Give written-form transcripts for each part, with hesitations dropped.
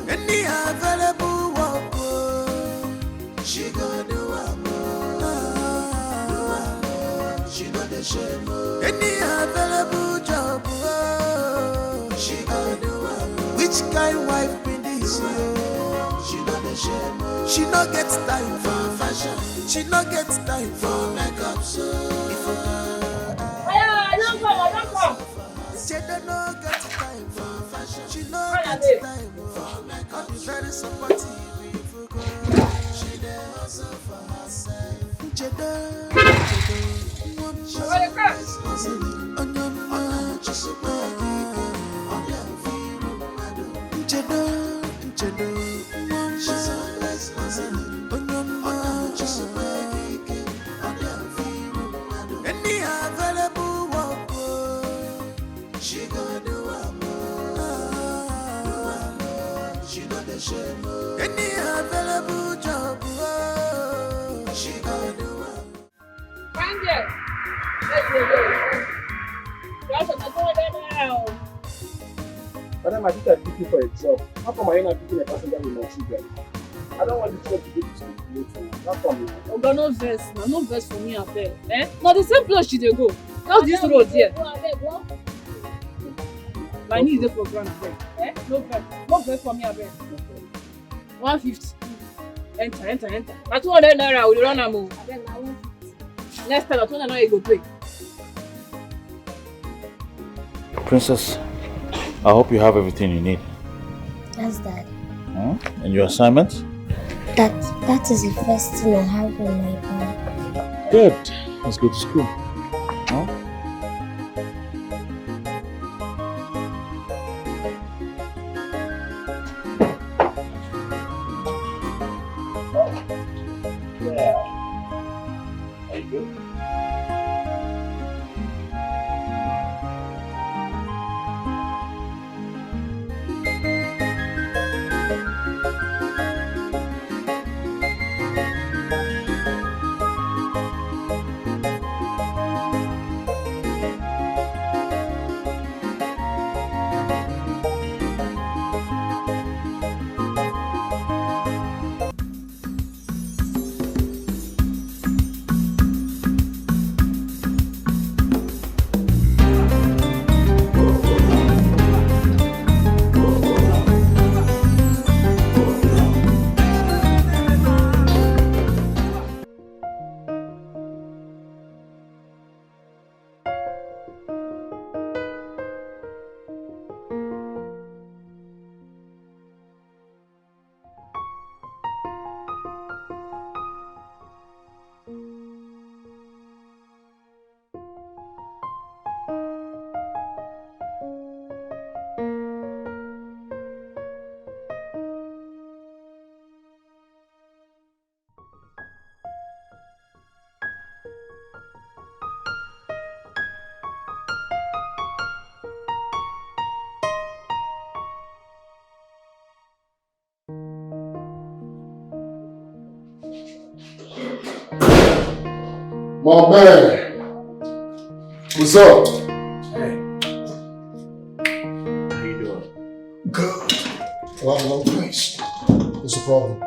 Any available work, she go do she know the shame. Any available job, she go do which kind wife be this? She know the shame. She no get time for fashion. She no get time for makeup. So I don't come. she don't no get time for fashion. She no get time for makeup. Be very supportive. She dey hustle for herself. She any available work, she go do she know the shame. Any available job, she go do Madam, I think I'm picking for a job. How come I not picking a passenger with my children? I don't want this job to be discriminated. Not for me. Oh, God, no verse. No verse for me, I beg. Eh? Now the same place she dey go. That's this road here. My knee is there for ground, I beg. Eh? No verse. No verse for me, I beg. 150. Enter. That's 200 naira. We run am o. Next time, that's 200 naira you go pay. Princess, I hope you have everything you need. Yes, Dad. And your assignment? That is the first thing I have in my bag. Good. Let's go to school. Huh? There you go. My man, what's up? Hey. How you doing? Good. Well, I'm in a long place. What's the problem?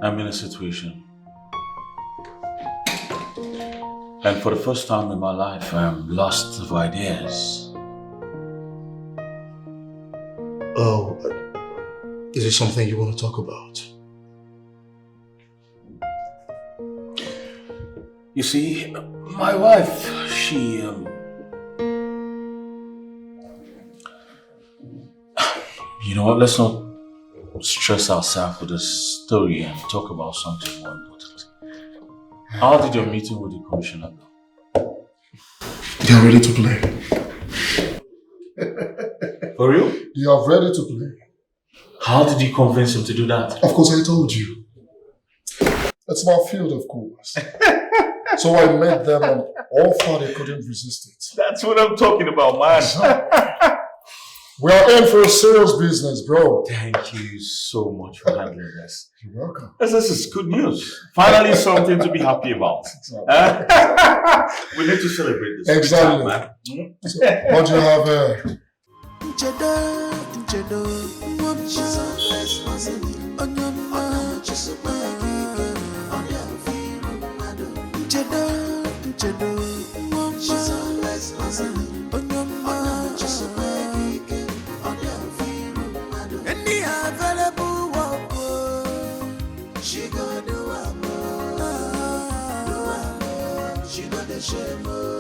I'm in a situation. And for the first time in my life, I'm lost of ideas. Oh, is it something you want to talk about? You see, my wife, she, you know what, let's not stress ourselves with this story and talk about something more important. How did your meeting with the commissioner go? They are ready to play. For real? They are ready to play. How did you convince him to do that? Of course, I told you. It's my field, of course. So I met them and all thought they couldn't resist it. That's what I'm talking about, man. We are in for a serious business, bro. Thank you so much for handling this. You're welcome. This is good news. Finally, something to be happy about. We need to celebrate this. Exactly. Man. So, what do you have here?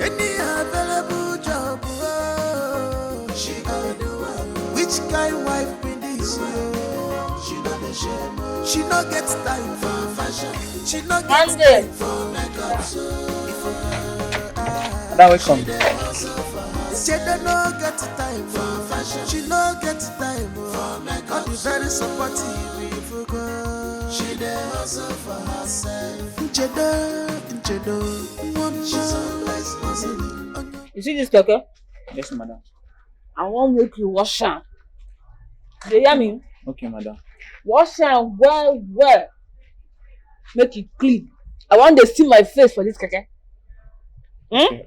Any available job, she gonna do it. Which kind wife be this? She not the shame. She not get time for fashion. She not get time for makeup. Now we come. She don't get time for fashion. She not get time for makeup. I'll be very supportive if you go. She dey hustle for herself. You see this Dikeh? Yes, madam. I want make you wash am. You hear me? Okay, madam. Wash am well. Make it clean. I want to see my face for this keke.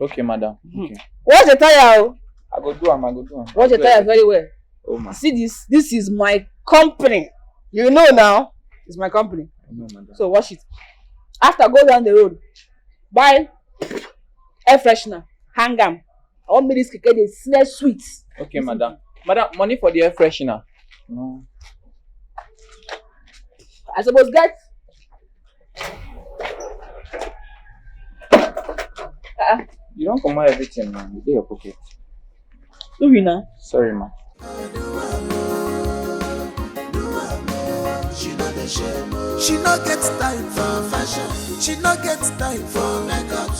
Okay, madam. Okay. Wash the tire. I go do am. Wash the tire very well. Oh, ma. See this? This is my company. You know now. It's my company. No, madam. So wash it. After go down the road, buy air freshener, hang am. I want me this keke dey smell sweet. Okay, madam. Madam, money for the air freshener. No. I suppose get. You don't come out everything, man. You do your pocket. Do we now? Sorry, ma. She not get time for fashion. She not get time for makeup.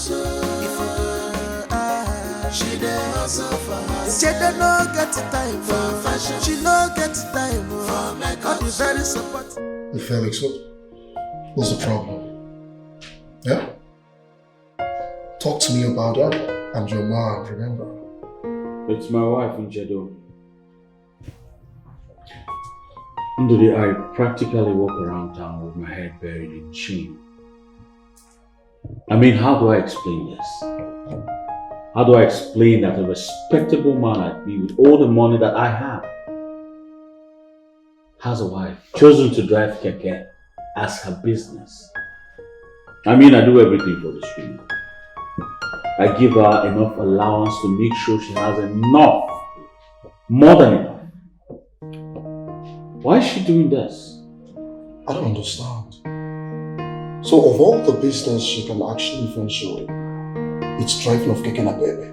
She dey hustle for her. She dey no get time for fashion. She no get time for makeup. I'll be very supportive. Hey, Felix, what's the problem? Yeah? Talk to me about her and your mom, remember? It's my wife, Ini Edo. Today, I practically walk around town with my head buried in shame. I mean, how do I explain this? How do I explain that a respectable man like me with all the money that I have has a wife chosen to drive keke as her business? I mean, I do everything for this woman. I give her enough allowance to make sure she has enough, more than enough. Why is she doing this? I don't understand. So of all the business she can actually venture in, it's driving of keke and baby.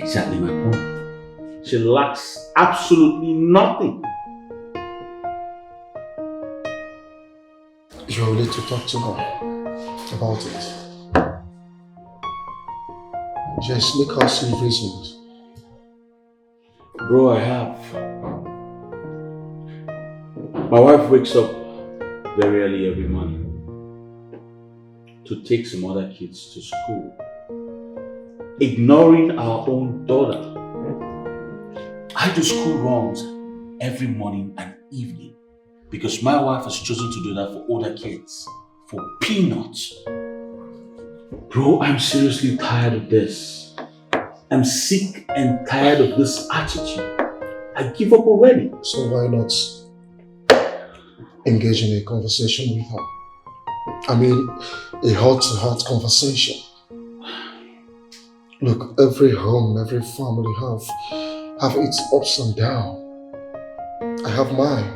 Exactly my point. She lacks absolutely nothing. You're ready to talk to her about it. Just make her see reasons. Bro, I have. My wife wakes up very early every morning to take some other kids to school, ignoring our own daughter. I do school runs every morning and evening because my wife has chosen to do that for other kids for peanuts. Bro, I'm seriously tired of this. I'm sick and tired of this attitude. I give up already. So why not engage in a conversation with her? I mean, a heart-to-heart conversation. Look, every home, every family have its ups and downs. I have mine.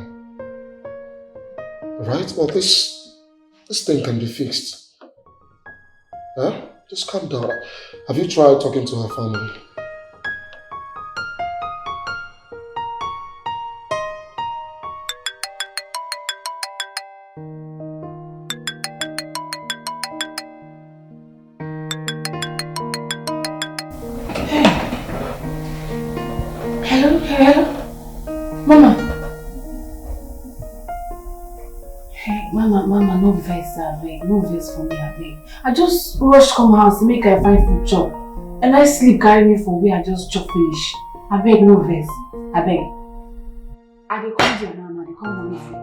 Right? But this thing can be fixed. Huh? Just calm down. Have you tried talking to her family? Hello? Mama. Hey, Mama, no vex, abeg. No vex for me, abeg. I just rush come house to make I find food chop. And I sleep carry me for where I just chop finish. Abeg, no vex. Abeg. I dey come there now, I dey come with you.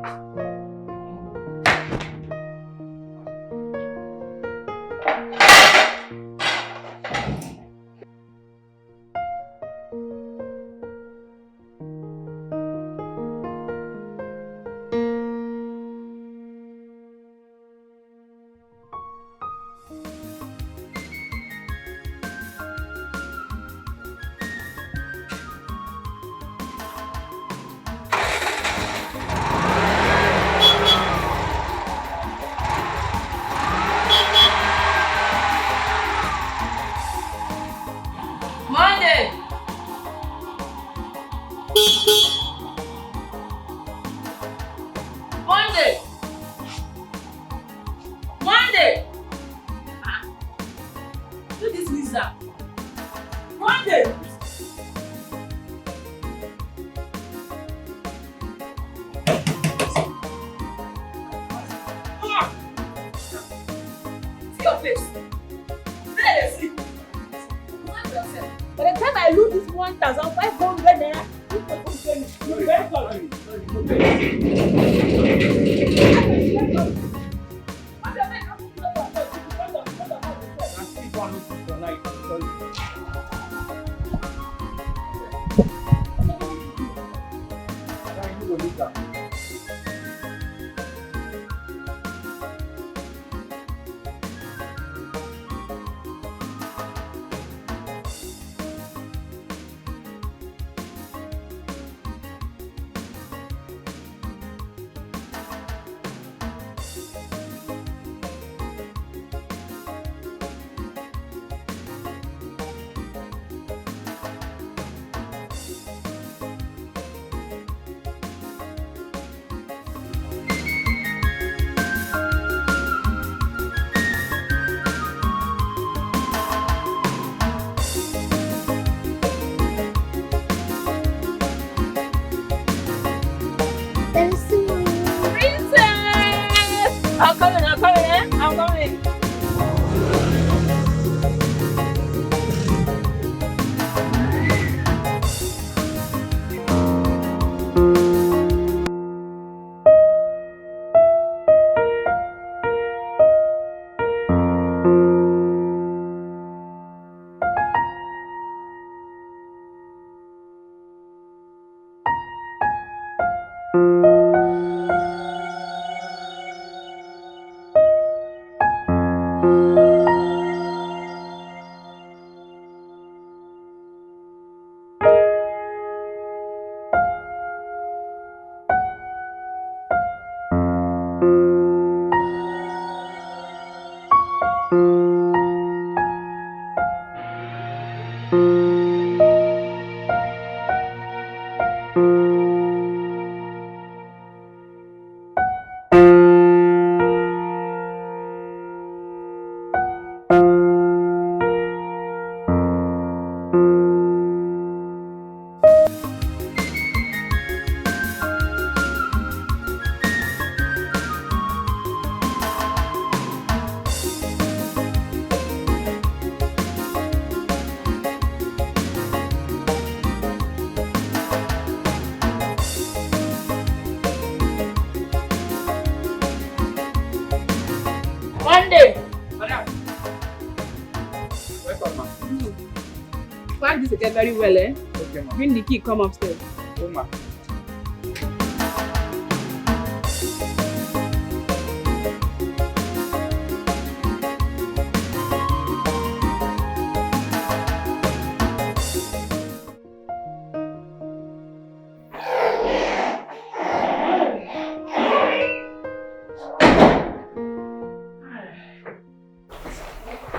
Very well, eh? Okay, ma. Bring the key, come upstairs. Oh, ma.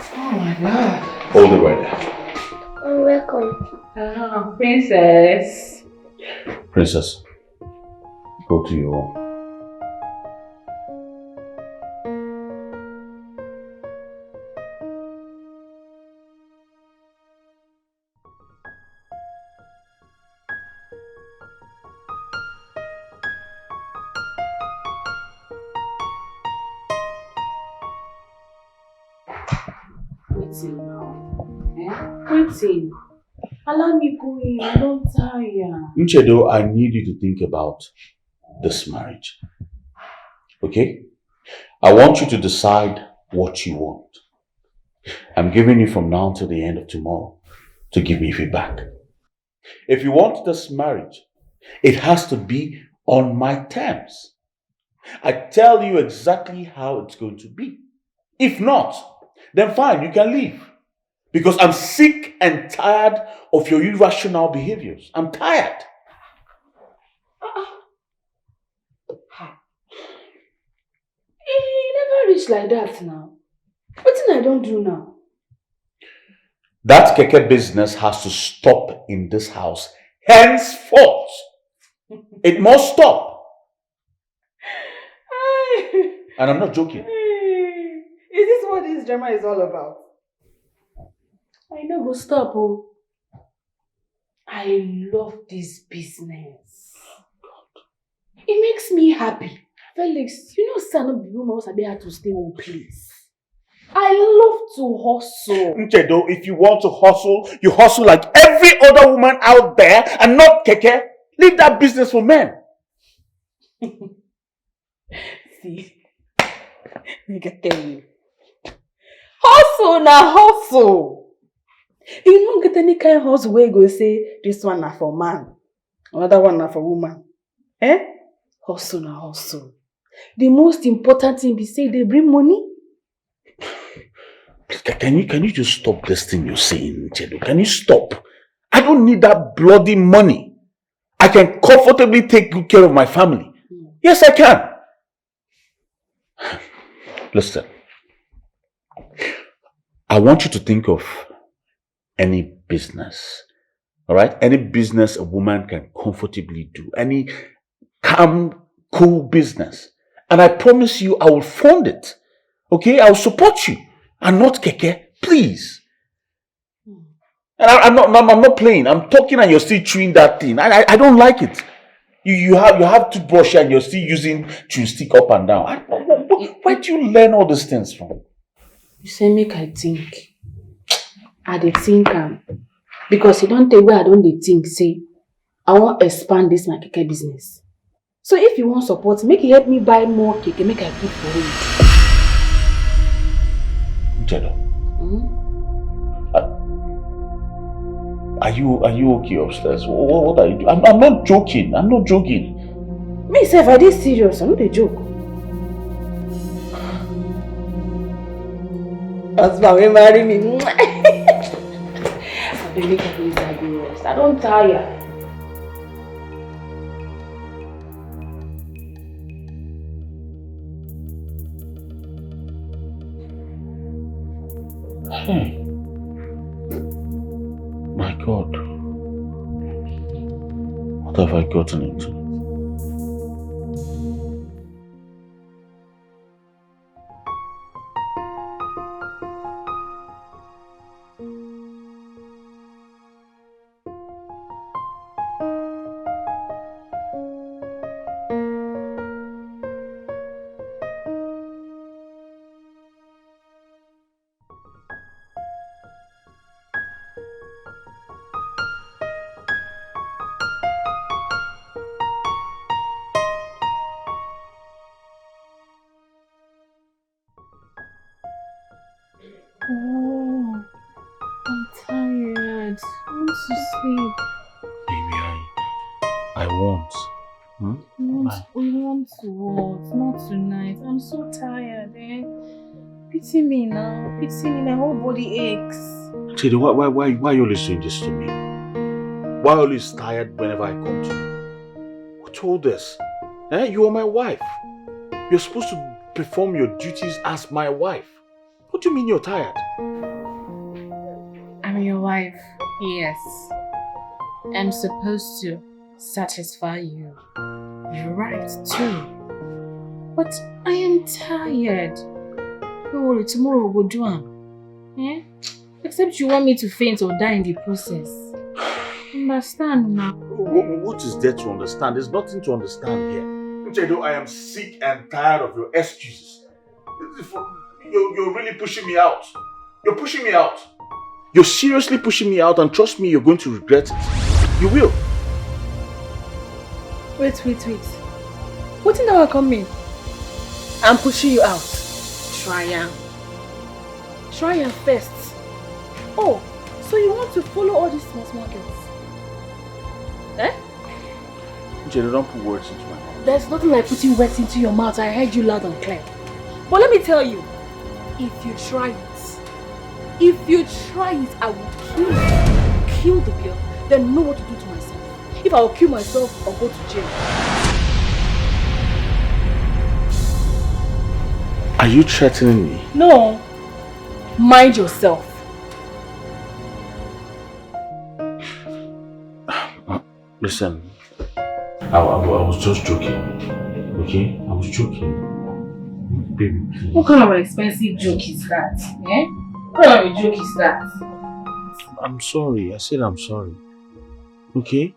Oh my God. Hold it right there. Welcome. Princess. Princess, go to your room. Waiting now. Eh? Waiting. Allow me go in. I don't tire. Nchedo, I need you to think about this marriage. Okay? I want you to decide what you want. I'm giving you from now till the end of tomorrow to give me feedback. If you want this marriage, it has to be on my terms. I tell you exactly how it's going to be. If not, then fine, you can leave. Because I'm sick and tired of your irrational behaviors. I'm tired. He never reached like that now. What thing I don't do now? That keke business has to stop in this house henceforth. It must stop. And I'm not joking. Is this what this drama is all about? I know, go stop. Oh. I love this business. It makes me happy. Felix, you know, son of the woman was able to stay one place. I love to hustle. Nchedo, if you want to hustle, you hustle like every other woman out there and not keke. Leave that business for men. See, I can tell you. Hustle na hustle. You don't get any kind of hustle where you go say, this one na for man, another one na for woman. Eh? Hustle na hustle. The most important thing be say they bring money. Can you just stop this thing you're saying, Nchedo? Can you stop? I don't need that bloody money. I can comfortably take good care of my family. Yes, I can. Listen. I want you to think of any business. Alright? Any business a woman can comfortably do. Any calm, cool business. And I promise you I will fund it. Okay? I will support you. And not keke. Please. And I'm not playing. I'm talking and you're still chewing that thing. I don't like it. You have to brush and you're still using chewing stick up and down. Where do you learn all these things from? You say make I think. I dey think because you don't take where I don't dey think. Say I want to expand this my keke business. So if you want support, make it help me buy more keke. Make I keep for it. Nchedo. Are you okay upstairs? What are you doing? I'm not joking. I'm not joking. Me say if I did serious, I'm not a joke. Husband, we marry me. I beg make I please I go rest. I don't tire. Hey. My God. What have I gotten into? Oh, I'm tired. I want to sleep. Baby, I want. We want to what? Not tonight. I'm so tired, eh? Pity me now. Pity me. My whole body aches. Chidi, why are you always doing this to me? Why are you always tired whenever I come to you? Who told this? Eh? You are my wife. You're supposed to perform your duties as my wife. What do you mean you're tired? I'm your wife. Yes. I'm supposed to satisfy you. You're right too. But I am tired. Don't worry, tomorrow we'll do it. Eh? Except you want me to faint or die in the process. Understand now. What is there to understand? There's nothing to understand here. Nchedo, I am sick and tired of your excuses. You're really pushing me out. You're pushing me out. You're seriously pushing me out, and trust me, you're going to regret it. You will. Wait. What in that come in? I'm pushing you out. Try first. Oh, so you want to follow all these small girls? Eh? Jenny, don't put words into my mouth. There's nothing like putting words into your mouth. I heard you loud and clear. But let me tell you, if you try it, I will kill the girl, then know what to do to myself. If I will kill myself or go to jail. Are you threatening me? No. Mind yourself. Listen, I was just joking, okay? I was joking. Baby, please. What kind of an expensive joke is that? Eh? What kind of a joke is that? I'm sorry. I said I'm sorry. Okay?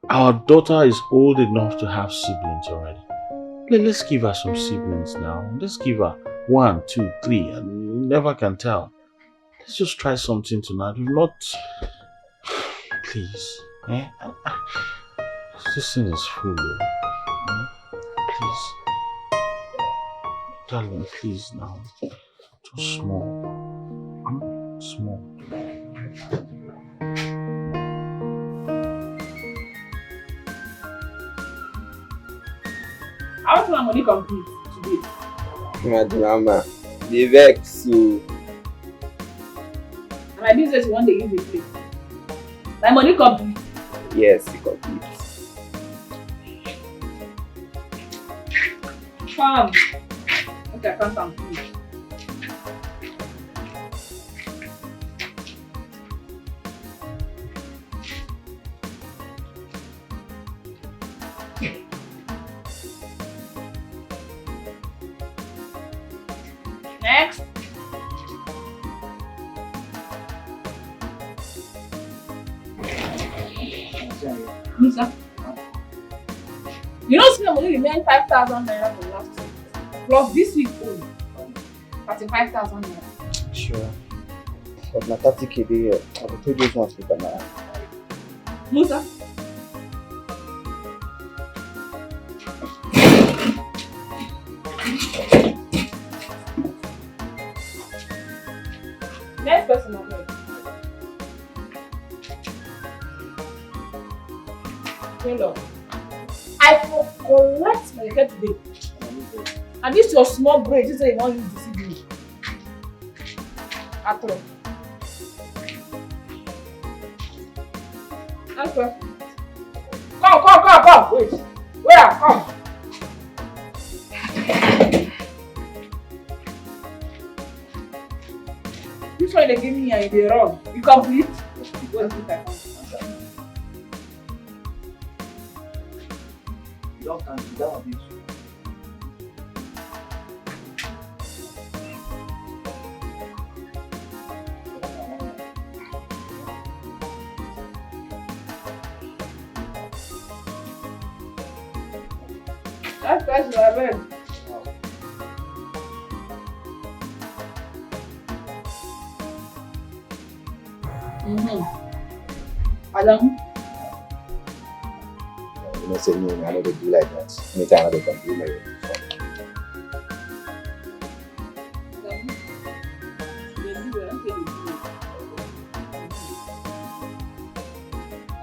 Our daughter is old enough to have siblings already. Let's give her some siblings now. Let's give her 1, 2, 3. And you never can tell. Let's just try something tonight. We've not... Please. Eh? This thing is full. Please. Darling, please now. Just small. Small. How much my money complete today? Mama, the vex so. And my business one day give me play. My money complete. Yes, it complete. Come. Okay, I can't complete. Next. Musa. You know, see, money remain 5,000 naira from last week. Plus this week only. 35,000 naira. Sure. But na 30k there. I will take those ones later now. Musa. Next person on here. Hello. I will collect my hair today. And this your small brain, you say you want to deceive me. At all. Answer. Come. Wait. Where? Come. This one they give me and they wrong. You complete? Wait, You don't cancel that one. That's what I read. Alam. You know, say no, I know they do like that. Anytime they can do like that.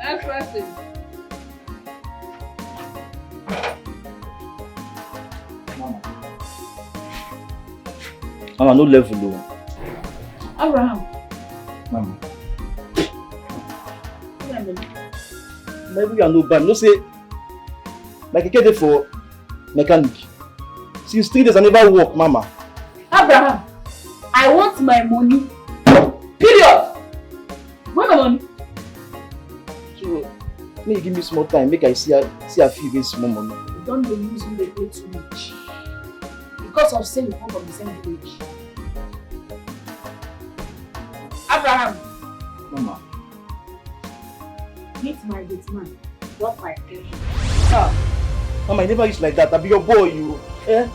That's right. Mama, no level low. Abraham. Mama. Maybe you are no bad. No say, like I get for mechanic. Since 3 days I never work, Mama. Abraham, I want my money. Period. Where my money? So, may you give me small time, make I see a few days small money. You don't use me, they pay too much. Because of saying you come from the same village. Abraham. Mama. Meet my date man. Drop my head. Mama, you never used like that. I be your boy, you. Eh?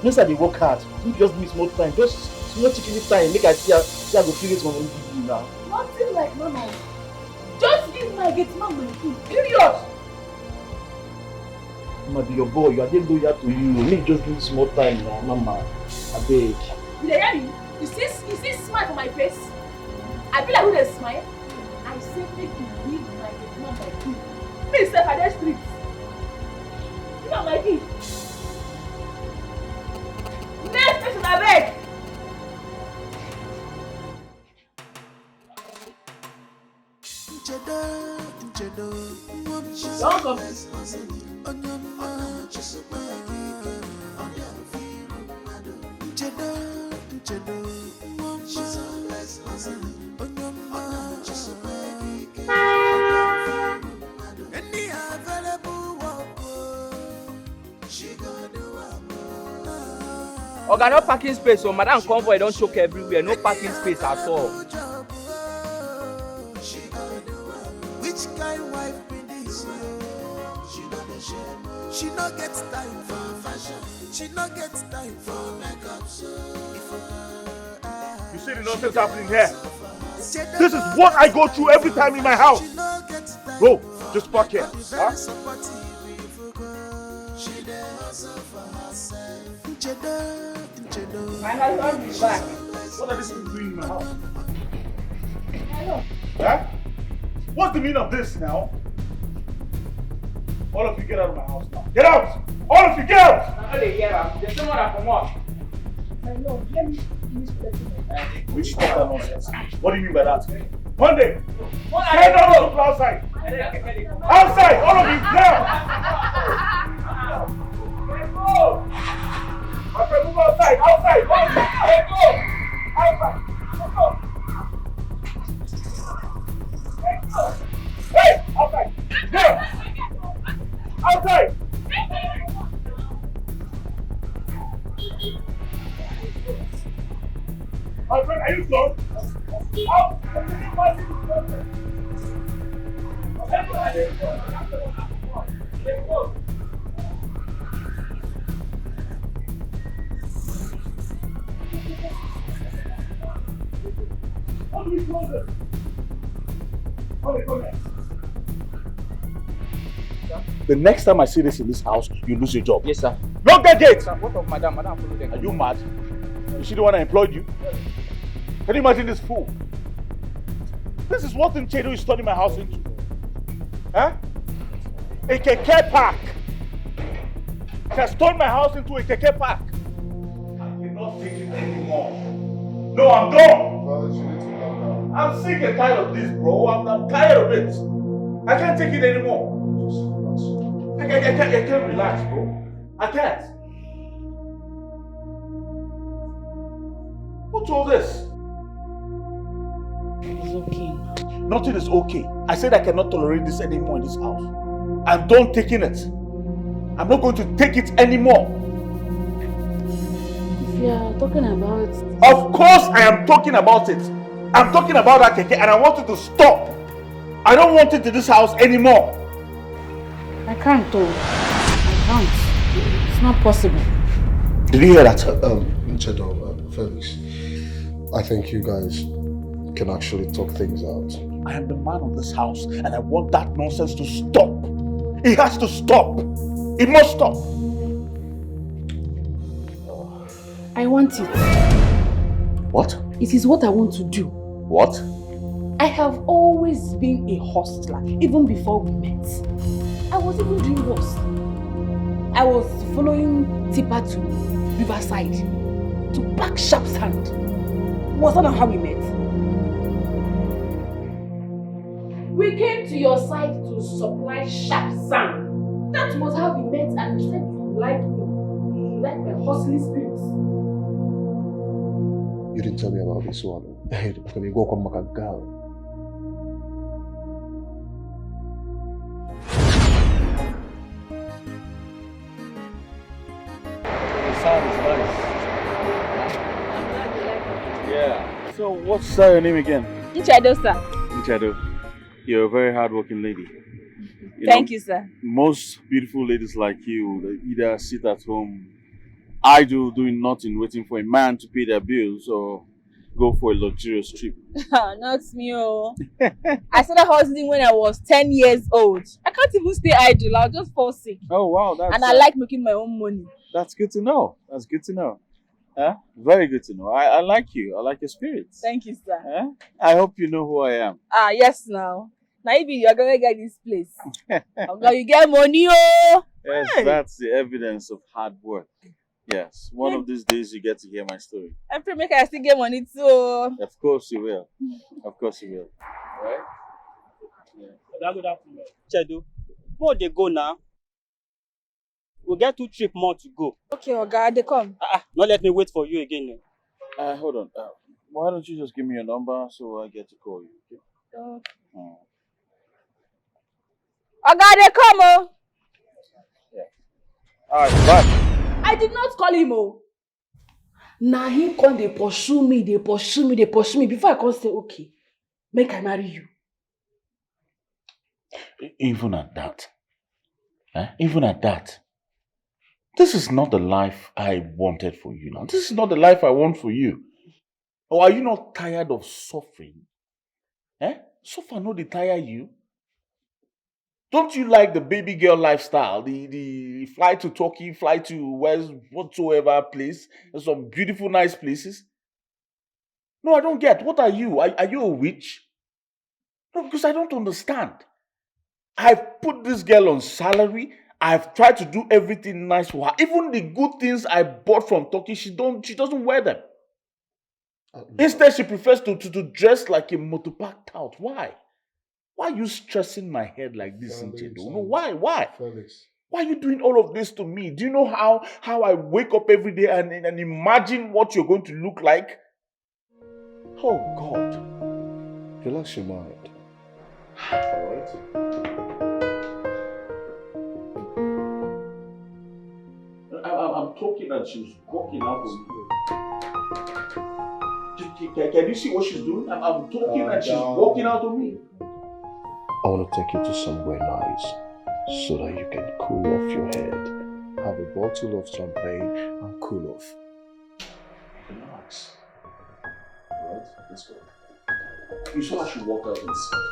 No, sir, they work hard. You just give me small time. Just small chicken time. Make I see I go feel it when you now. Nothing like mama. Just give my get man my food. Period. Mama, be your boy. You are getting loyal to you. Make just give small time now, Mama. I beg. You hear me? You see smile for my face? I feel like who they smile? I say make you give my get man my food. Please step at the street. Give her my key. Next person I beg. Don't come. Oga, no parking space, so madam convoy don't choke everywhere. No parking space at all. Which kind wife be this? She no gets time for fashion. She no gets time for makeup. You see the nonsense happening here? This is what I go through every time in my house. Bro, just park here. Huh? My husband is back. What are these people doing in my house? Huh? What's the meaning of this now? All of you get out of my house now. Get out! All of you get out! Now they get out. There's someone that come up. My lord, let me finish the Will you stop that nonsense? What do you mean by that? Monday! What Get down to people outside! Outside! All of you, now! My friend, move outside! Outside! Let's go! Outside! Let's go! Let's go! Hey! Outside! There! Outside! My friend, are you close? Out! Let's go! How do we close it? Come here. The next time I see this in this house, you lose your job. Yes, sir. Lock that gate! Sir, what of madam? Madam, follow them. Are you mad? Is she the one that employed you? Can you imagine this fool? This is what Ini Edo is turning my house into. Huh? A keke park. She has turned my house into a keke park. I cannot take it anymore. No, I'm done. I'm sick and tired of this, bro. I'm tired of it. I can't take it anymore. I can't relax, bro. I can't. What's all this? It's okay. Nothing is okay. I said I cannot tolerate this anymore in this house. I'm done taking it. I'm not going to take it anymore. If you are talking about... Of course I am talking about it. I'm talking about that keke and I want it to stop. I don't want it in this house anymore. I can't though. I can't. It's not possible. Did you hear that? Ini Edo, Felix, I think you guys can actually talk things out. I am the man of this house and I want that nonsense to stop. It has to stop. It must stop. I want it. What? It is what I want to do. What? I have always been a hustler, even before we met. I was even doing worse. I was following Tipper to Riverside to pack sharp sand. Was that not how we met? We came to your side to supply sharp sand. That was how we met, and you said you like me. You like my hustling spirits. You didn't tell me about this one. When you go come back and girl. The sound is nice. Yeah. So what's your name again? Ini Edo, sir. Ini Edo. You're a very hardworking lady. Thank you, sir. Most beautiful ladies like you, they either sit at home idle doing nothing, waiting for a man to pay their bills or go for a luxurious trip. Not me, oh. I started hustling when I was 10 years old. I can't even stay idle. I'll just fall sick. Oh wow, that's and I like making my own money. That's good to know. That's good to know. Very good to know. I like you. I like your spirits. Thank you, sir. I hope you know who I am. Yes, now. Now you're gonna get this place. Okay, you get money, oh. Yes, Hey. That's the evidence of hard work. Yes, one of these days you get to hear my story. I pray make I still get money too. Of course you will. Of course you will. Right? Yeah. Good afternoon. Chedu, where they go now? We'll get 2 trips more to go. Okay, Oga, they come. Not let me wait for you again. Hold on. Why don't you just give me your number so I get to call you? Okay? Oga, they come, oh. Yeah. Alright, bye. I did not call him, oh. Now he come, they pursue me before I can say, okay, make I marry you. Even at that. Even at that. This is not the life I wanted for you now. This is not the life I want for you. Or are you not tired of suffering? Suffer no dey tire you? Don't you like the baby girl lifestyle? The fly to Turkey, fly to whatsoever place. There's some beautiful, nice places. No, I don't get. What are you? Are you a witch? No, because I don't understand. I've put this girl on salary. I've tried to do everything nice for her. Even the good things I bought from Turkey, she doesn't wear them. Instead, she prefers to dress like a motopark tout. Why? Why are you stressing my head like this, Nchedo? No, why? Felix. Why are you doing all of this to me? Do you know how I wake up every day and imagine what you're going to look like? Oh, God. Relax your mind. Alright. I'm talking and she's walking out of me. Can you see what she's doing? I'm talking and she's walking out of me. I want to take you to somewhere nice so that you can cool off your head. Have a bottle of champagne and cool off. Relax. Alright, let's go. You saw I should walk out inside.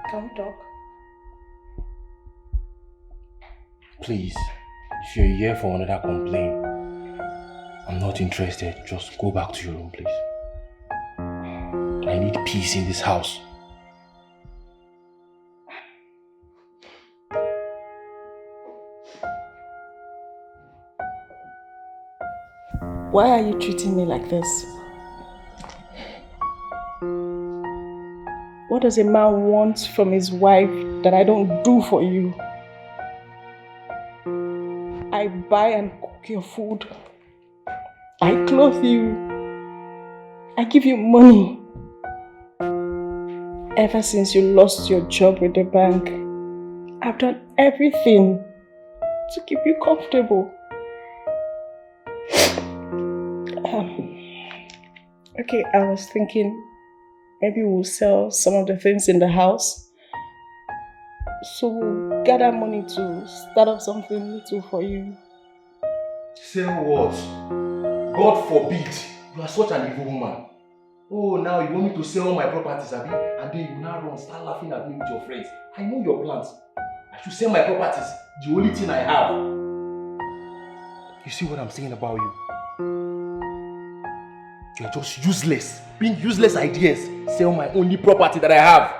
Can we talk? Please, if you're here for another complaint, I'm not interested. Just go back to your room, please. I need peace in this house. Why are you treating me like this? What does a man want from his wife that I don't do for you? I buy and cook your food. I clothe you. I give you money. Ever since you lost your job with the bank, I've done everything to keep you comfortable. Okay, I was thinking maybe we'll sell some of the things in the house. So we'll gather money to start up something little for you. Sell what? God forbid. You are such an evil woman. Oh, now you want me to sell all my properties, Abi? And then you now run, start laughing at me with your friends. I know your plans. I should sell my properties. The only thing I have. You see what I'm saying about you? You're just useless. Bring useless ideas. Sell my only property that I have.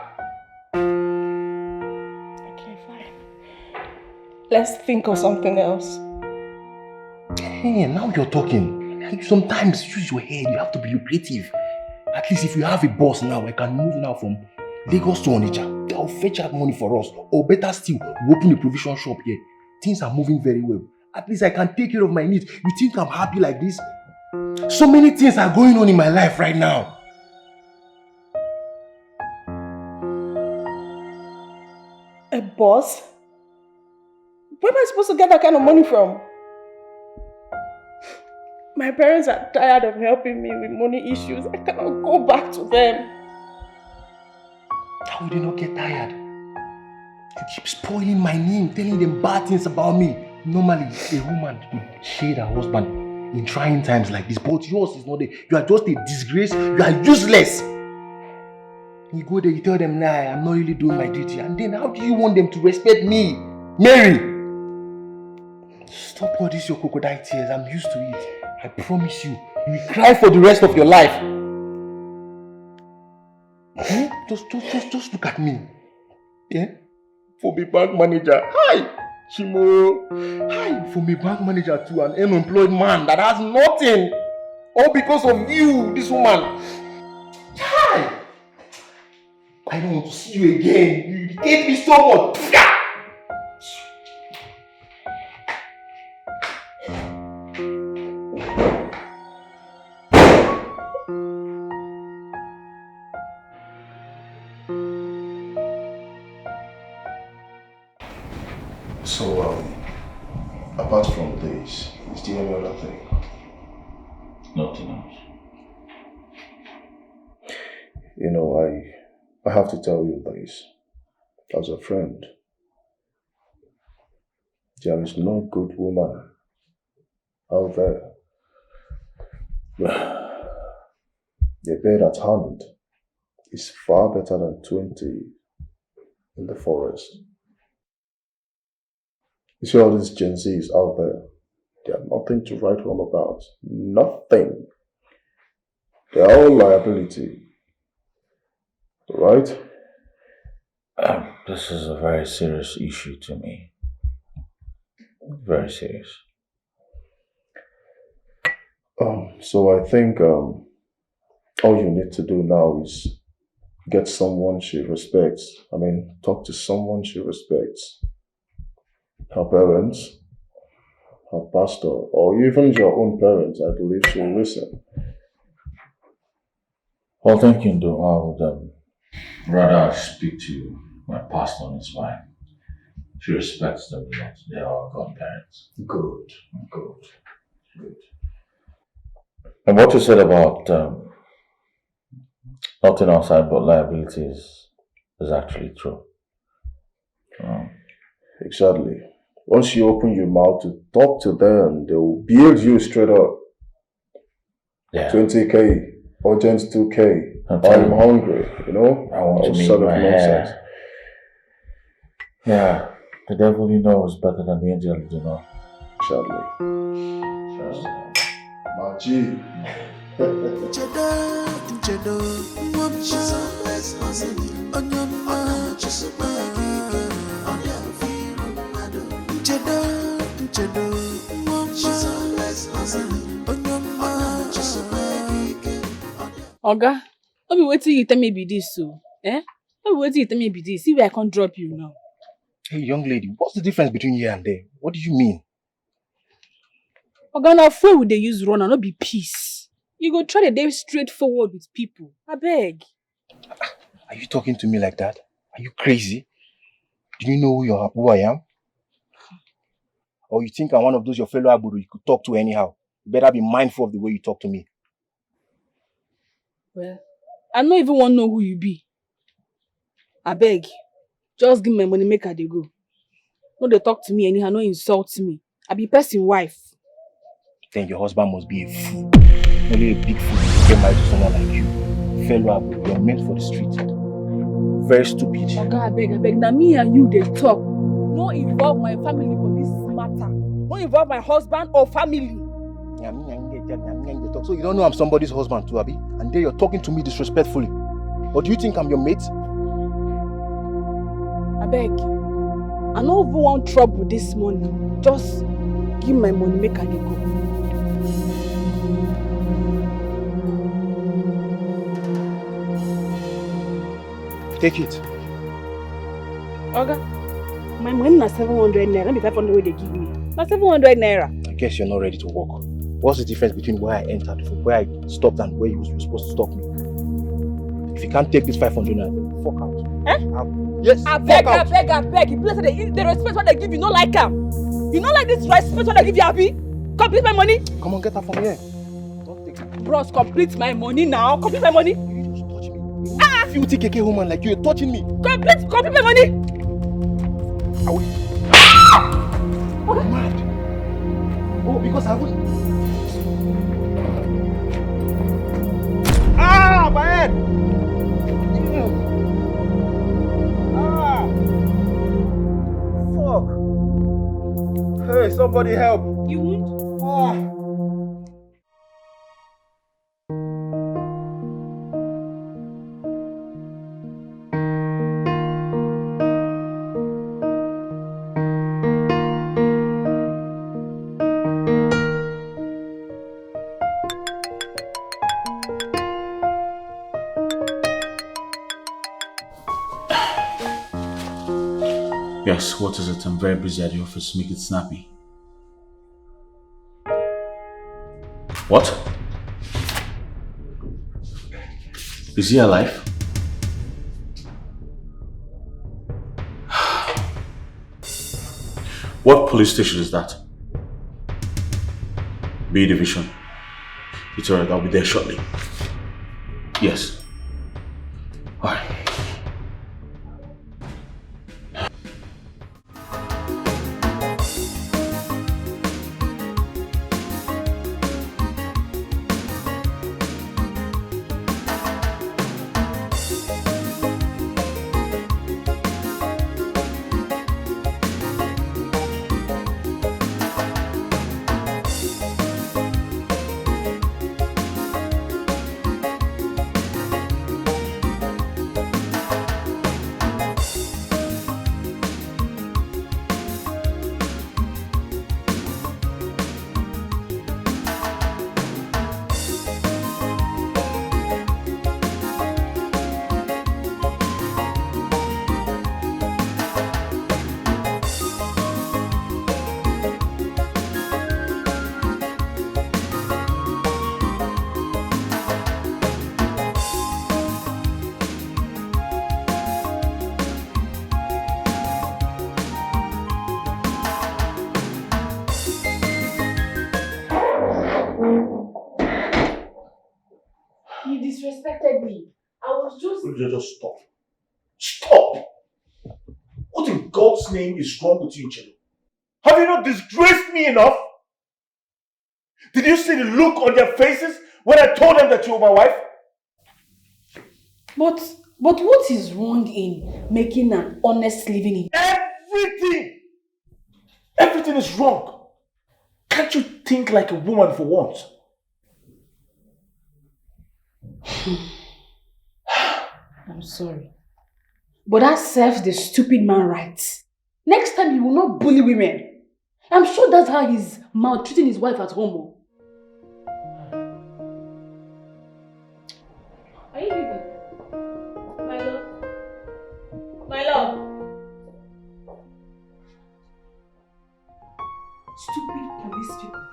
Okay, fine. Let's think of something else. Hey, now you're talking. Sometimes use your head. You have to be creative. At least if you have a boss now, I can move now from Lagos to Onitsha. They'll fetch out money for us. Or better still, we open a provision shop here. Things are moving very well. At least I can take care of my needs. You think I'm happy like this? So many things are going on in my life right now. A boss? Where am I supposed to get that kind of money from? My parents are tired of helping me with money issues. I cannot go back to them. How would you not get tired? You keep spoiling my name, telling them bad things about me. Normally, a woman would shade her husband in trying times like this, but yours is not there. You are just a disgrace. You are useless. You go there, you tell them, nah, I'm not really doing my duty. And then how do you want them to respect me? Mary! Stop all this your crocodile tears. I'm used to it. I promise you, you will cry for the rest of your life. Eh? Just look at me. Yeah? For me bank manager. Hi! Chimo. Hi! For me bank manager to an unemployed man that has nothing. All because of you, this woman. Hi! I don't want to see you again. You irritate me so much. So, apart from this, is there any other thing? Nothing else. You know, I have to tell you this. As a friend, there is no good woman out there. The bed at hand is far better than 20 in the forest. You see all these Gen Zs out there, they have nothing to write home about. Nothing. They are all liability. Right? This is a very serious issue to me. Very serious. So I think all you need to do now is get someone she respects. I mean, talk to someone she respects. Her parents, her pastor, or even your own parents. I believe she'll listen. Well, thank you, Ndo. I would rather speak to my pastor and his wife. She respects them a lot. They are godparents. Good. And what you said about nothing outside but liabilities is actually true. Exactly. Once you open your mouth to talk to them, they will build you straight up. Yeah. 20K, urgent 2K. I'm hungry, you know? I want to meet sort of my nonsense. hair. Yeah, the devil you know is better than the angel you know. Sadly. My G. Oga, no be wetin you tell me be this so. Eh? No be wetin you tell me be this. See where I can't drop you now. Hey, young lady, what's the difference between here and there? What do you mean? Oga, na phone we dey use run and no be peace. You go try to dey straightforward with people. Abeg. Are you talking to me like that? Are you crazy? Do you know who I am? Or you think I'm one of those your fellow Abudu you could talk to anyhow? You better be mindful of the way you talk to me. Well, I don't even want to know who you be. I beg. Just give me my money, make her dey go. No, they talk to me anyhow, no insult me. I be person wife. Then your husband must be a fool. Only a big fool to get married to someone like you. Fellow Abudu, you're meant for the street. Very stupid. Oga, I beg. Now me and you, they talk. No involve my family for this matter. No involve my husband or family. So you don't know I'm somebody's husband too, Abi? And then you're talking to me disrespectfully. Or do you think I'm your mate? I beg. I don't even want trouble this morning. Just give my money, make her dey go. Take it. Oga, my money na 700 naira, not be 500 wey they give me. Na 700 naira. I guess you're not ready to walk. What's the difference between where I entered from where I stopped and where you were supposed to stop me? If you can't take this 500 naira, fuck out. Yes, I beg. You place the respect what they give you, not like them. You not like this respect what they give you, Abi? Complete my money. Come on, get her from here. Bros, complete my money now. Complete my money. Filthy KK woman like you, you're touching me. Complete my money. What mad? Oh, because I was. Ah, my head! Fuck! Hey, somebody help! You wound? Yes, what is it? I'm very busy at the office. Make it snappy. What? Is he alive? What police station is that? B Division. It's alright, I'll be there shortly. Yes. Alright. disrespected me. I was just... Just stop. Stop! What in God's name is wrong with you, Chelo? Have you not disgraced me enough? Did you see the look on their faces when I told them that you were my wife? But what is wrong in making an honest living in... Everything! Everything is wrong. Can't you think like a woman for once? I'm sorry. But that serves the stupid man right. Next time he will not bully women. I'm sure that's how he's maltreating his wife at home. Are you leaving? My love? My love? Stupid police people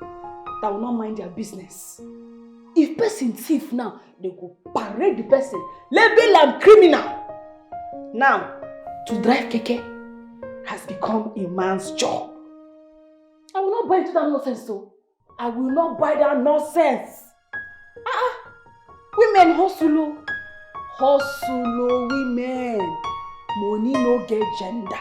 that will not mind their business. If person thief now, they go parade the person, label am criminal. Now, to drive keke has become a man's job. I will not buy into that nonsense, so. I will not buy that nonsense. Women hustle. Hustle, women. Money no get gender.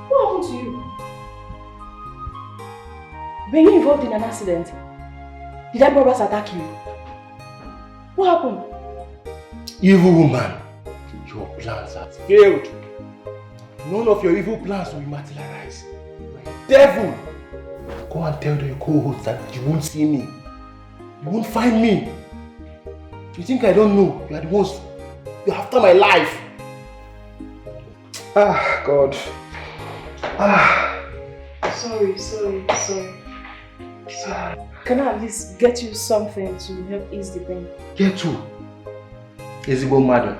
What happened to you? Were you involved in an accident? Did that robbers attack you? What happened? Evil woman, your plans have failed. None of your evil plans will materialize. You are a devil. Go and tell the co-host that you won't see me. You won't find me. You think I don't know? You are the ones. You're after my life. Ah, God. Ah. Sorry. Can I at least get you something to help ease the pain? Get you. Ezigbo madu.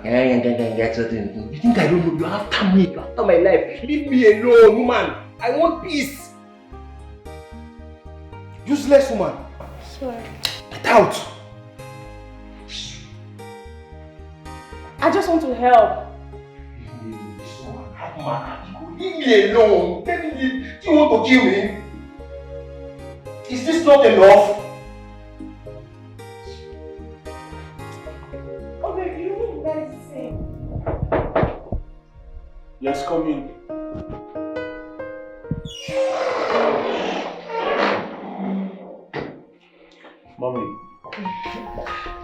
You think I don't know? You're after me. You're after my life. Leave me alone, woman. I want peace. Useless woman. Sorry. Get out. I just want to help. Leave me alone. Tell me, do you want to kill me? Is this not enough? Okay, you need medicine. Yes, come in. Mommy.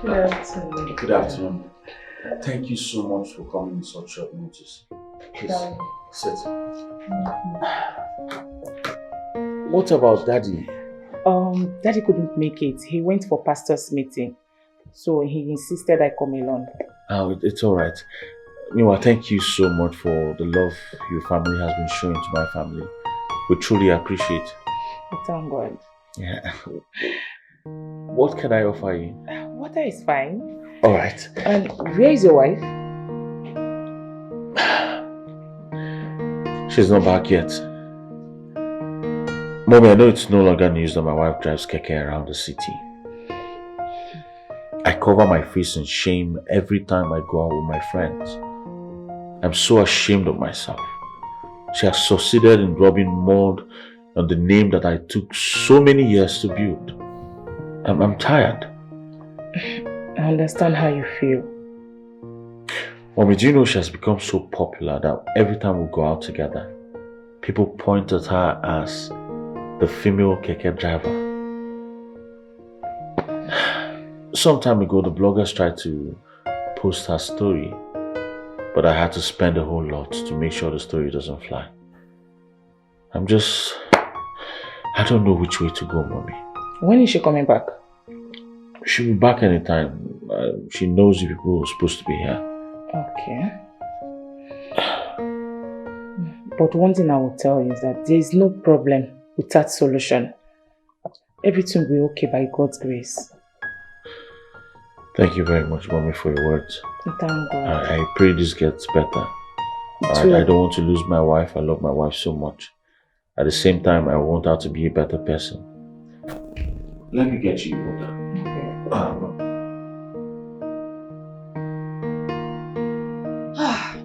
Good afternoon. Good afternoon. Thank you so much for coming in such short notice. Please, sit. What about Daddy? Daddy couldn't make it. He went for pastor's meeting. So he insisted I come along. Oh, it's alright. Meanwhile, thank you so much for the love your family has been showing to my family. We truly appreciate. Thank God. Yeah. What can I offer you? Water is fine. Alright. And where is your wife? She's not back yet. Mommy, I know it's no longer news that my wife drives Dikeh around the city. I cover my face in shame every time I go out with my friends. I'm so ashamed of myself. She has succeeded in rubbing mud on the name that I took so many years to build. I'm tired. I understand how you feel. Mommy, do you know she has become so popular that every time we go out together, people point at her as the female keke driver. Some time ago, the bloggers tried to post her story, but I had to spend a whole lot to make sure the story doesn't fly. I don't know which way to go, Mommy. When is she coming back? She'll be back anytime. She knows the people who are supposed to be here. Okay. But one thing I will tell you is that there is no problem with that solution. Everything will be okay by God's grace. Thank you very much, Mommy, for your words. Thank God. I pray this gets better. I don't want to lose my wife. I love my wife so much. At the same time, I want her to be a better person. Let me get you water.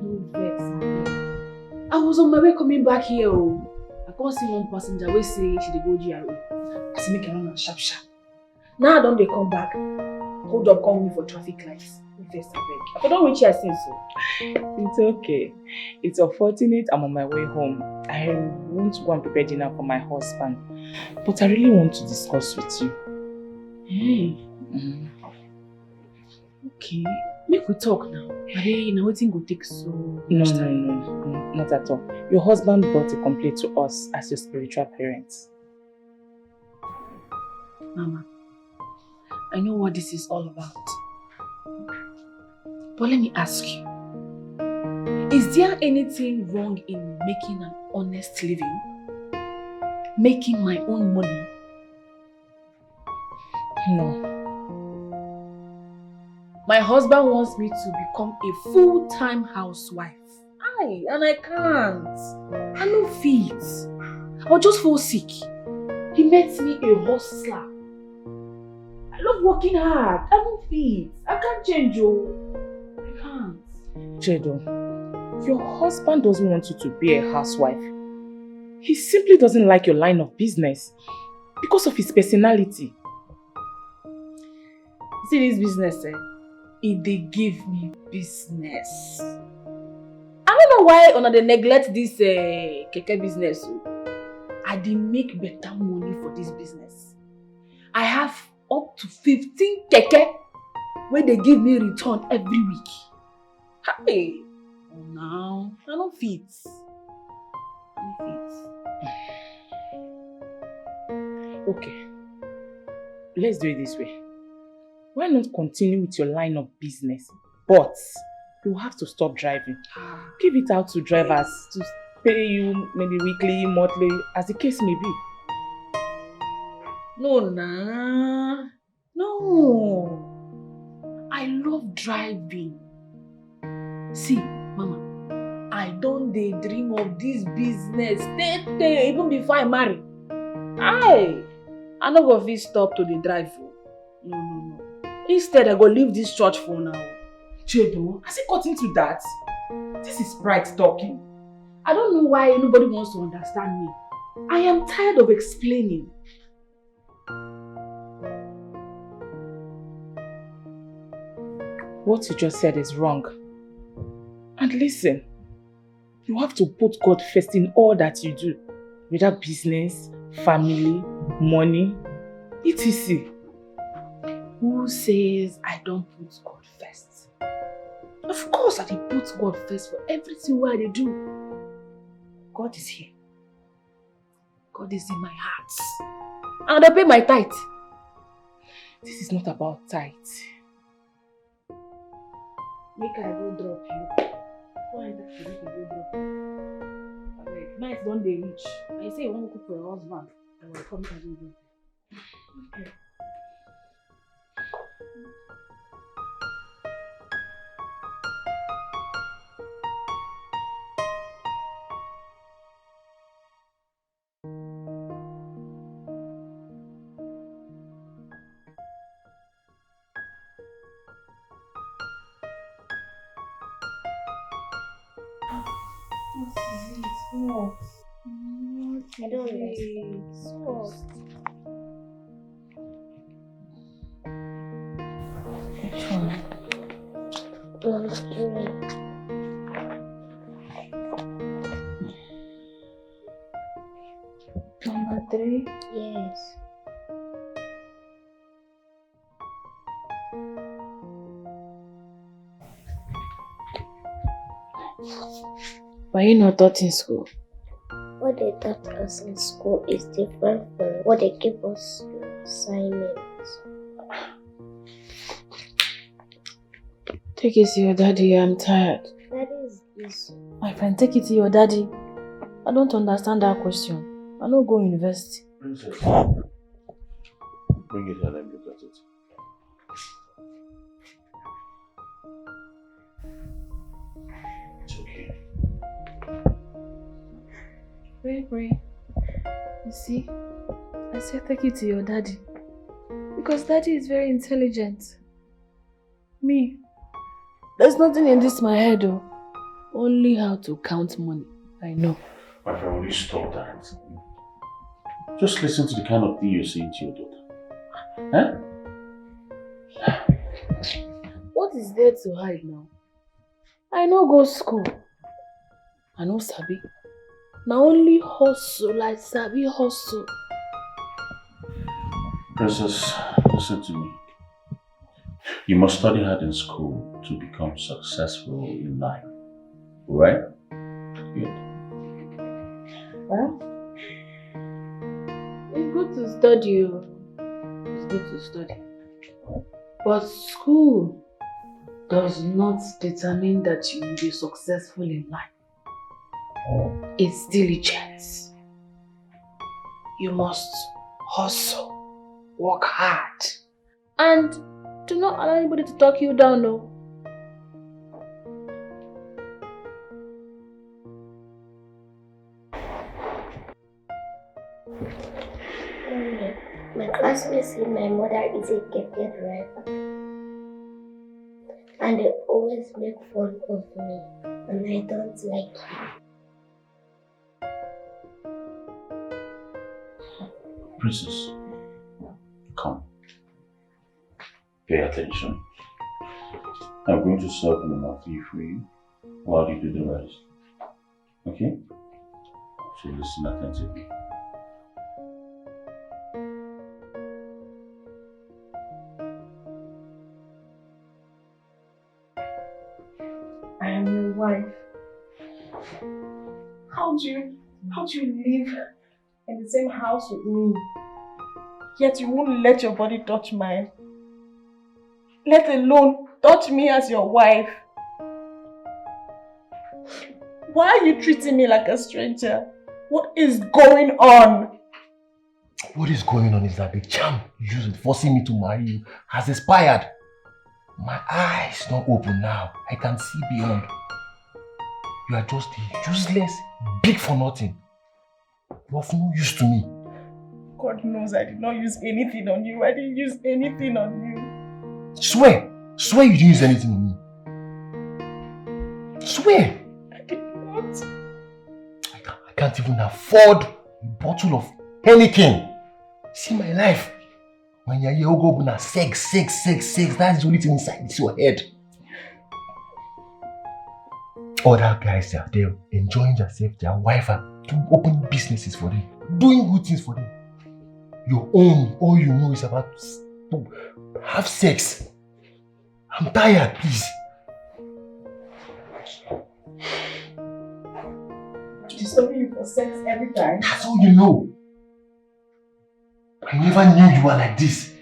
No vex. I was on my way coming back here. I can't see one passenger wey say she dey go GRA. I say make I run am sharp. Now I don't dey come back. Hold up, call me for traffic lights. I don't reach here since. It's okay. It's unfortunate I'm on my way home. I want to go and prepare dinner for my husband. But I really want to discuss with you. Hey. Okay. Make we talk now. Now waiting go take so much time. No, not at all. Your husband brought a complaint to us as your spiritual parents. Mama, I know what this is all about. But let me ask you, is there anything wrong in making an honest living? Making my own money? No. My husband wants me to become a full-time housewife. And I can't. I no fit. I'll just fall sick. He makes me a hustler. I love working hard. I no fit. I can't change, oh. I can't. Chedo, your husband doesn't want you to be a housewife. He simply doesn't like your line of business because of his personality. See this business, they give me business. I don't know why they neglect this keke business. I dey make better money for this business. I have up to 15 keke where they give me return every week. Hey, oh now I don't fit. Okay, let's do it this way. Why not continue with your line of business? But you have to stop driving. Give it out to drivers to pay you maybe weekly, monthly, as the case may be. No, nah. No. I love driving. See, Mama, I don't daydream of this business. Stay, even before I marry. I no go fit stop to the drive. No. Instead, I go leave this church for now. Chedo, has it got into that? This is pride talking. I don't know why nobody wants to understand me. I am tired of explaining. What you just said is wrong. And listen, you have to put God first in all that you do. Whether business, family, money, etc. Who says I don't put God first? Of course I put God first for everything what I do. God is here. God is in my heart. And I pay my tithe. This is not about tithe. Make I go drop you. Why that make I go drop you? Night don't they reach. I say you want to cook for your husband. I will come to you. Okay. What? I don't understand. What? Which one? Number 3. Number 3? Yes. Were you not taught in school? What they taught us in school is different from what they give us in assignments. Take it to your daddy, I'm tired. Daddy is busy. My friend, take it to your daddy. I don't understand that question. I don't go university. Princess, bring it here, let me look at it. It's okay. Pray. You see, I said take it to your daddy. Because daddy is very intelligent. Me, there's nothing in this my head though. Only how to count money. I know. My friend, will you stop that? Just listen to the kind of thing you're saying to your daughter. Huh? What is there to hide now? I no go school. I no sabi. Now only hustle, like sabi hustle. Princess, listen to me. You must study hard in school to become successful in life. Right? Good. Well, it's good to study. It's good to study. But school does not determine that you will be successful in life. It's diligence. You must hustle, work hard, And do not allow anybody to talk you down, no. My classmates say my mother is a keke driver. And they always make fun of me. And I don't like it. Princess, come. Pay attention. I'm going to serve an tea for you while you do the rest. Okay? So listen attentively. I am your wife. How do you live in the same house with me? Yet you won't let your body touch mine. Let alone touch me as your wife. Why are you treating me like a stranger? What is going on? What is going on is that the charm you used forcing me to marry you has expired. My eyes not open now. I can see beyond. You are just a useless, big for nothing. You are of no use to me. God knows I did not use anything on you. I didn't use anything on you. Swear! Swear you didn't use anything on me. Swear! I did not. I can't even afford a bottle of anything. See my life. When you're here, go na sex. That's the only thing inside your head. Other guys, they're enjoying themselves, their wife, doing open businesses for them, doing good things for them. Your own, all you know is about to have sex. I'm tired, please. Disturbing you for sex every time. That's all you know. I never knew you were like this.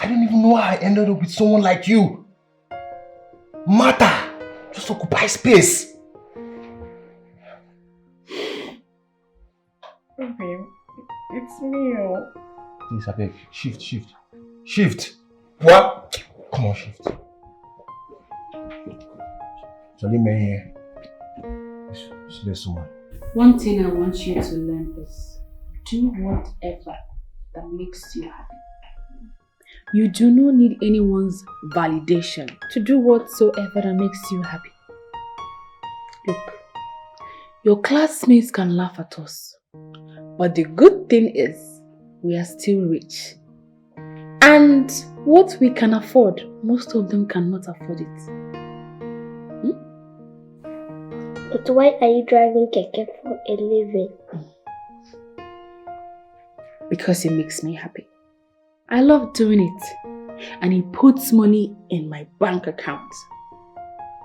I don't even know how I ended up with someone like you. Matter. Just occupy space. Babe, it's me. Please, I beg. Shift. What? Come on, shift. Charlie, man here. There's someone. One thing I want you to learn is do whatever that makes you happy. You do not need anyone's validation to do whatsoever that makes you happy. Look, your classmates can laugh at us, but the good thing is we are still rich. And what we can afford, most of them cannot afford it. But why are you driving keke for a living? Because it makes me happy. I love doing it. And it puts money in my bank account.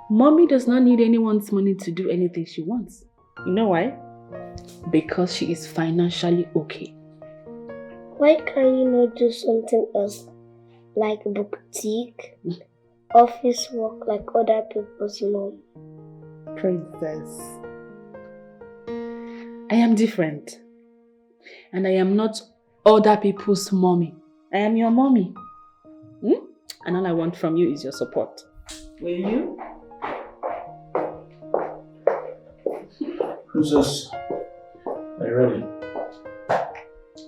Mommy does not need anyone's money to do anything she wants. You know why? Because she is financially okay. Why can't you not do something else? Like boutique, office work like other people's mom? Princess. I am different. And I am not other people's mommy. I am your mommy. And all I want from you is your support. Will you? Princess, are you ready?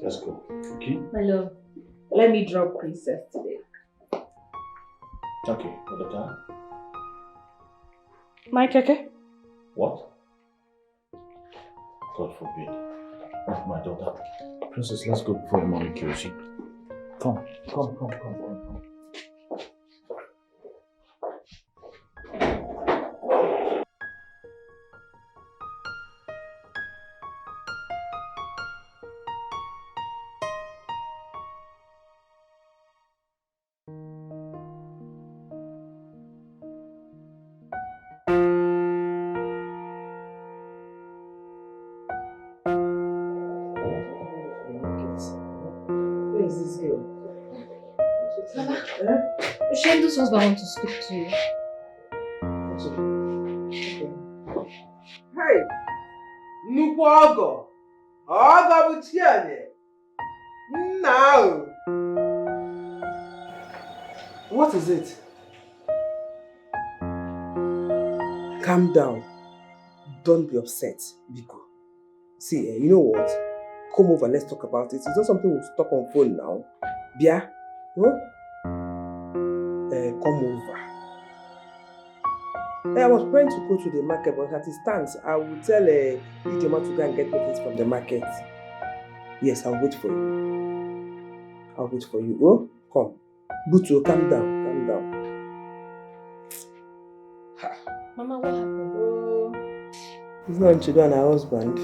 Let's go, okay? My love, let me drop Princess today. Okay, for the car. My keke? What? God forbid. Not my daughter. Princess, let's go before the mommy kills you. Come. Oshendu's husband wants to speak to you. Hey, nnukwu ọgọ bụ Chiene. Nna ahụ. What is it? Calm down. Don't be upset, Biko. See, you know what? Come over, let's talk about it. It's not something we'll talk on phone now. Bia? Huh? Come over. I was planning to go to the market, but as it stands, I will tell Ijoma to go and get things from the market. Yes, I'll wait for you. I'll wait for you. Oh, come. Butu, calm down, calm down. Mama, what happened? Oh, it's not Nchedo and her husband.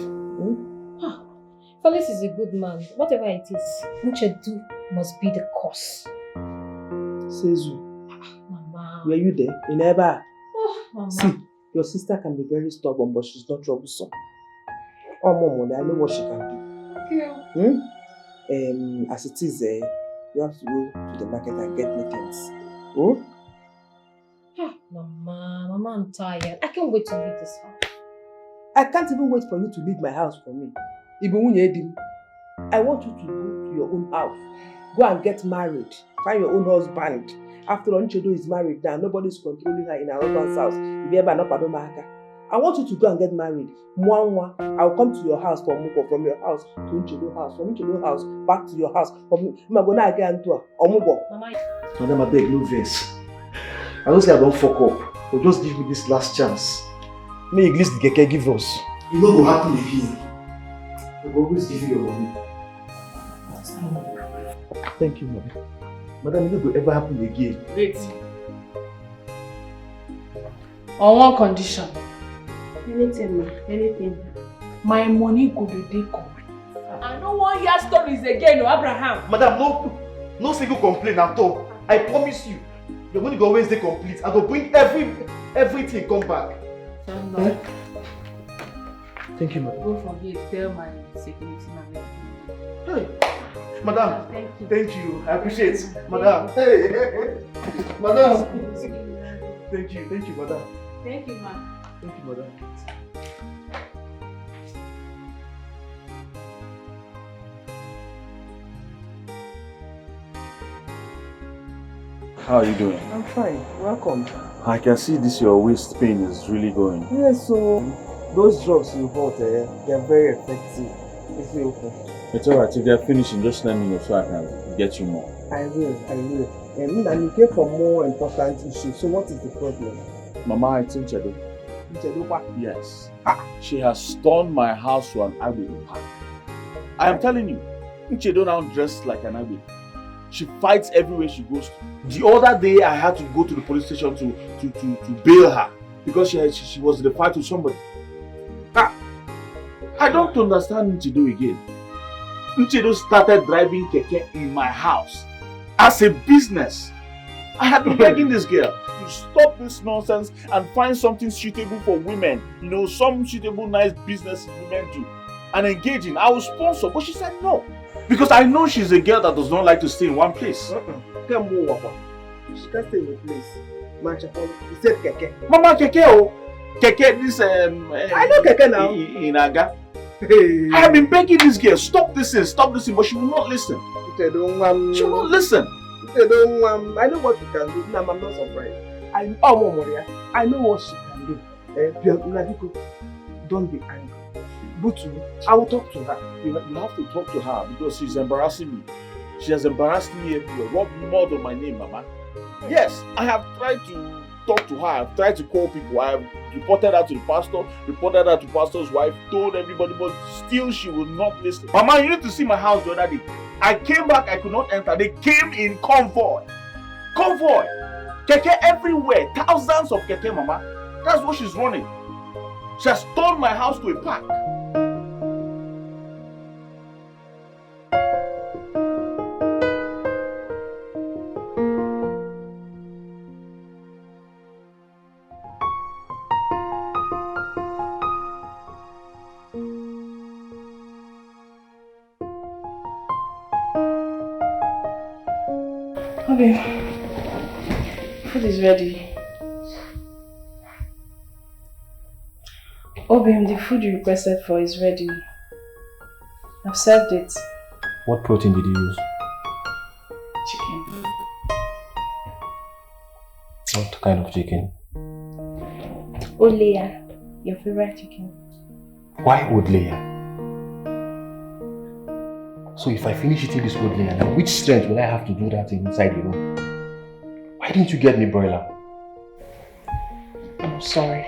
Felix is a good man. Whatever it is, Nchedo must be the cause. Sezu. Mama. Were you there? You never. Mama. See, your sister can be very stubborn, but she's not troublesome. Oh, Mom, I know what she can do. As it is, you have to go to the market and get me things. Oh? Mama, I'm tired. I can't wait to leave this house. I can't even wait for you to leave my house for me. I want you to go to your own house. Go and get married. Find your own husband. After all, Nchedo is married now. Nobody's controlling her in her husband's house. I want you to go and get married. I'll come to your house from Muko, from your house to Nchedo house, from Nchedo house back to your house. Madam, I beg, no vex. I don't say I don't fuck up, but just give me this last chance. May at least Dikeh give us. It no go happen again. I will always give you your money. Thank you, Madam. Madam, it no go ever happen again. Wait. On one condition. Anything, ma. Anything. My money go be dey complete. I don't want to hear stories again, Abraham. Madam, no single complaint at all. I promise you. Your money go always stay complete. I go bring everything come back. Eh? Thank you, madam. Go from here, tell my security man. Hey, madam. Thank you. I appreciate it. Madam. Hey. Madam. Thank you, madam. Thank you, ma. Thank you, madam. How are you doing? I'm fine. Welcome. I can see this your waist pain is really going. Yes, so those drugs you bought, they're very effective. It's okay. It's alright, if they're finishing, just let me know so I can get you more. I will. And you came for more important issues. So what is the problem? Mama, it's Nchedo. Nchedo what? Yes. She has turned my house to an Agbedo park. I am telling you, Nchedo now dressed like an Agbedo. She fights everywhere she goes to. The other day, I had to go to the police station to bail her because she was in a fight with somebody. I don't understand Nchedo again. Nchedo started driving Keke in my house as a business. I had been begging this girl to stop this nonsense and find something suitable for women. You know, some suitable, nice business women do. And engaging. I will sponsor, but she said no. Because I know she's a girl that does not like to stay in one place. She can't stay in a place. You said Keke. Mama, Keke, oh. Keke, this I know Keke now. In Aga. Hey. I have been begging this girl, stop this, but she will not listen. She will not listen. I know what you can do. I'm not surprised. I know what she can do. Don't be angry. Butu, I will talk to her. You have to talk to her because she's embarrassing me. She has embarrassed me everywhere. What more than my name, Mama? Yes, I have tried to talk to her. I've tried to call people. I have reported her to the pastor, reported her to the pastor's wife, told everybody, but still she will not listen. Mama, you need to see my house the other day. I came back, I could not enter. They came in convoy. Convoy. Keke everywhere. Thousands of Keke, Mama. That's what she's running. She has turned my house to a park. Okay. Food is ready. Obim, the food you requested for is ready. I've served it. What protein did you use? Chicken. What kind of chicken? Oleya, your favorite chicken. Why old layer? So if I finish eating this old layer, now which strength will I have to do that inside the room? Why didn't you get me broiler? I'm sorry.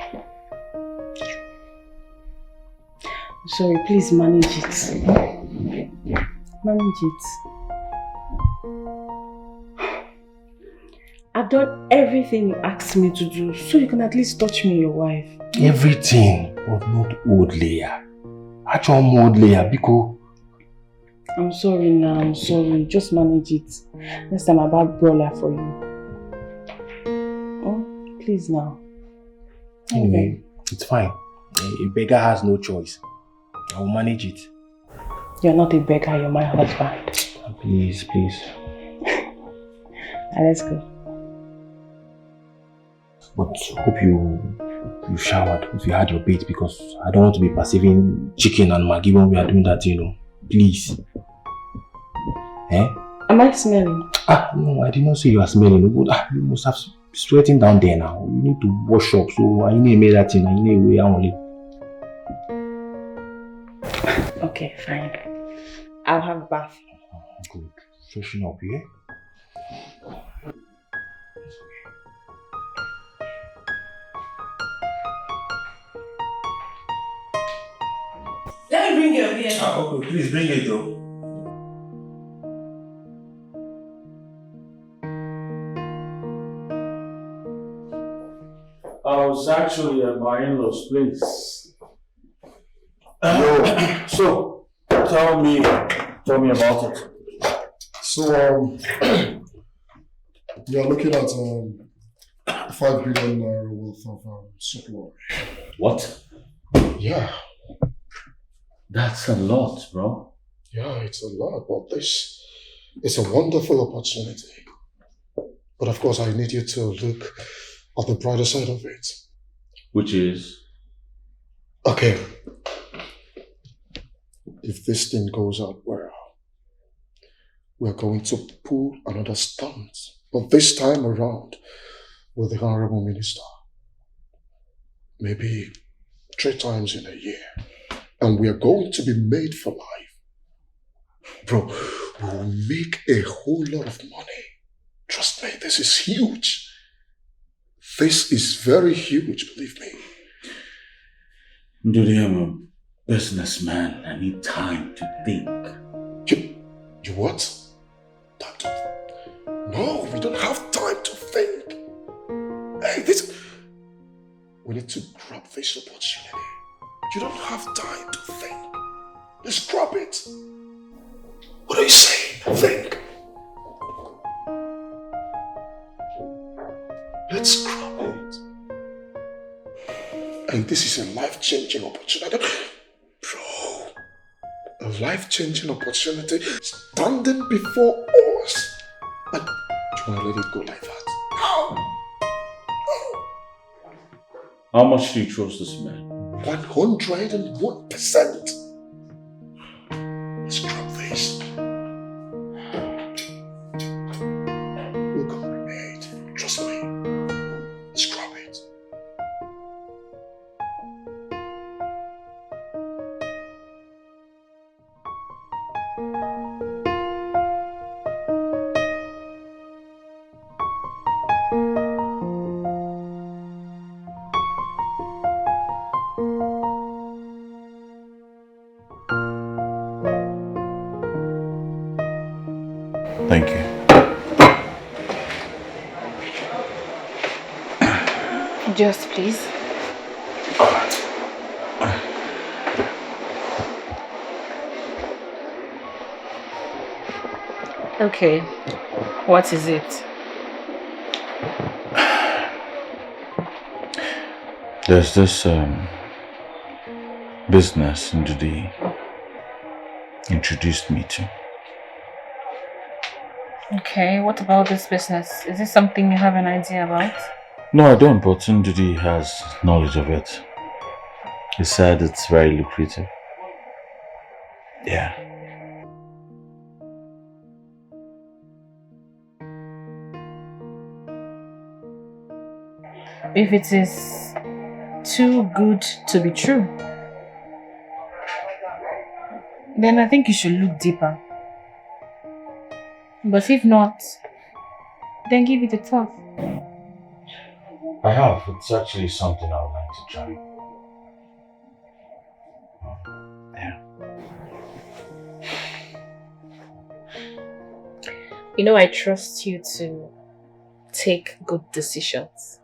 I'm sorry, please manage it. Manage it. I've done everything you asked me to do, so you can at least touch me, your wife. Everything, but not old layer. Actual old layer, Biko. I'm sorry now, I'm sorry. Just manage it. Next time I'll buy broiler for you. Oh, please now. Anyway, it's fine. A beggar has no choice. I will manage it. You're not a beggar, you're my husband. Please, please. Let's go. But hope you showered, if you had your bait, because I don't want to be perceiving chicken and Maggi when we are doing that, you know. Please. Eh? Am I smelling? No, I did not say you are smelling. You must have sweating down there now. You need to wash up. So I need to make that thing. I need a way only. Okay, fine. I'll have a bath. Good. Freshen up, yeah? Let me bring your beer. Okay, please bring it though. I was actually at my in-laws' place. So, tell me about it. So, we are looking at 5 billion naira worth of supply. What? Yeah. That's a lot, bro. Yeah, it's a lot, but this is a wonderful opportunity. But of course, I need you to look at the brighter side of it. Which is? Okay. If this thing goes out well, we're going to pull another stunt. But this time around, with the Honorable Minister. Maybe 3 times in a year. And we are going to be made for life. Bro, we will make a whole lot of money. Trust me, this is huge. This is very huge, believe me. Dude, I'm a businessman. I need time to think. You what? No, we don't have time to think. Hey, we need to grab this opportunity. You don't have time to think. Just grab it. What are you saying? Think. Let's grab it. And this is a life-changing opportunity. Bro, a life-changing opportunity standing before us. And you want to let it go like that? No. How much do you trust this man? 101%. Let's grab this. We're gonna be made. Trust me. Let's grab it. Thank you. Just please. Okay, what is it? There's this business Ndudi introduced me to. Okay, what about this business? Is this something you have an idea about? No, I don't, but Ndudi has knowledge of it. He said it's very lucrative. Yeah. If it is too good to be true, then I think you should look deeper. But if not, then give it a thought. I have. It's actually something I would like to try. Yeah. You know, I trust you to take good decisions.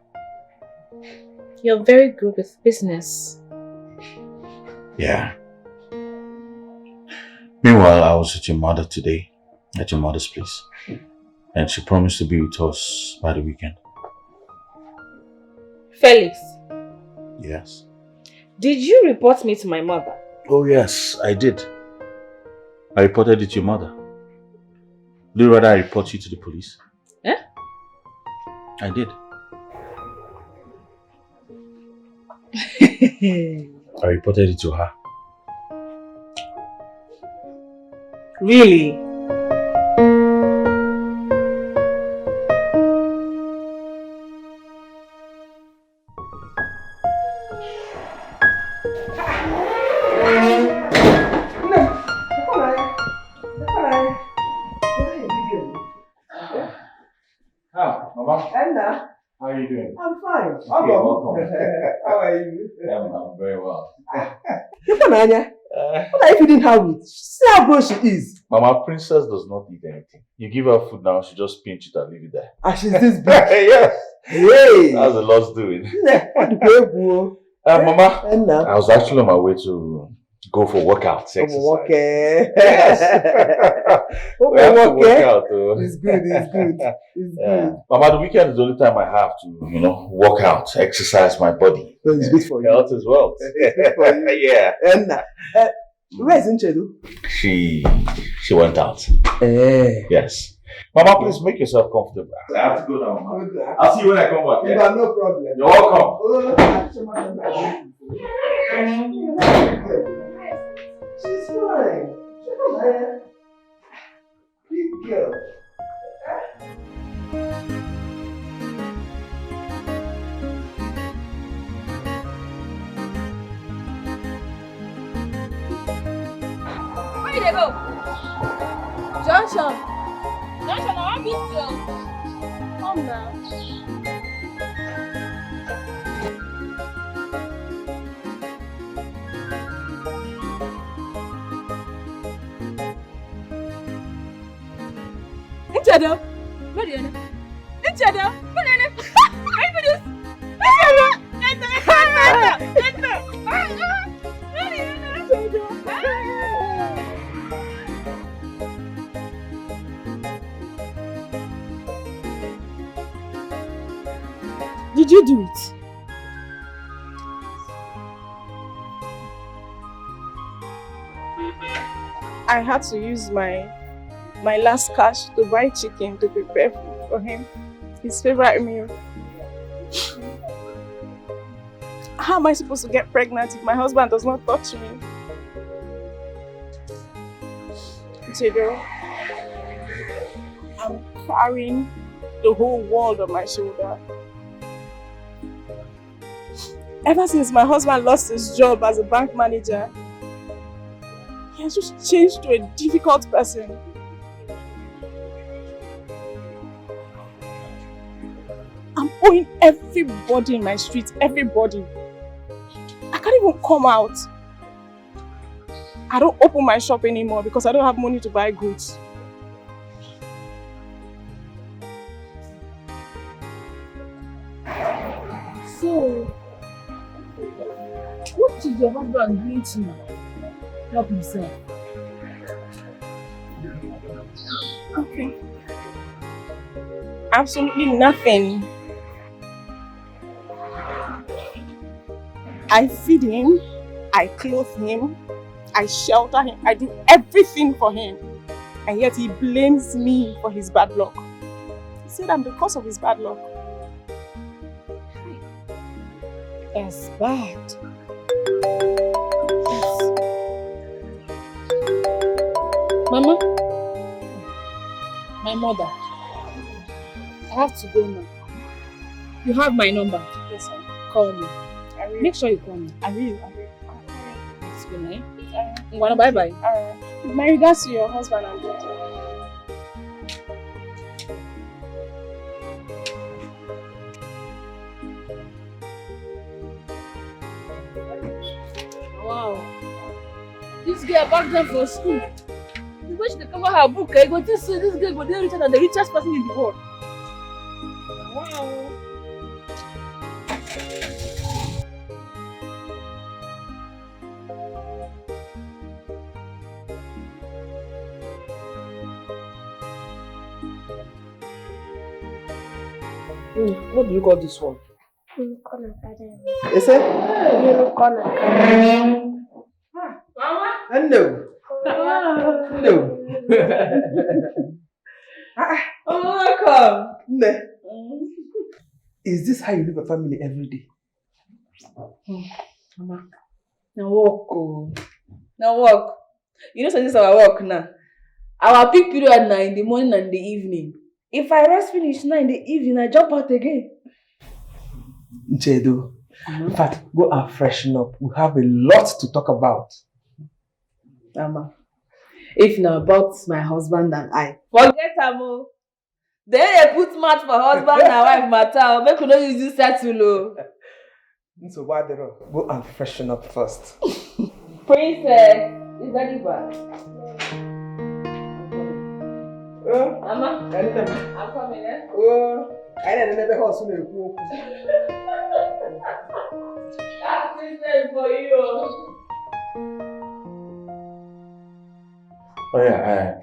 You're very good with business. Yeah. Meanwhile, I was with your mother today, at your mother's place. And she promised to be with us by the weekend. Felix, Yes. did you report me to my mother? Oh yes, I did. I reported it to your mother. Would you rather I report you to the police? Eh? I did. I reported it to her. Really? Mama. Anna. How are you doing? I'm fine. Okay, welcome. How are you? I'm very well. Anya, what are you feeding her with? See how gross she is. Mama, Princess does not eat anything. You give her food now, she just pinch it and leave it there. And she's this big. Yes. Hey. That's a lot's doing. What the baby? Mama, Anna. I was actually on my way to go for workouts, exercise. Okay. Yes. We have to work out. It's good, it's good. It's good. Mama, the weekend is the only time I have to, work out, exercise my body. So it's good for you. Health as well. It's good for you. Yeah. Anna. Where's Nchedu? She went out. Eh. Yes. Mama, please make yourself comfortable. I have to go now, Mama. I'll see you when I come back. You got no problem. You're welcome. She's fine. She's fine. Big girl. Where did they go? Junction. Junction, I want meet you. Come now. Nchedo, where are you? Nchedo, where are you? Are you for this? Did you do it? I had to use my last cash to buy chicken to prepare food for him. His favorite meal. How am I supposed to get pregnant if my husband does not touch me? Jado, I'm carrying the whole world on my shoulder. Ever since my husband lost his job as a bank manager, he has just changed to a difficult person. I'm owing everybody in my street, everybody. I can't even come out. I don't open my shop anymore because I don't have money to buy goods. So, what is your husband doing to help himself? Okay. Absolutely nothing. I feed him, I clothe him, I shelter him, I do everything for him. And yet he blames me for his bad luck. He said I'm the cause of his bad luck. That's bad. Yes. Mama, my mother, I have to go now. You have my number. Yes, sir. Call me. I will. Make sure you call me. I will. It's good night. Alright. Bye bye. Alright. My regards to your husband and daughter. Wow. This girl back then for school. The way she cover her book, I go to see this girl go there richer than the richest person in the world. Wow. What do you call this one? Unicorn Academy. Is it? Unicorn Academy. No. No. Welcome. Ne. Is this how you live a family every day? Mama, now walk. Oh. Now walk. You know, so this is our work now. Our peak period now in the morning and the evening. If I rest finish now in the evening, I jump out again. Nchedo, in fact, go and freshen up. We have a lot to talk about. Mama, if not about my husband and I, forget Amo. Then they put match for husband and wife matter. Make you not use this settle. So why go and freshen up first. Princess, is that bad? Mama, I'm coming, eh? Oh, I never heard so many people. That's princess for you. Oh yeah,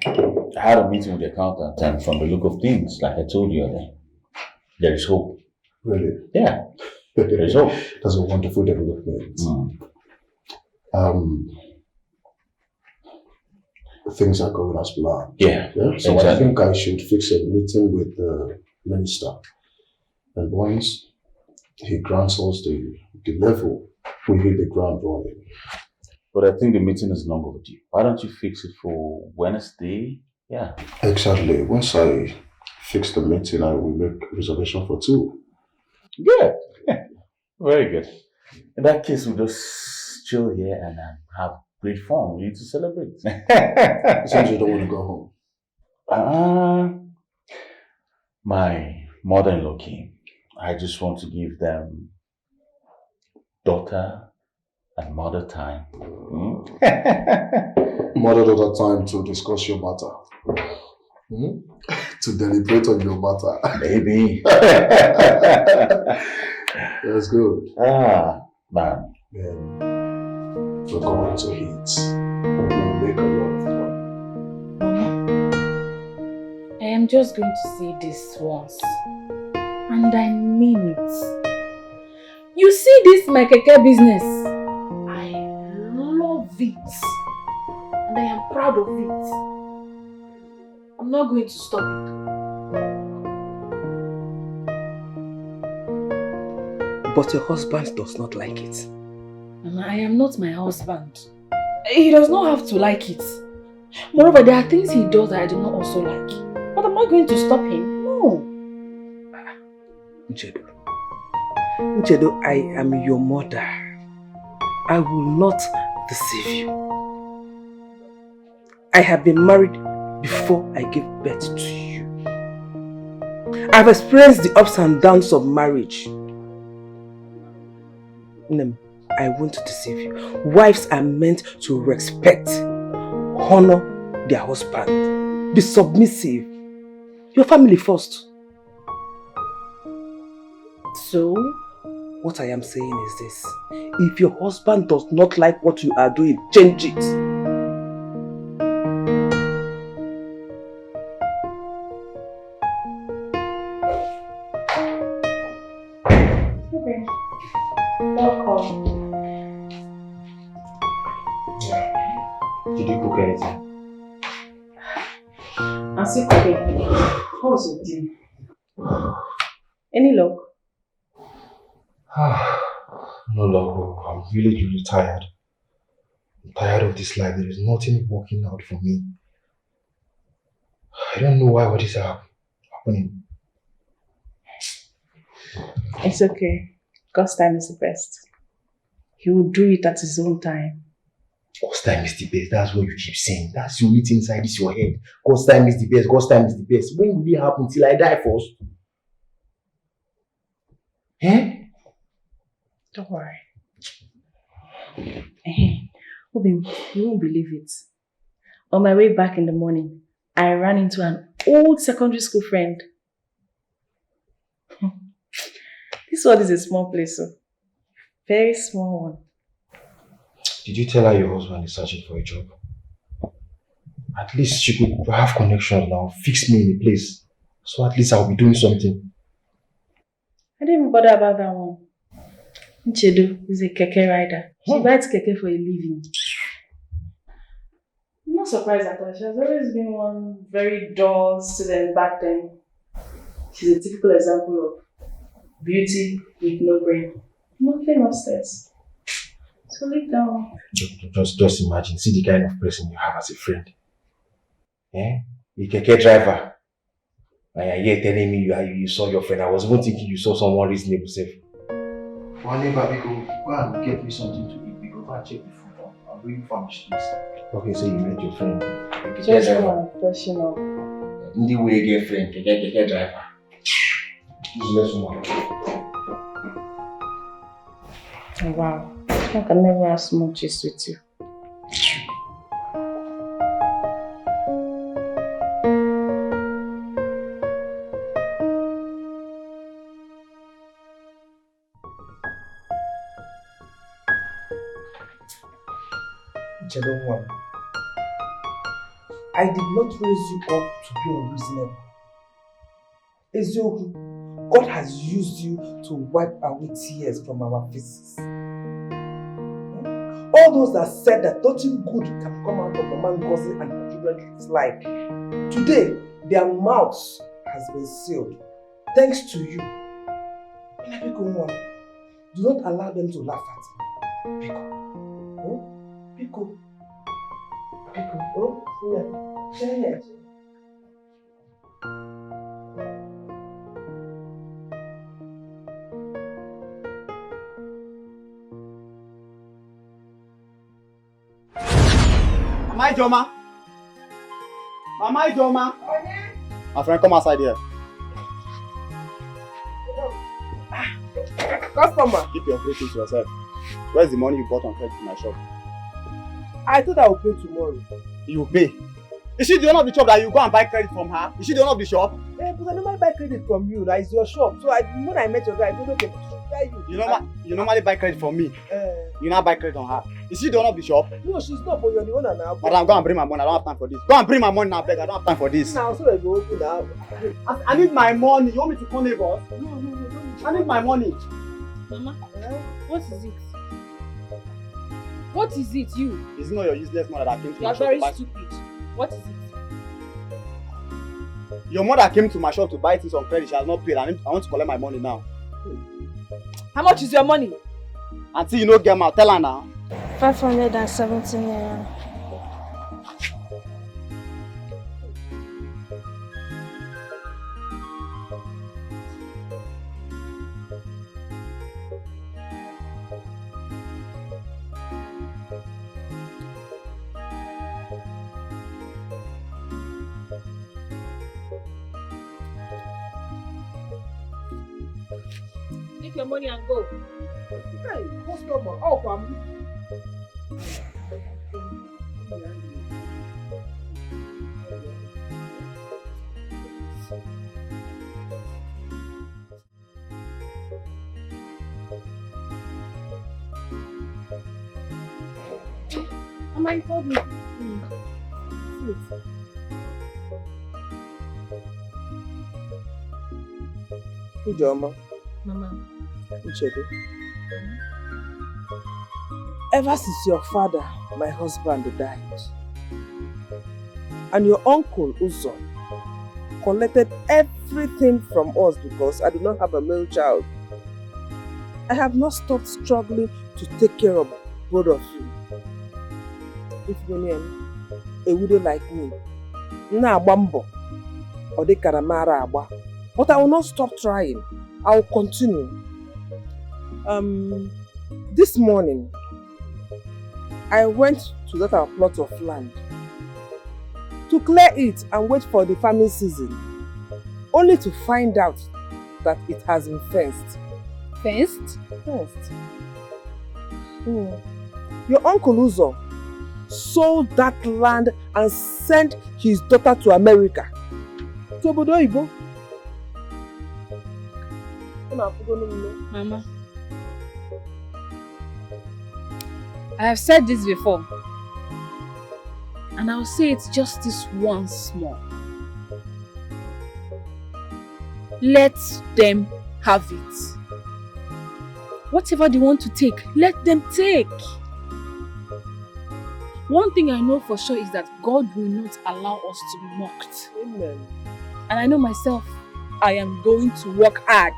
I had a meeting with the accountant, and from the look of things, like I told you earlier, there is hope. Really? Yeah, there is hope. That's a wonderful development. Things are going as planned. Yeah. So exactly. I think I should fix a meeting with the minister. And once he grants us the level, we hit the ground running. But I think the meeting is long overdue. Why don't you fix it for Wednesday? Yeah. Exactly. Once I fix the meeting, I will make reservation for 2. Good. Very good. In that case, we'll just chill here and have great fun. We need to celebrate. Since you don't want to go home. My mother-in-law came. I just want to give them daughter and mother time. Mother-daughter time to discuss your matter. To deliberate on your matter. Baby. That's good. Man. We're going to eat. We'll make a lot of fun. Mama, I am just going to say this once. And I mean it. You see this my keke business? I love it. And I am proud of it. I'm not going to stop it. But your husband does not like it. Mama, I am not my husband. He does not have to like it. Moreover, there are things he does that I do not also like. But am I going to stop him? No. Nchedo, I am your mother. I will not deceive you. I have been married before I gave birth to you. I've experienced the ups and downs of marriage. I won't deceive you. Wives are meant to respect, honor their husband, be submissive. Your family first. So, what I am saying is this. If your husband does not like what you are doing, change it. Okay. Welcome. Did you cook anything? I'm still cooking. How was your day? Any luck? No, look, I'm really tired. I'm tired of this life. There is nothing working out for me. I don't know why what is happening. It's okay. God's time is the best. He will do it at his own time. God's time is the best. That's what you keep saying. That's the only thing inside this your head. God's time is the best. God's time is the best. When will it happen? Till I die first? Eh? Don't worry. Obin, you won't believe it. On my way back in the morning, I ran into an old secondary school friend. This world is a small place, so very small one. Did you tell her your husband is searching for a job? At least she could have connections now, fix me in a place. So at least I'll be doing something. I didn't even bother about that one. Nchedo is a keke rider. She rides keke for a living. I'm not surprised at her. She has always been one very dull student back then. She's a typical example of beauty with no brain. Nothing upstairs. So leave down. Just imagine, see the kind of person you have as a friend. Eh? A keke driver. And you're here telling me you saw your friend. I was even thinking you saw someone reasonable safe. One neighbor, go and get me something to eat. Because go and check the food. I'm really famished, please. Okay, so you met your friend. Just one question of. In the way get friend, keke driver. Useless woman. Oh, wow. I can never have small gist with you. I did not raise you up to be unreasonable. Ezioku, God has used you to wipe away tears from our faces. All those that said that nothing good can come out of Mama Ngozi and her children's life, today their mouths has been sealed. Thanks to you. Do not allow them to laugh at you. Pico. Oh, yeah. Mama Ijoma. Mama Ijoma. My friend, come outside here. Customer. Keep your greetings to yourself. Where's the money you bought on credit in my shop? I thought I would pay tomorrow. You pay? Is she the owner of the shop that you go and buy credit from her? Is she the owner of the shop? Yeah, because I normally buy credit from you. That is your shop. So when I met your guy, I said, okay, You normally buy credit from me. You now buy credit on her. Is she the owner of the shop? No, she's not, but you're the owner now. Madam, go and bring my money. I don't have time for this. Go and bring my money now, beg. I don't have time for this. Now, so that you open now. I need my money. You want me to call neighbors? No. I need my money. Mama, what is it? What is it, you? Is it not your useless mother that came to You my are shop very to buy? stupid. What is it? Your mother came to my shop to buy things on credit. She has not paid. I want to collect my money now. How much is your money? Until you know get out, tell her now. 517 naira. Take your money and go. Hey, customer, oh, come. Mama, you told me. Ijoma. Mama. Nchedo. Ever since your father, my husband, died, and your uncle Uzo collected everything from us because I do not have a male child, I have not stopped struggling to take care of both of you. If you a widow like me, but I will not stop trying. I will continue. This morning, I went to that our plot of land to clear it and wait for the farming season, only to find out that it has been fenced. Fenced? Fenced. Your uncle Uzo sold that land and sent his daughter to America. To Obodo Oyibo. Mama, I have said this before, and I'll say it just this once more. Let them have it. Whatever they want to take, let them take. One thing I know for sure is that God will not allow us to be mocked. Amen. And I know myself, I am going to work hard.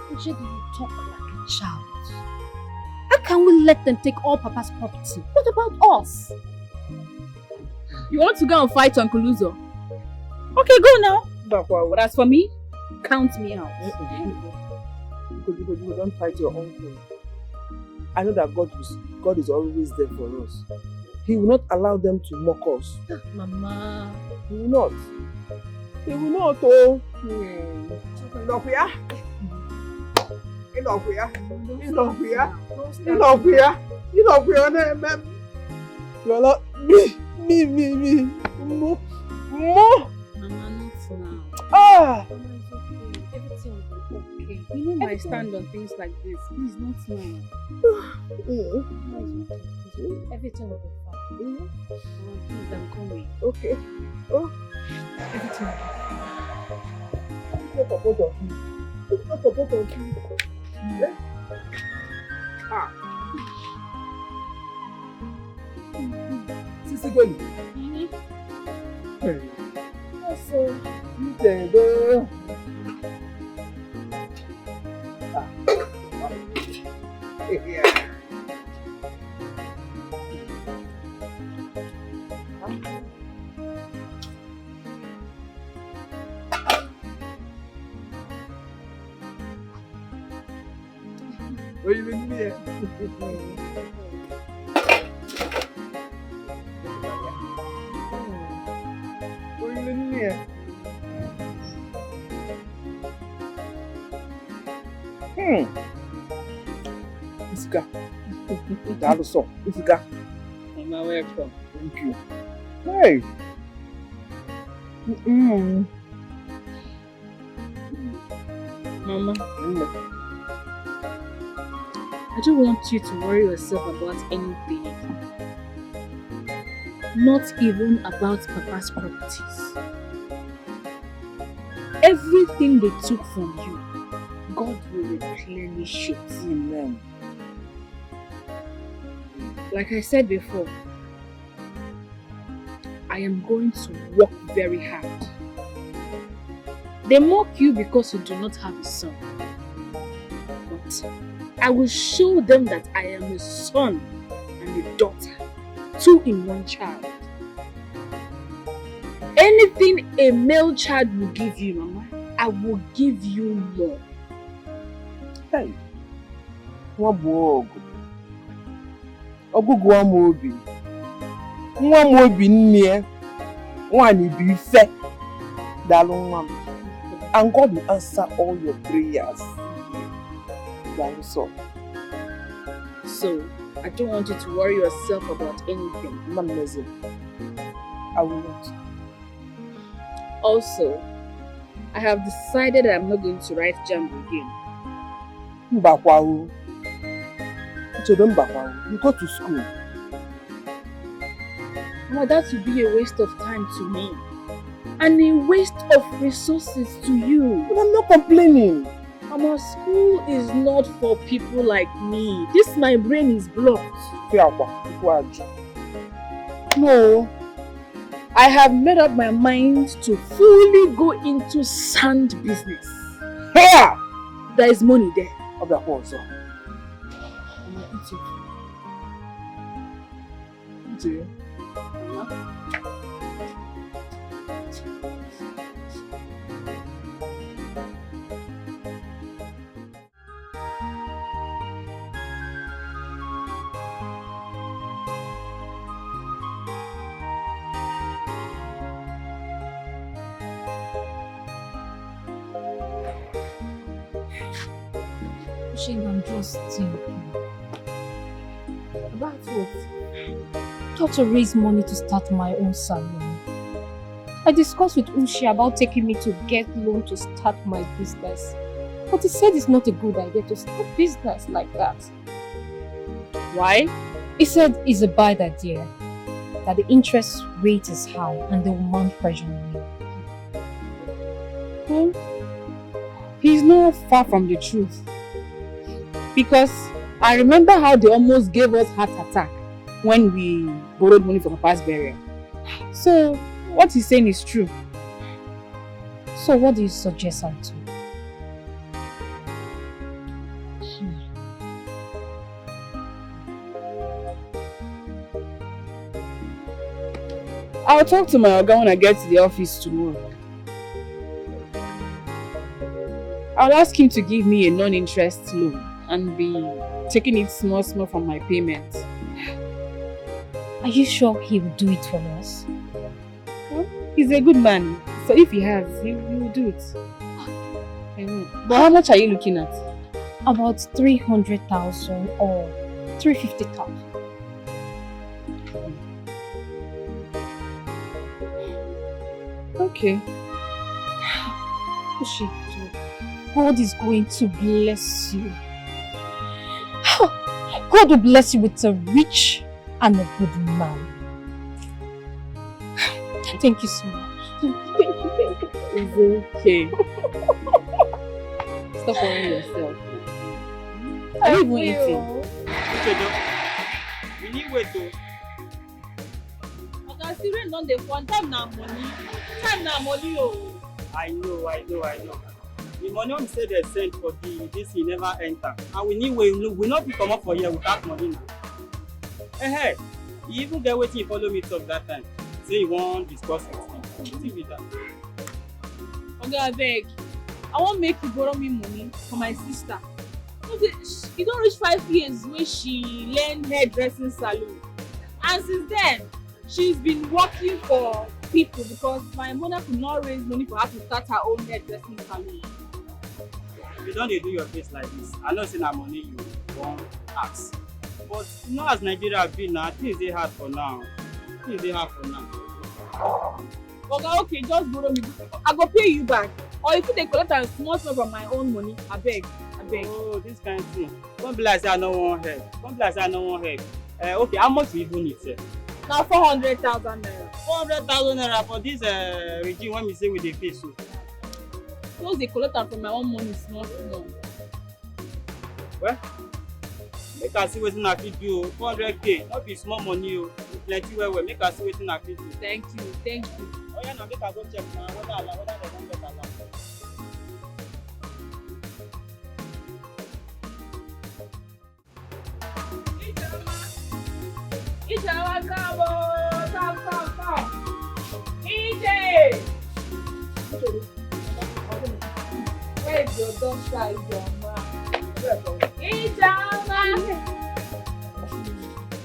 Uche, do you talk like a child? How can we let them take all Papa's property? What about us? You want to go and fight Uncle Uzo? Okay, go now. But as for me, count me out. You don't fight your uncle. I know that God is always there for us. He will not allow them to mock us. Mama. He will not. He will not, oh. Enough here. Enough here. Enough here. Enough here. Enough here. You are not me. More. Mama, not now. Ah. Mama, it's okay. Everything will be okay. You know my stand on things like this. Please, not now. Everything will be fine. Please, I'm coming. Okay. Oh. Everything will be fine. Look at both of you. Look at both of you. Yeah. Ah. Sisi Goli. Hey. Also, You can go. Ah. Yeah. What you in here? What you in here? Isika. Dalo so. Isika. Mama, welcome. Thank you. Hey. Mama. I don't want you to worry yourself about anything. Not even about Papa's properties. Everything they took from you, God will replenish it. Amen. Like I said before, I am going to work very hard. They mock you because you do not have a son. But I will show them that I am a son and a daughter, 2 in 1 child. Anything a male child will give you, Mama, I will give you more. Hey, what boy? Ogugu amobi. Nwa mobi nne. One be fair. Dalon and God will answer all your prayers. So, I don't want you to worry yourself about anything. Mademoiselle, I will not. Also, I have decided that I'm not going to write JAMB again. Mbakwahu. You go to school. Mama, that would be a waste of time to me. And a waste of resources to you. But I'm not complaining. Mama, school is not for people like me. My brain is blocked. No. I have made up my mind to fully go into sand business. Here! There is money there. Shane, I'm just thinking. About what? How to raise money to start my own salon. I discussed with Ushi about taking me to get loan to start my business. But he said it's not a good idea to start business like that. Why? He said it's a bad idea. That the interest rate is high and they will mount pressure on me. He's not far from the truth. Because I remember how they almost gave us heart attack when we borrowed money from a past burial. So, what he's saying is true. So what do you suggest I do? I'll talk to my Oga when I get to the office tomorrow. I'll ask him to give me a non-interest loan and be taking it small from my payments. Are you sure he will do it for us? Well, he's a good man, so if he has, he will do it. I know. But how much are you looking at? About 300,000 or 350,000. Okay. Ushi, God is going to bless you. God will bless you with a rich and a good man. Thank you so much. Thank you. It's okay. Stop worrying yourself. Are you even eating? We need wait to. Okay, see, rain on the one time now money. Time now money, oh. I know. The money we say they sent for this he never enter. And we need we not be come up for here without money now. Hey, you even get waiting follow me talk that time. Say you won't discuss with me. With that. Okay, I beg. I won't make you borrow me money for my sister. You don't reach 5 years when she learned hairdressing salon. And since then, she's been working for people because my mother could not raise money for her to start her own hairdressing salon. You don't do your face like this. I know it's not money you won't ask. But you know as Nigeria been now, things they hard for now. Okay, just borrow me. I go pay you back. Or if you take collect a small from my own money, I beg. Oh, this kind of thing. Don't be like say I no want help. Okay, how much you even need, sir? Now 400,000 naira. 400,000 naira for this regime when we say we dey pay so. Those they collect from my own money small. Well, make us see wetin I fit do. 400k, not be small money o. Plenty well. Make us see wetin I fit do. Thank you. Oh yeah, now make I go check now whether they don't get allow. Ijeoma, come. Ije! Where's your doctor, Ijeoma?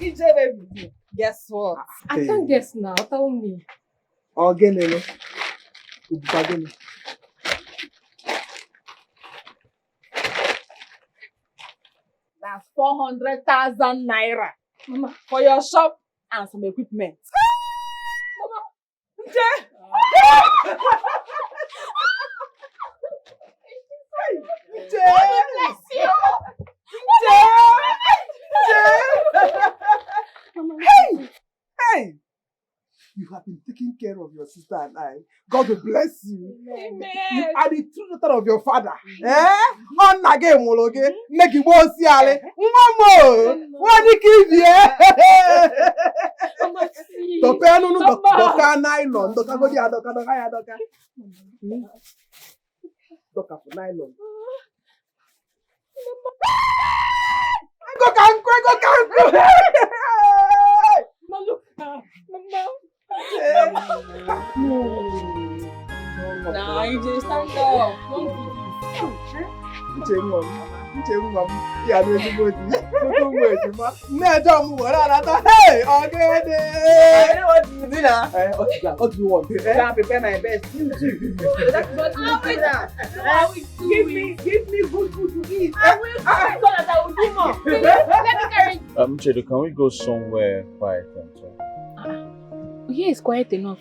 Ije, baby. Guess what? I can't guess now. Tell me. That's 400,000 naira. Mama, for your shop and some equipment. Mama, Ije! God bless you! Hey! You have been taking care of your sister and I. God will bless you. Amen. You are the true daughter of your father. On again, Mologe. Make you more see Ale. Mama! What do you give you? Doka no doka nylon. Doka go dia doka. Doka for nylon. Go kanko. Mama. Nah, you just stand up. Don't do this. Uche mom. Ya no everybody. Go wait, ma. Me don't move on. Hey, okay. I know what you do now. What do you want? I prepare my best. That's what we do. Give me good food to eat. I will so that I will do more. Let me carry. Chedo, can we go somewhere quiet and talk? Here is quiet enough.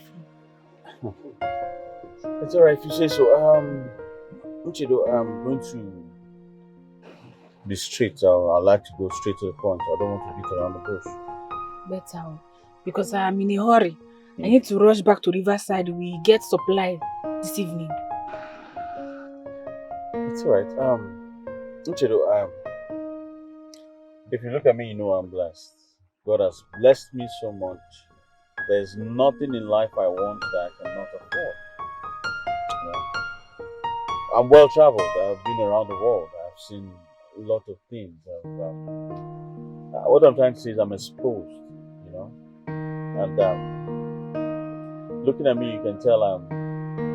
It's alright if you say so. Chedo, I'm going to be straight. I like to go straight to the point. I don't want to beat around the bush. Better, because I am in a hurry. I need to rush back to Riverside. We get supply this evening. It's alright. Chedo, if you look at me, you know I'm blessed. God has blessed me so much. There's nothing in life I want that I cannot afford. I'm well traveled. I've been around the world. I've seen a lot of things. What I'm trying to say is I'm exposed, you know. And looking at me, you can tell I'm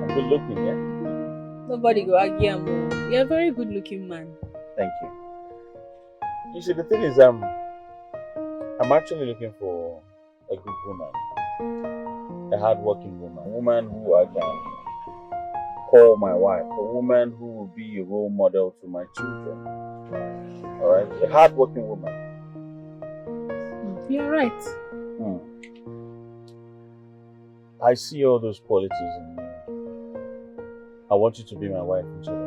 good looking, yeah? Nobody go argue, Amo. You're a very good looking man. Thank you. You see, the thing is, I'm actually looking for a good woman, a hard-working woman, a woman who I can call my wife, a woman who will be a role model to my children. All right, a hard-working woman. You're right. I see all those qualities in you. I want you to be my wife, Angela.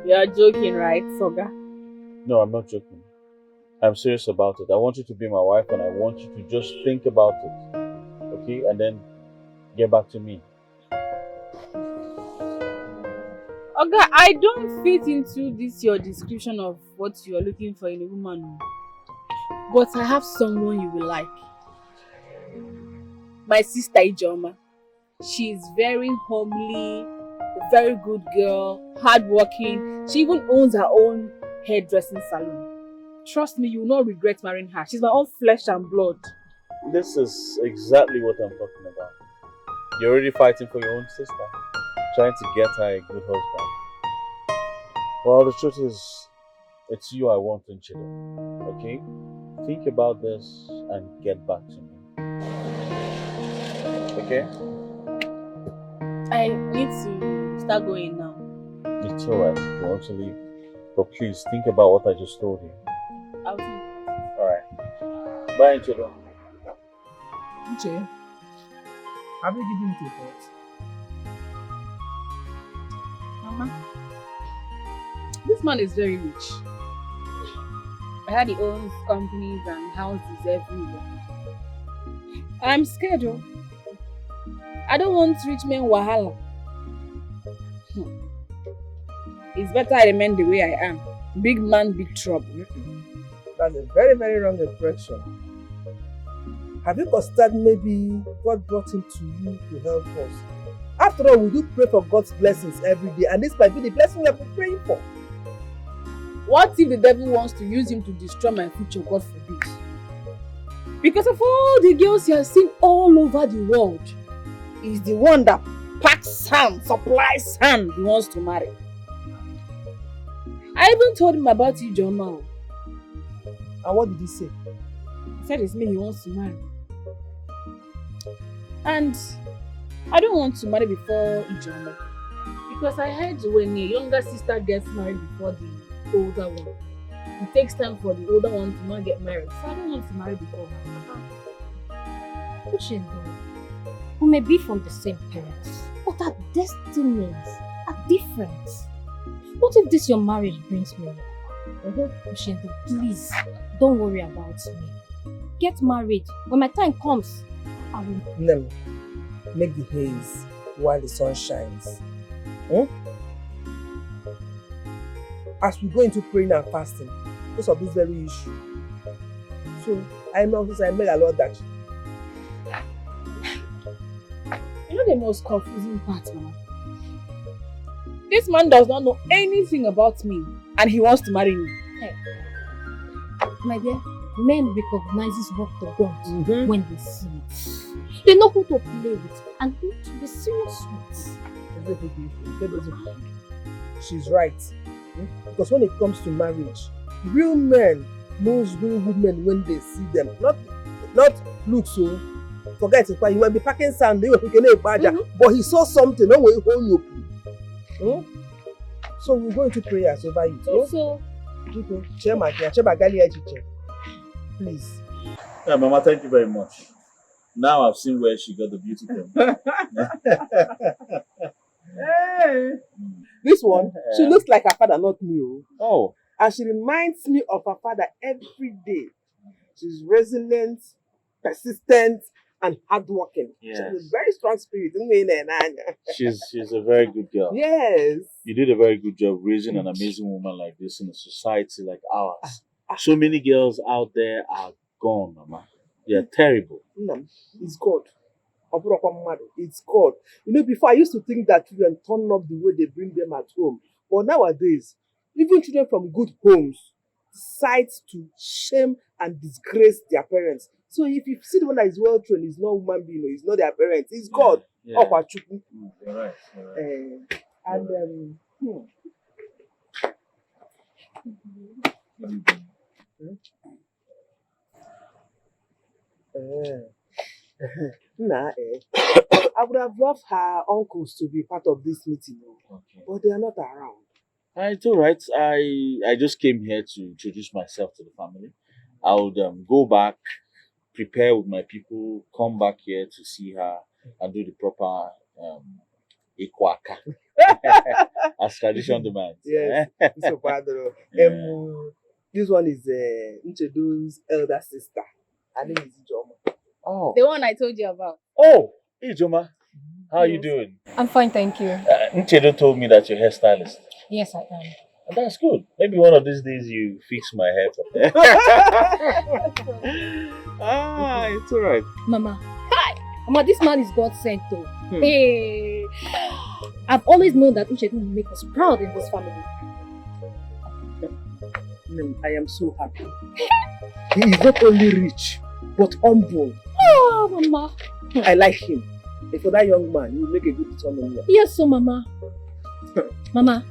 You're joking, right, Soga? No, I'm not joking. I'm serious about it. I want you to be my wife and I want you to just think about it. Okay? And then get back to me. Okay, I don't fit into this your description of what you are looking for in a woman. But I have someone you will like. My sister Ijoma. She is very homely, a very good girl, hardworking. She even owns her own hairdressing salon. Trust me, you will not regret marrying her. She's my own flesh and blood. This is exactly what I'm talking about. You're already fighting for your own sister, trying to get her a good husband. Well, the truth is, it's you I want in Chile. Okay? Think about this and get back to me. Okay? I need to start going now. It's alright if you want to leave. But please think about what I just told you. I'll think. Alright. Bye, Chilo. Uche, have you given it a thought? Mama, this man is very rich. I heard he owns companies and houses everywhere. I'm scared, though. I don't want rich men wahala. It's better I remain the way I am. Big man, big trouble. That's a very, very wrong impression. Have you considered maybe God brought him to you to help us? After all, we do pray for God's blessings every day, and this might be the blessing we have been praying for. What if the devil wants to use him to destroy my future, God forbid? Because of all the girls he has seen all over the world, he's the one that packs sand, supplies sand he wants to marry. I even told him about you, John. And what did he say? He said it's me he wants to marry. And I don't want to marry before Ijoma. Because I heard when a younger sister gets married before the older one, it takes time for the older one to not get married. So I don't want to marry before her. Oshendo, we may be from the same parents, but our destinies are different. What if this your marriage brings me? Oshendo, please, don't worry about me. Get married. When my time comes, I will. No. Make the haze while the sun shines. As we go into praying and fasting, because of this very issue. So, I make a lot that. You know the most confusing part, Mama? This man does not know anything about me and he wants to marry me. Hey. My dear, men recognizes what they want when they see it. They know who to play with and who to be serious with. She's right. Because when it comes to marriage, Real men knows real women when they see them. Not look so. Forget it, but he might be packing sand, but he saw something. No way, hold you. So we'll go into prayers over it. So, please. Yeah, Mama, thank you very much. Now I've seen where she got the beauty from. Hey. This one, she looks like her father, not me. Oh. And she reminds me of her father every day. She's resilient, persistent, and hardworking. Yes. She has a very strong spirit. She's a very good girl. Yes. You did a very good job raising an amazing woman like this in a society like ours. So many girls out there are gone, Mama. They are terrible. It's God. It's God. You know, before I used to think that children turn up the way they bring them at home. But nowadays, even children from good homes decide to shame and disgrace their parents. So if you see the one that is well trained, it's not human being, it's not their parents, it's God. Yeah. You're right. I would have loved her uncles to be part of this meeting, but they are not around. It's all right. I just came here to introduce myself to the family. I would go back, prepare with my people, come back here to see her and do the proper Ikwaka as tradition demands. Yes, so Padre. This one is Nchedo's elder sister. Her name is Ijoma. Oh. The one I told you about. Oh, Ijoma. How are you doing? I'm fine, thank you. Nchedo told me that you're a hairstylist. Yes, I am. And that's good. Maybe one of these days you fix my hair for me. It's all right. Mama. Hi! Mama, this man is God sent though. Hey! I've always known that Uchedu will make us proud in this family. I am so happy. He is not only rich, but humble. Oh, Mama. I like him. And for that young man, he will make a good son-in-law. Yes, so Mama. Mama,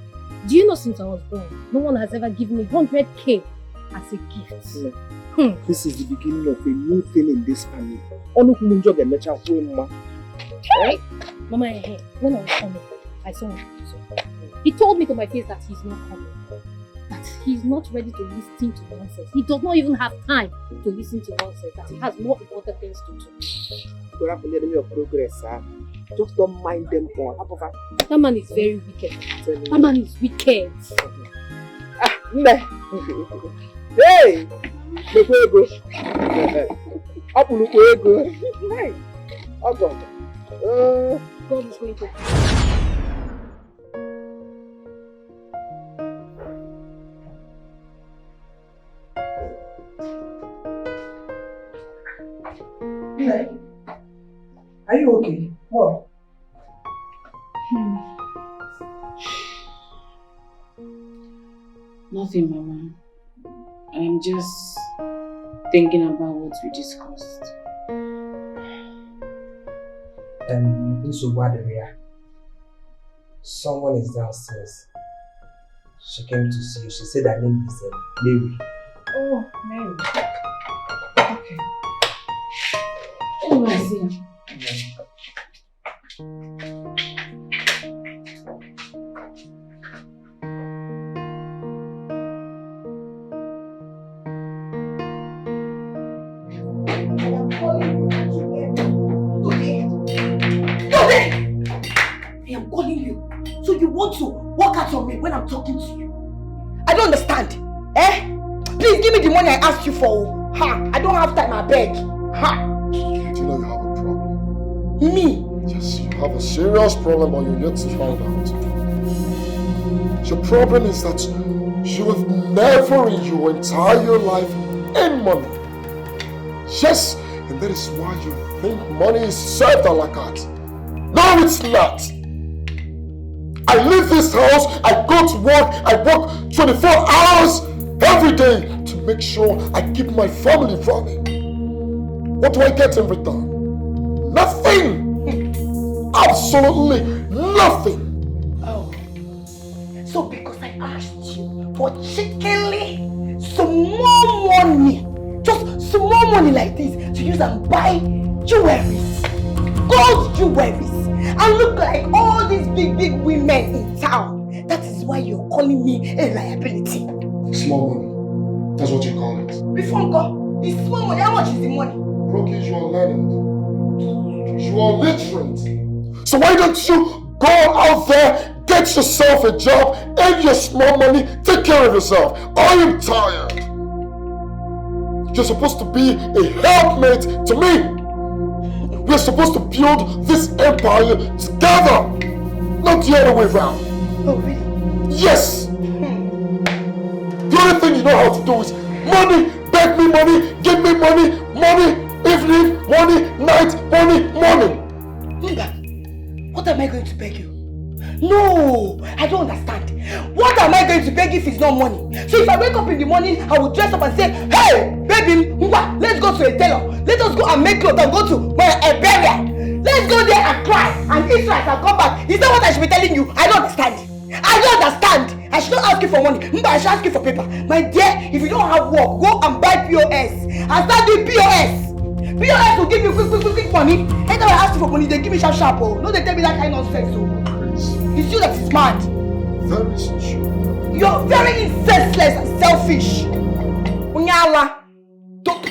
do you know since I was born, no one has ever given me 100k as a gift? This is the beginning of a new thing in this family. Hey! Mama, when I was coming, I saw him. He told me to my face that he's not coming. That he's not ready to listen to nonsense. He does not even have time to listen to nonsense. That he has more important things to do. You have to let them your progress, sir. Just don't mind them all. That man is very wicked. That man is wicked. Hey! Look where you go. Up, look where you go. Hey! Up, God is going to. Are you okay? What? Nothing, Mama. I'm just thinking about what we discussed. Someone is downstairs. She came to see you. She said her name is Mary. Oh, Mary. Okay. Oh, I see her. I am calling you. So you want to walk out on me when I'm talking to you? I don't understand. Please give me the money I asked you for. I don't have time, I beg. Do you know you have a problem? Me? Yes, you have a serious problem, but you're yet to find out. Your problem is that you have never in your entire life earned money. Yes, and that is why you think money is served a la carte. No, it's not. I leave this house, I go to work, I work 24 hours every day to make sure I keep my family running. What do I get in return? Nothing! Absolutely nothing! Oh. So because I asked you for chickenly, some more money, just small money like this to use and buy jewelries, gold jewelries, and look like all these big women in town. That is why you're calling me a liability. Small money. That's what you call it. Before God, it's small money. How much is the money? Rookies, you are learned. You are literate. So why don't you go out there, get yourself a job, earn your small money, take care of yourself? I am tired. You're supposed to be a helpmate to me. We're supposed to build this empire together, not the other way around. Oh, really? Yes! The only thing you know how to do is money, beg me money, give me money, money, evening, money, night, money. Mba, what am I going to beg you? No, I don't understand. What am I going to beg if it's not money? So if I wake up in the morning, I will dress up and say, hey, baby, let's go to a tailor. Let us go and make clothes and go to a burial. Let's go there and cry and eat rice and come back. Is that what I should be telling you? I don't understand. I don't understand. I should not ask you for money. Mba, I should ask you for paper. My dear, if you don't have work, go and buy POS and start doing POS. POS will give you quick money. Anytime I ask you for money, they give me sharp. Oh, no, they tell me that kind of nonsense. Oh. It's you that is mad. Very social. You're very senseless and selfish. Unyala. Don't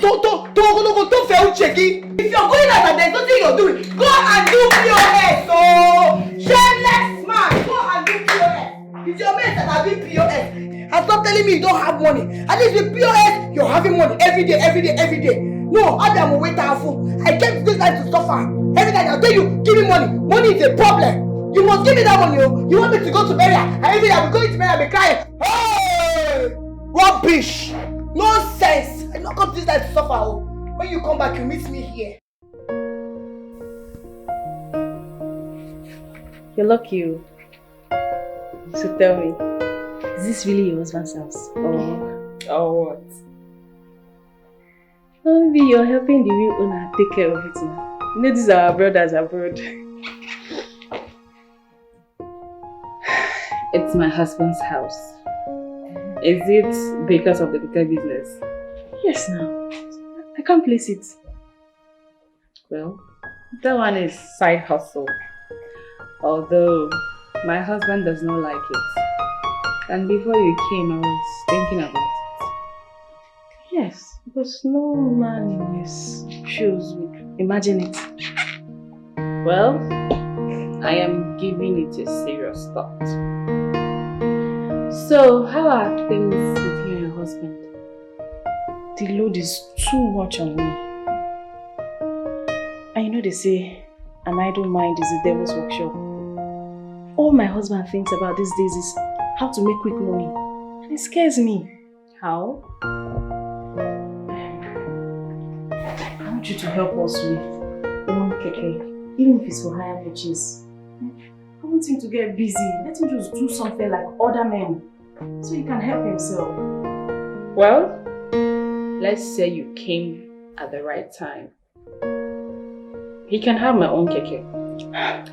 fail checking. If you're going out and there's nothing you're doing, go and do POS. Oh, shameless man. Go and do POS. It's your mates that are doing POS. And stop telling me you don't have money. At least with POS, you're having money every day. No, I'm a waiter. I came to this life to suffer. Every time I tell you, give me money. Money is a problem. You must give me that money. You want me to go to burial? And every day I'll be going to burial and be crying. Hey! Rubbish! Nonsense! I'm not come to this life to suffer. Oh. When you come back, you meet me here. You're lucky. So tell me, is this really your husband's house? Or what? Maybe you're helping the real owner take care of it now. You know, these are our brothers abroad. It's my husband's house. Is it because of the Dikeh business? Yes, now. I can't place it. Well, that one is side hustle. Although, my husband does not like it. And before you came, I was thinking about it. Yes, because no man in his shoes would imagine it. Well, I am giving it a serious thought. So, how are things with you and your husband? The load is too much on me. And you know they say, an idle mind is the devil's workshop. All my husband thinks about these days is how to make quick money. And it scares me. How? I want you to help us with one keke, even if it's for higher purchase. I want him to get busy. Let him just do something like other men, so he can help himself. Well, let's say you came at the right time. He can have my own keke,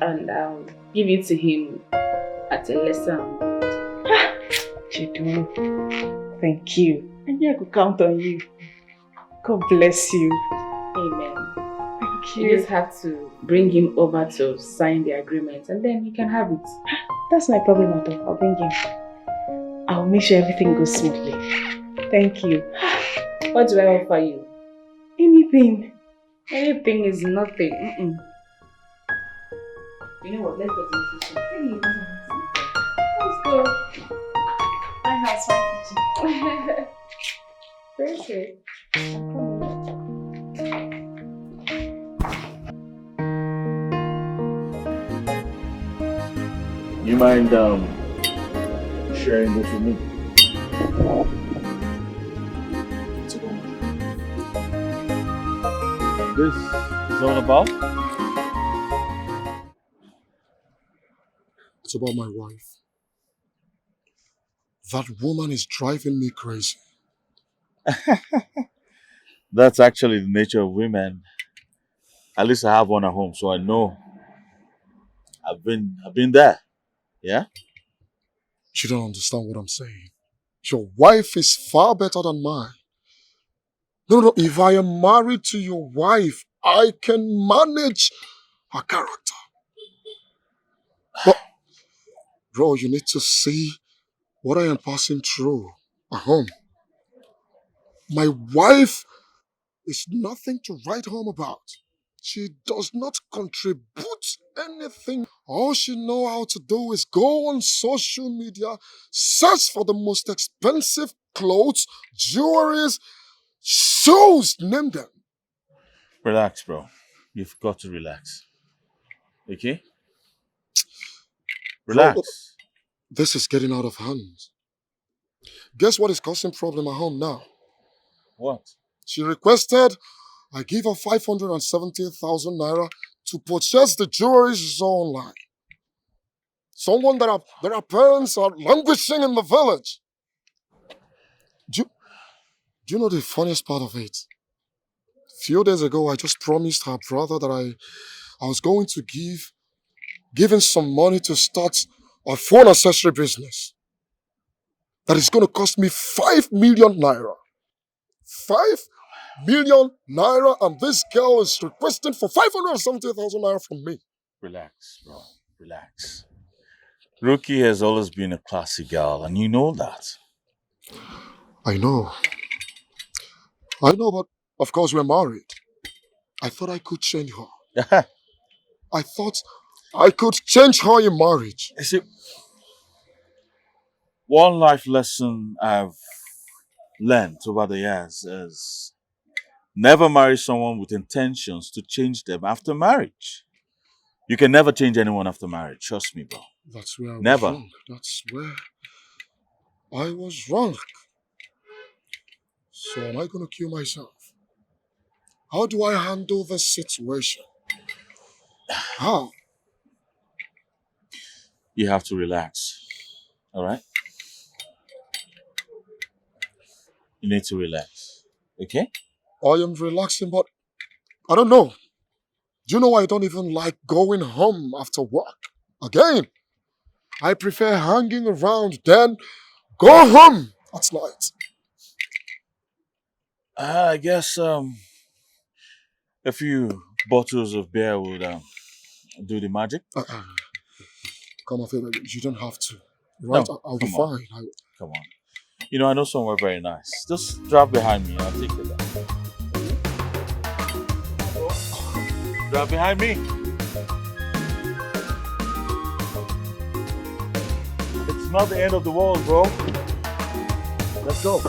and I'll give it to him at a lesser amount. Chidu, thank you. I knew I could count on you. God bless you. Amen. Thank you. You just have to bring him over to sign the agreement and then he can have it. That's my problem at all. I'll bring him. I'll make sure everything goes smoothly. Thank you. What do I offer you? Anything. Anything is nothing. You know what? Let's go to the kitchen. Let's go. My house, my kitchen. Very good. You mind sharing this with me? This is all about? It's about my wife. That woman is driving me crazy. That's actually the nature of women. At least I have one at home, so I know. I've been there. Yeah? You don't understand what I'm saying. Your wife is far better than mine. No, if I am married to your wife, I can manage her character. But, bro, you need to see what I am passing through at home. My wife is nothing to write home about. She does not contribute anything. All she knows how to do is go on social media, search for the most expensive clothes, jewelries, shoes, name them. Relax, bro. You've got to relax. Okay? Relax. Bro, this is getting out of hand. Guess what is causing problem at home now? What? She requested I give her 570,000 naira to purchase the jewelry she saw online. Someone that her parents are languishing in the village. Do you know the funniest part of it? A few days ago, I just promised her brother that I was going to give him some money to start a phone accessory business. That is going to cost me 5 million naira. 5 million naira, and this girl is requesting for 570,000 naira from me. Relax, bro. Relax. Ruki has always been a classy girl, and you know that. I know, but of course we're married. I thought I could change her. I thought I could change her in marriage. You see, one life lesson I've learned over the years is never marry someone with intentions to change them after marriage. You can never change anyone after marriage. Trust me, bro. That's where I was Never. wrong. That's where I was wrong. So am I going to kill myself? How do I handle this situation? How? You have to relax. All right? You need to relax. Okay? I am relaxing, but I don't know. Do you know I don't even like going home after work? Again, I prefer hanging around than go home at night. I guess a few bottles of beer would do the magic. Come on, Philmond, you don't have to. No, Right? I'll be come on. fine. Come on. You know, I know somewhere very nice. Just drive behind me and I'll take you there. Drive behind me. It's not the end of the world, bro. Let's go.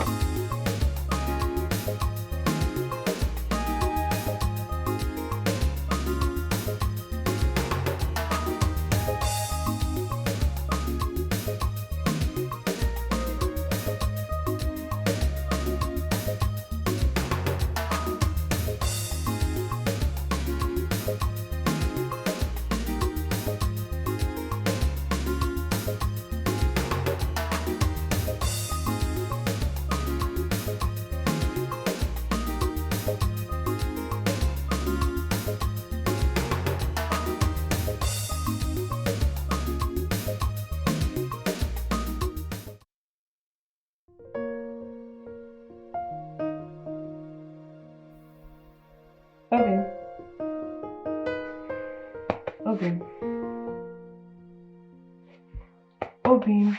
Obi.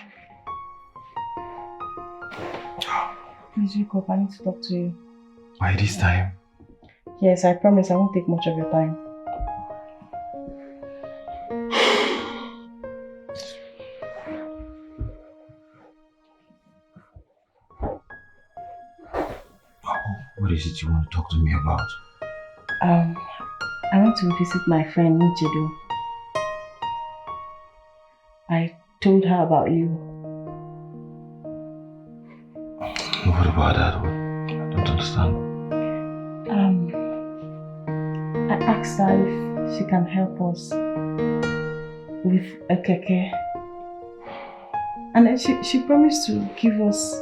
Please wake up, I need to talk to you. By this time? Yes, I promise I won't take much of your time. What is it you want to talk to me about? I went to visit my friend Ini Edo. I told her about you. What about that? I don't understand. I asked her if she can help us with a keke. And then she promised to give us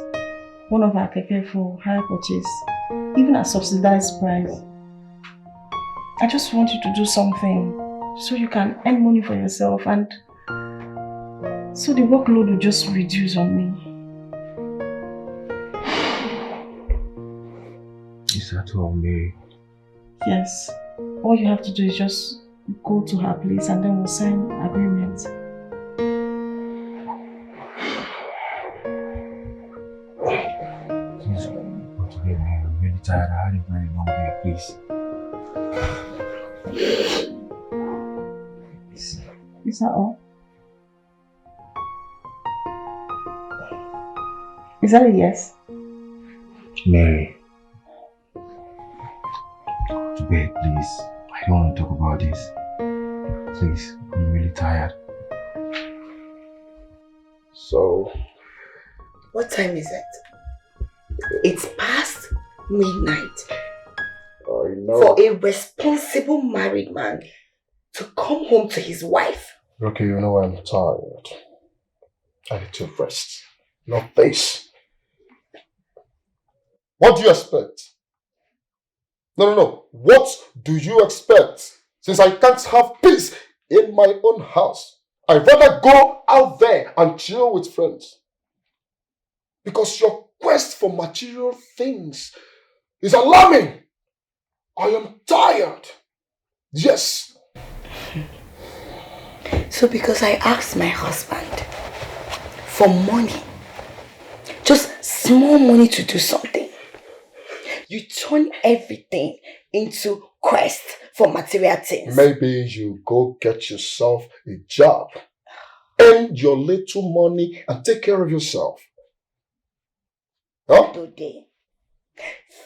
one of our keke for hire purchase, even at subsidized price. I just want you to do something so you can earn money for yourself and so the workload will just reduce on me. at all, Mary. Yes. All you have to do is just go to her place and then we'll sign agreement. Please go to bed, Mary. I'm really tired. I had a very long day, please. Is that all? Is that a yes? Mary. Go to bed, please. I don't want to talk about this. Please, I'm really tired. So, What time is it? It's past midnight. I know. For a responsible married man to come home to his wife. Okay, you know I'm tired. I need to rest. Not this. What do you expect? No. What do you expect? Since I can't have peace in my own house, I'd rather go out there and chill with friends. Because your quest for material things is alarming. I am tired. Yes. So because I asked my husband for money, just small money to do something, you turn everything into quest for material things. Maybe you go get yourself a job, earn your little money and take care of yourself. Huh? Today,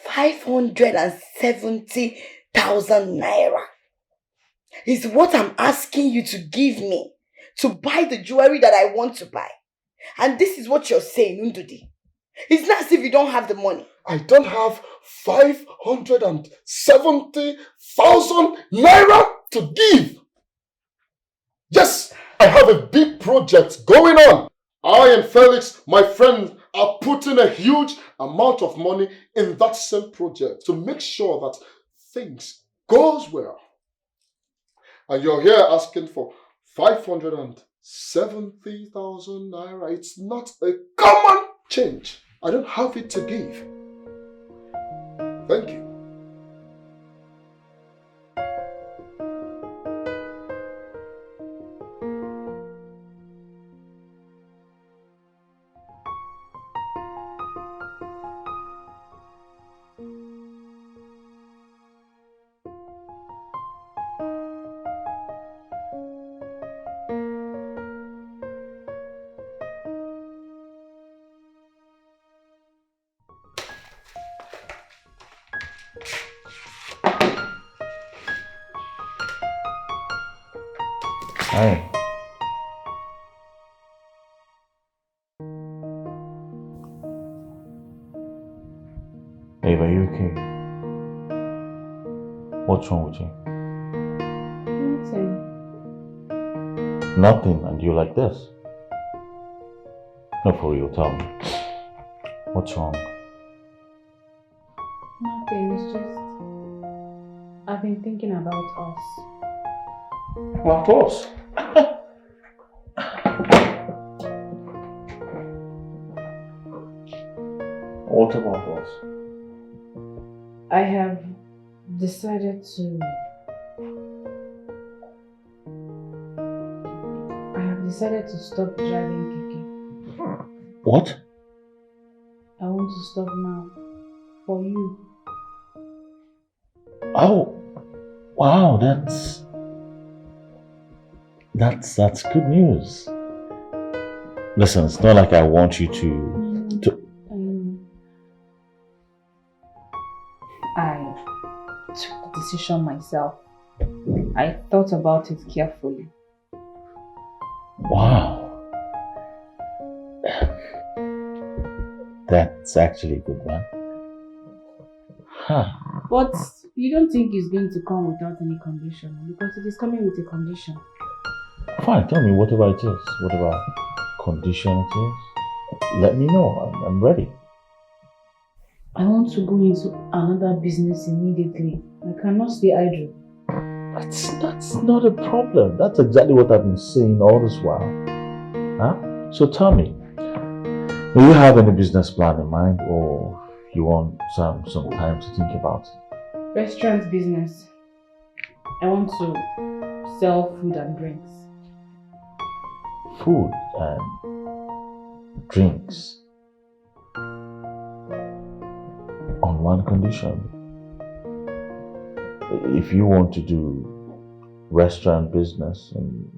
570,000 naira is what I'm asking you to give me to buy the jewelry that I want to buy. And this is what you're saying, Ndudi. It's not as if you don't have the money. I don't have 570,000 naira to give. Yes, I have a big project going on. I and Felix, my friend, are putting a huge amount of money in that same project to make sure that things goes well. And you're here asking for 570,000 naira. It's not a common change. I don't have it to give. Thank you. Hi. Babe, are you okay? What's wrong with you? Nothing. Nothing, and you like this? No, for real, tell me. What's wrong? Nothing, it's just I've been thinking about us. About us? What about us? I have decided to stop driving Keke. What? I want to stop now. For you. Oh, wow, that's good news. Listen, it's not like I want you to. I took the decision myself. I thought about it carefully. Wow. That's actually a good one. Huh. But you don't think it's going to come without any condition, because it is coming with a condition. Fine, tell me whatever it is. Whatever condition it is. Let me know. I'm ready. I want to go into another business immediately. I cannot stay idle. That's not a problem. That's exactly what I've been saying all this while. Huh? So tell me, do you have any business plan in mind, or you want some time to think about it? Restaurant business. I want to sell food and drinks. Food and drinks. On one condition. If you want to do restaurant business and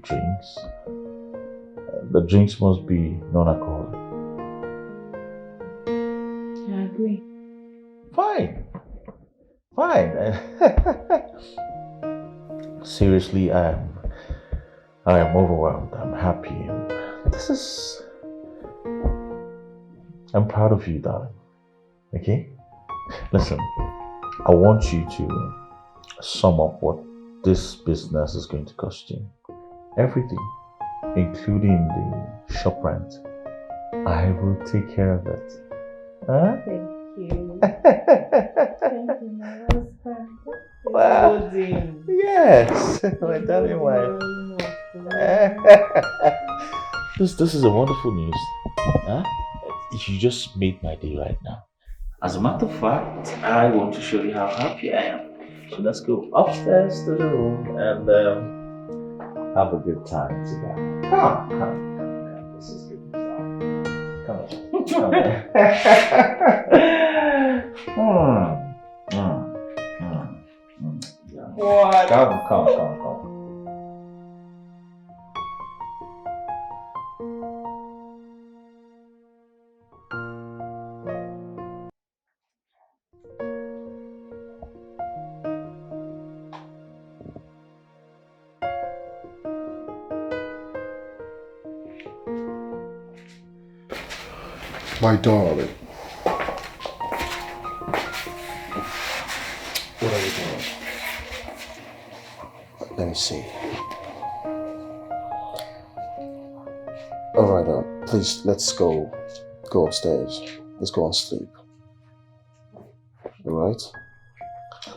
drinks, the drinks must be non-alcoholic. I agree. Fine. Seriously, I am overwhelmed. I'm happy. I'm proud of you, darling. Okay? Listen, I want you to sum up what this business is going to cost you. Everything, including the shop rent. I will take care of it. Huh? Thank you. Thank you, my husband. Well, yes, my darling wife. This is a wonderful news. Huh? You just made my day right now. As a matter of fact, I want to show you how happy I am. So let's go upstairs to the room and have a good time together. Come. This is good. Come on. What? Come. My darling. What are you doing? Let me see. Alright, please, let's go upstairs. Let's go and sleep. Alright?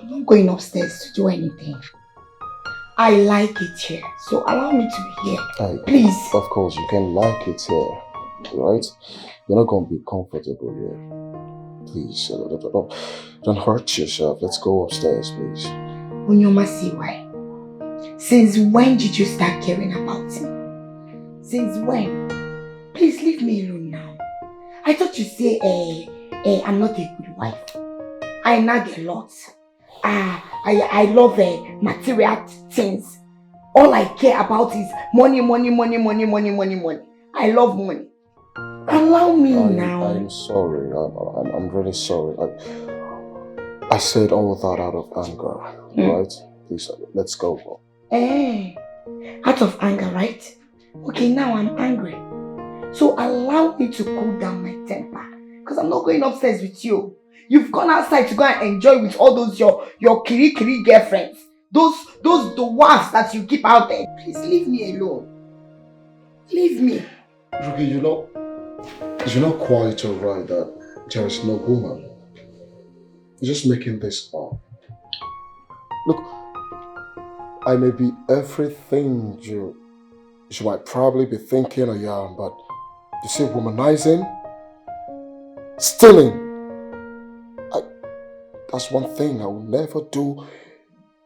I'm not going upstairs to do anything. I like it here, so allow me to be here. Please. Of course, you can like it here. Right? You're not going to be comfortable here. Please, don't hurt yourself. Let's go upstairs, please. Unyoma, see why? Since when did you start caring about me? Since when? Please leave me alone now. I thought you say, I'm not a good wife. I nag a lot. I love material things. All I care about is money. I love money. Allow me now. I'm sorry. I'm really sorry. I said all that out of anger, right? Please, let's go. Out of anger, right? Okay, now I'm angry. So allow me to cool down my temper. Because I'm not going upstairs with you. You've gone outside to go and enjoy with all those your kiri girlfriends. Those dwarfs that you keep out there. Please leave me alone. Leave me. Ruby, you're not quite alright that there is no woman. You're just making this up. Look, I may be everything you might probably be thinking I am, but you see, womanizing, stealing, that's one thing I will never do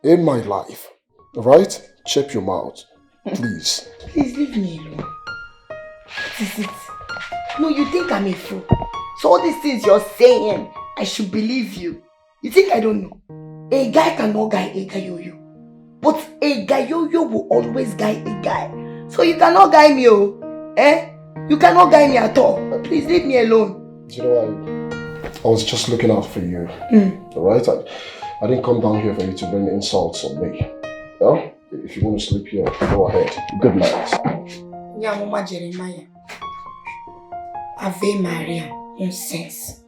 in my life. Alright? Check your mouth, please. Please leave me alone. What is it? No, you think I'm a fool. So all these things you're saying, I should believe you. You think I don't know? A guy cannot guide a gayoyo. But a gayoyo will always guide a guy. So you cannot guide me, oh. You cannot guide me at all. But please leave me alone. You know, I was just looking out for you. Alright? I didn't come down here for you to bring insults on me. Yeah? If you want to sleep here, go ahead. Good night. Yeah, Mama Jeremiah. Ave Maria, nonsense.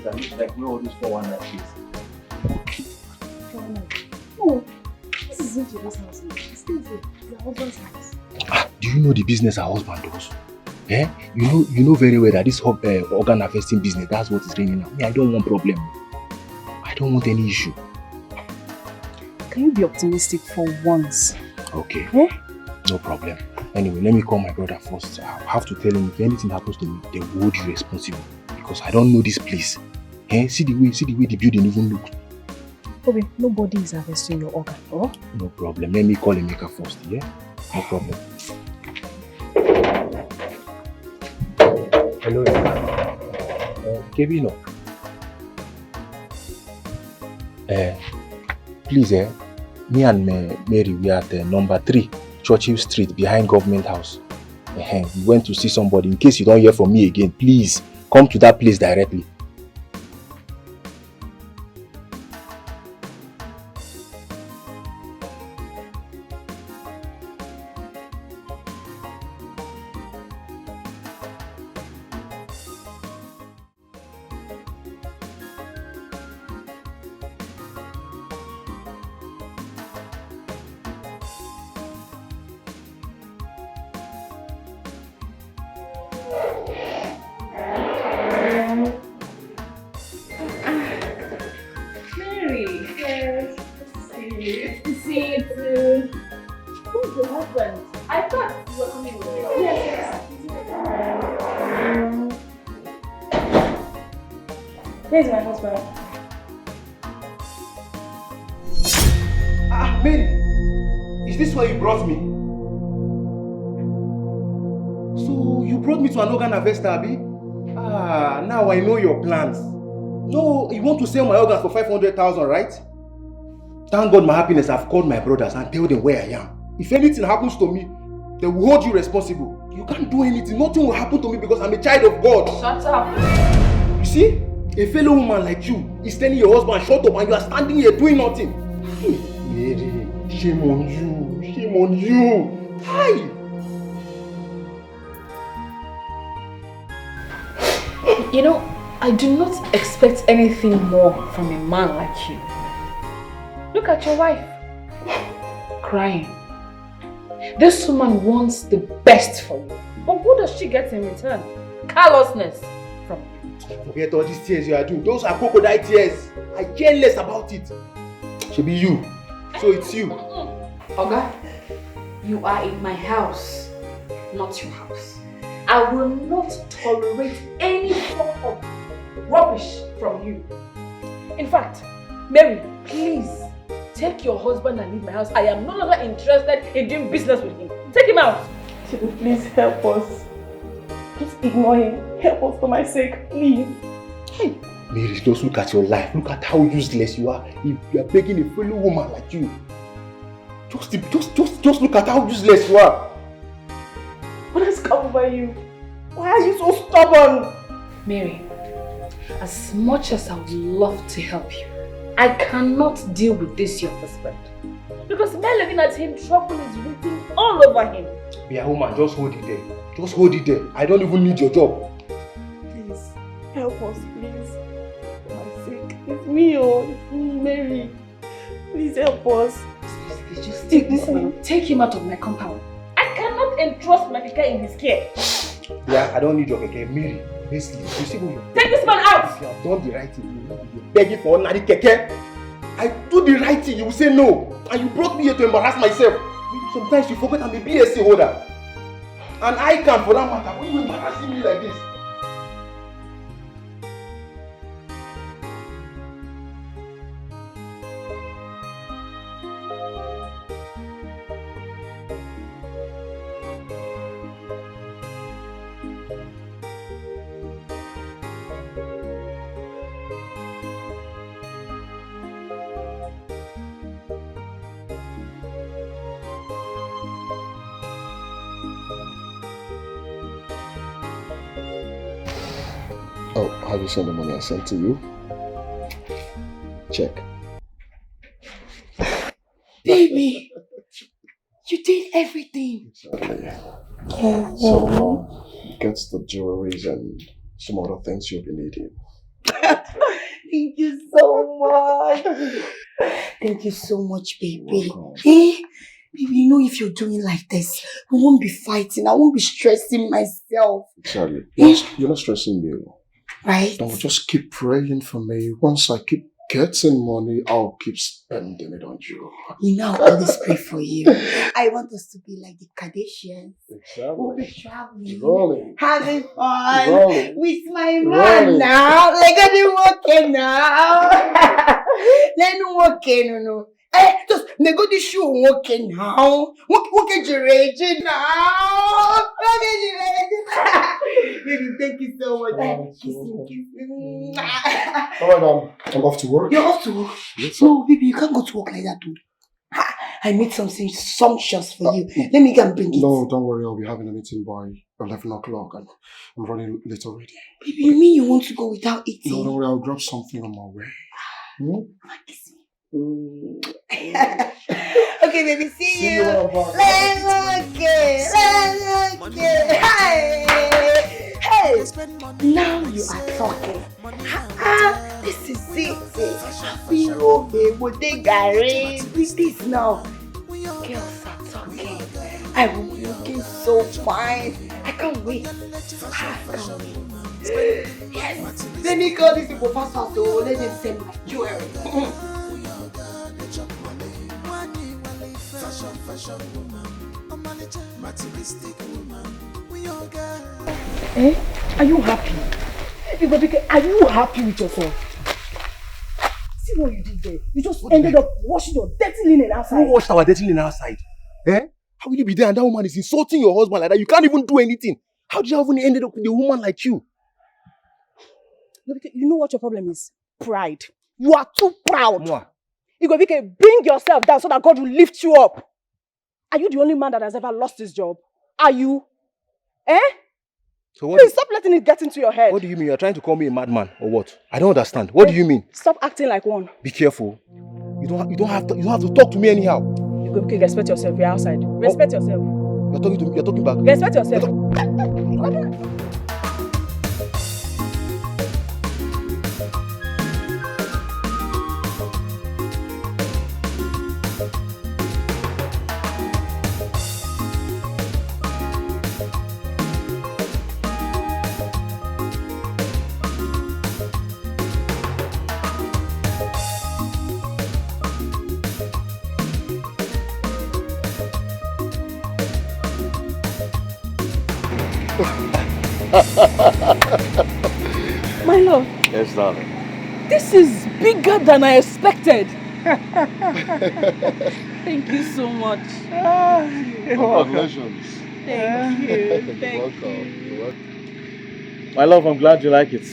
that looks like where all those 419 is. No, this isn't Joe's house. It's still your husband's house. Do you know the business her husband does? Eh? You know very well that this organ harvesting business, that's what is ringing now. Me, I don't want problem. I don't want any issue. Can you be optimistic for once? Okay. Eh? No problem. Anyway, let me call my brother first. I'll have to tell him if anything happens to me, they will hold you responsible. Because I don't know this place. Eh? See the way the building even looks. Bobby, nobody is harvesting your organ, oh? No problem. Let me call Emeka first, yeah? No problem. Hello, Kevin. Please, me and Mary, we are at number 3, Churchill Street, behind Government House. We went to see somebody. In case you don't hear from me again, please come to that place directly. Here's my husband. Mary! Is this why you brought me? So, you brought me to an organ harvester, Abi? Now I know your plans. No, you want to sell my organs for 500,000, right? Thank God my happiness, I've called my brothers and tell them where I am. If anything happens to me, they will hold you responsible. You can't do anything. Nothing will happen to me because I'm a child of God. Shut up. You see? A fellow woman like you is telling your husband, shut up, and you are standing here doing nothing. Mary, shame on you. Shame on you. Hi! You know, I do not expect anything more from a man like you. Look at your wife. Crying. This woman wants the best for you. But what does she get in return? Callousness from you. Forget all these tears you are doing. Those are crocodile tears. I care less about it. Should be you. So it's you. Oga, you are in my house, not your house. I will not tolerate any form of rubbish from you. In fact, Mary, please take your husband and leave my house. I am no longer interested in doing business with him. Take him out. Please help us. Just ignore him. Help us for my sake, please. Hey. Mary, just look at your life. Look at how useless you are. If you are begging a fellow woman like you. Just look at how useless you are. What has come over you? Why are you so stubborn? Mary, as much as I would love to help you, I cannot deal with this your husband. Because men looking at him, trouble is written all over him. Be a woman, just hold it there. Just hold it there. I don't even need your job. Please, help us, please. For my sake. It's me, it's me, Mary. Please help us. Just take this man. Take him out of my compound. I cannot entrust my keke in his care. Yeah, I don't need your keke. Mary, basically, you see who you are. Take this man out! If you have done the right thing, you will be begging for ordinary keke. I do the right thing, you will say no. And you brought me here to embarrass myself. Maybe sometimes you forget I'm a BSc holder. And I can, for that matter, when you embarrassing me like this. Oh, have you seen the money I sent to you? Check. Baby, you did everything. Exactly. So, get the jewelries and some other things you'll be needing. Thank you so much. Thank you so much, baby. Eh? Baby, you know if you're doing like this, we won't be fighting. I won't be stressing myself. Charlie, you're not stressing me. Right? Don't just keep praying for me. Once I keep getting money, I'll keep spending it on you. You know, I'll always pray for you. I want us to be like the Kardashians. We'll be traveling, having fun with my man now. Like I've been working now. Then working, no. Just nego this show working now. Working duration now. Baby, thank you so much. Kissing. Alright, I'm off to work. You're off to work? Yes, No, baby, you can't go to work like that, dude. I made something sumptuous for you. Let me go and bring it. No, don't worry. I'll be having a meeting by 11 o'clock and I'm running late already. Baby, you mean you want to go without eating? No, don't worry. I'll grab something on my way. Kiss me. Okay, baby, see you. Let's Hey, now you are talking. This is it. We okay, we'll take Gary. With this now. Girls are talking. I will be looking so fine. I can't wait. I can't wait. Yes. Let me call these people fast fast. Let them send my jewelry. Eh? Are you happy? Are you happy with yourself? See what you did there? You just ended up washing your dirty linen outside. Who washed our dirty linen outside? Eh? How will you be there and that woman is insulting your husband like that? You can't even do anything. How did you even ended up with a woman like you? You know what your problem is? Pride. You are too proud. Mwah. Igobike, bring yourself down so that God will lift you up. Are you the only man that has ever lost his job? Are you? Eh? So what? Please stop letting it get into your head. What do you mean? You're trying to call me a madman or what? I don't understand. What do you mean? Stop acting like one. Be careful. You don't have to talk to me anyhow. Igobike, respect yourself. You're outside. Respect yourself. You're talking to me. You're talking back. Respect yourself. My love. Yes, darling. This is bigger than I expected. Thank you so much. Congratulations. Thank you. Thank you. You're welcome. My love, I'm glad you like it.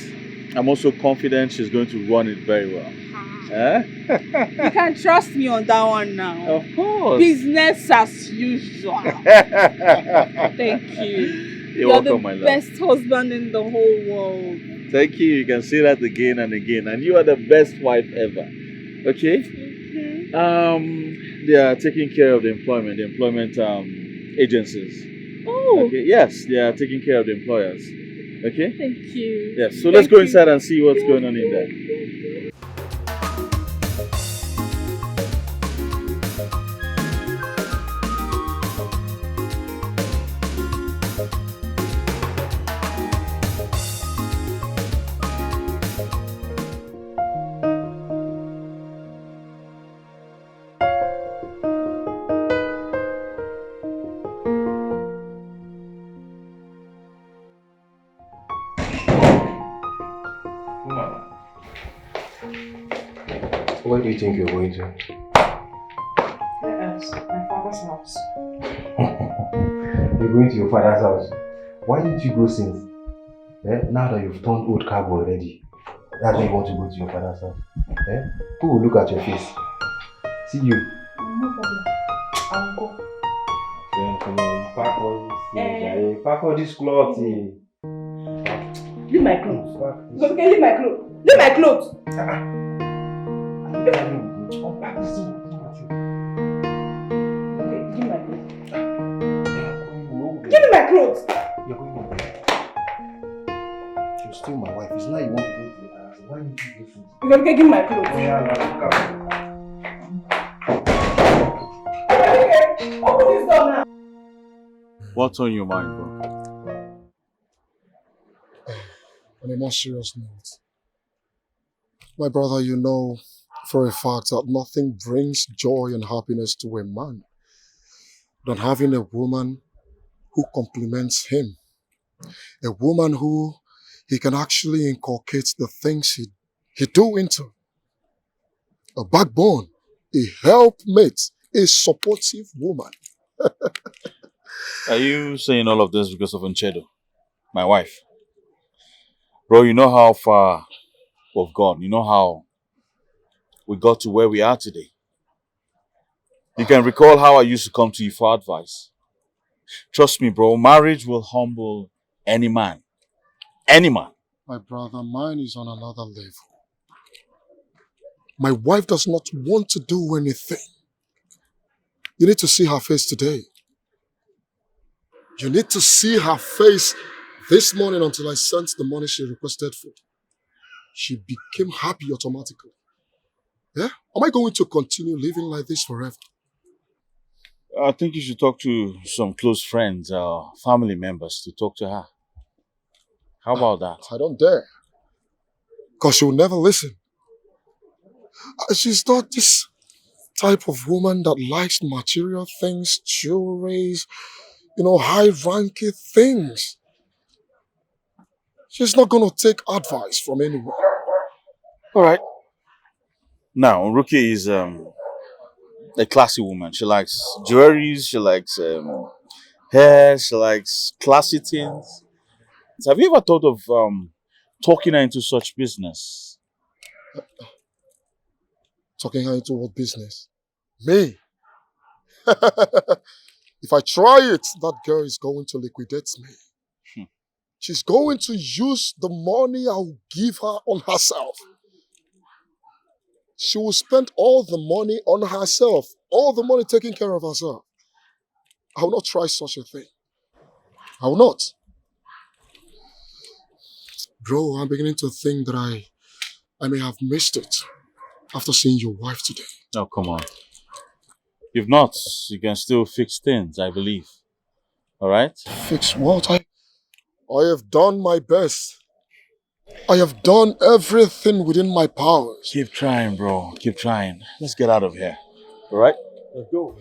I'm also confident she's going to run it very well. Eh? You can trust me on that one now. Of course. Business as usual. Thank you. You're welcome, the my love. best husband in the whole world. Thank you. You can say that again and again. And you are the best wife ever. Okay? They are taking care of the employment agencies. Oh. Okay. Yes, they are taking care of the employers. Okay? Thank you. Yes. So let's go inside and see what's going on in there. Where do you think you're going to? Yes, my father's house. You're going to your father's house. Why didn't you go since? Now that you've turned old carbo already, that's why you want to go to your father's house. Who will look at your face? See you. No problem. I'll go. Then come on, pack all this clothes. Leave my clothes. Leave my clothes. Leave my clothes. Unpack this thing. Okay, give me my clothes. Give me my clothes. You're going home. You're still my wife. It's now you want to go to your father's house. You can give my clothes. Okay, open this door now. What's on your mind, bro? On a more serious note, my brother, you know for a fact that nothing brings joy and happiness to a man than having a woman who compliments him. A woman who he can actually inculcate the things he do into. A backbone, a helpmate, a supportive woman. Are you saying all of this because of Nchedo, my wife? Bro, you know how far we've gone. You know how we got to where we are today. You can recall how I used to come to you for advice. Trust me, bro, marriage will humble any man. Any man. My brother, mine is on another level. My wife does not want to do anything. You need to see her face today. You need to see her face this morning until I sent the money she requested for. She became happy automatically. Yeah? Am I going to continue living like this forever? I think you should talk to some close friends or family members to talk to her. How about that? I don't dare. Because she will never listen. She's not this type of woman that likes material things, jewelries, high-ranking things. She's not going to take advice from anyone. All right. Now, Ruki is a classy woman. She likes jewelries, she likes hair, she likes classy things. So have you ever thought of talking her into such business? Talking her into what business? Me? If I try it, that girl is going to liquidate me. She's going to use the money I'll give her on herself. She will spend all the money on herself, all the money taking care of herself. I will not try such a thing. I will not. Bro, I'm beginning to think that I may have missed it after seeing your wife today. Oh, come on. If not, you can still fix things, I believe. All right? Fix what? I have done my best. I have done everything within my powers. Keep trying, bro. Keep trying. Let's get out of here. All right? Let's go.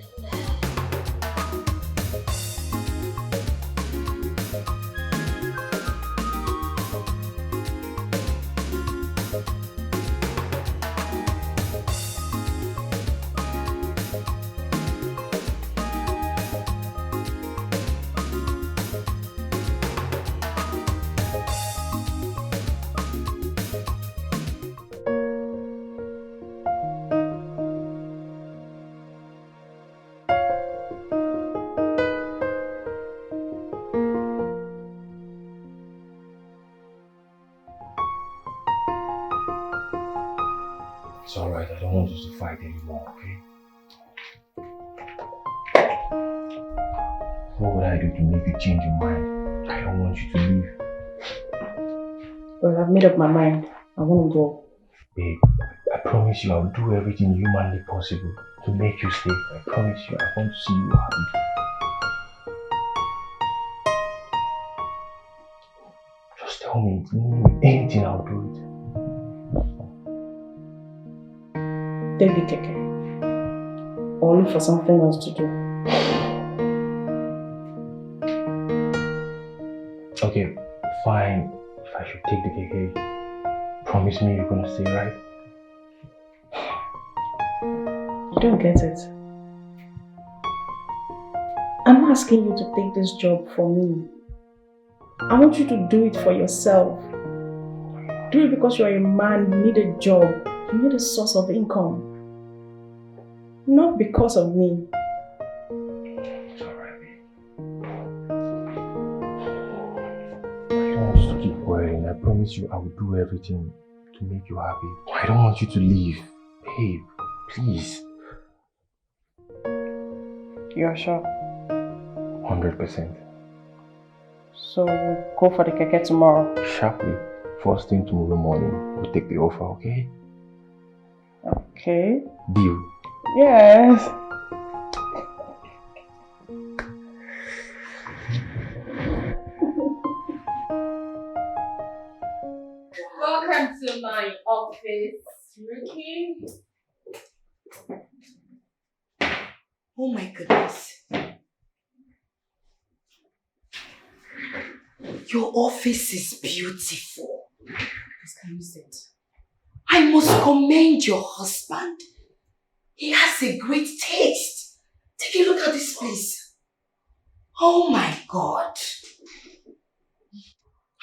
It's alright, I don't want us to fight anymore, okay? What would I do to make you change your mind? I don't want you to leave. Well, I've made up my mind. I want to go. Babe, I promise you I'll do everything humanly possible to make you stay. I promise you, I want to see you happy. Just tell me, if you need anything, I'll do it. Take the Dikeh. Or look for something else to do. Okay, fine. If I should take the Dikeh, promise me you're gonna stay, right? You don't get it. I'm not asking you to take this job for me. I want you to do it for yourself. Do it because you're a man, you need a job, you need a source of income. Not because of me. It's alright, babe. I don't want you to keep worrying. I promise you I will do everything to make you happy. I don't want you to leave. Babe, please. You're sure? 100%. So we'll go for the keke tomorrow. Sharply. First thing tomorrow morning, we'll take the offer, okay? Okay. Deal. Yes. Welcome to my office, Ricky. Oh my goodness. Your office is beautiful. Can you sit? I must commend your husband. He has a great taste. Take a look at this place. Oh my God.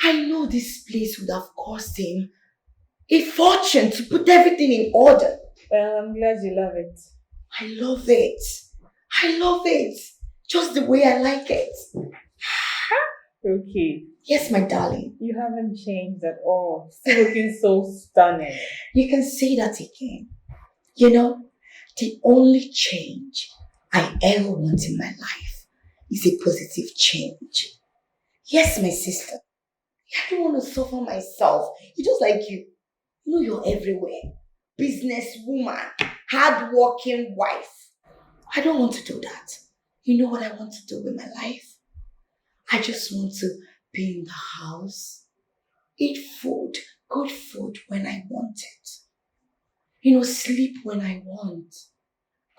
I know this place would have cost him a fortune to put everything in order. Well, I'm glad you love it. I love it. I love it. Just the way I like it. Okay. Yes, my darling. You haven't changed at all. Still looking so stunning. You can say that again. You know, the only change I ever want in my life is a positive change. Yes, my sister. I don't want to suffer myself. You're just like you. You know you're everywhere. Businesswoman, hard-working wife. I don't want to do that. You know what I want to do with my life? I just want to be in the house, eat food, good food when I want it. You know, sleep when I want.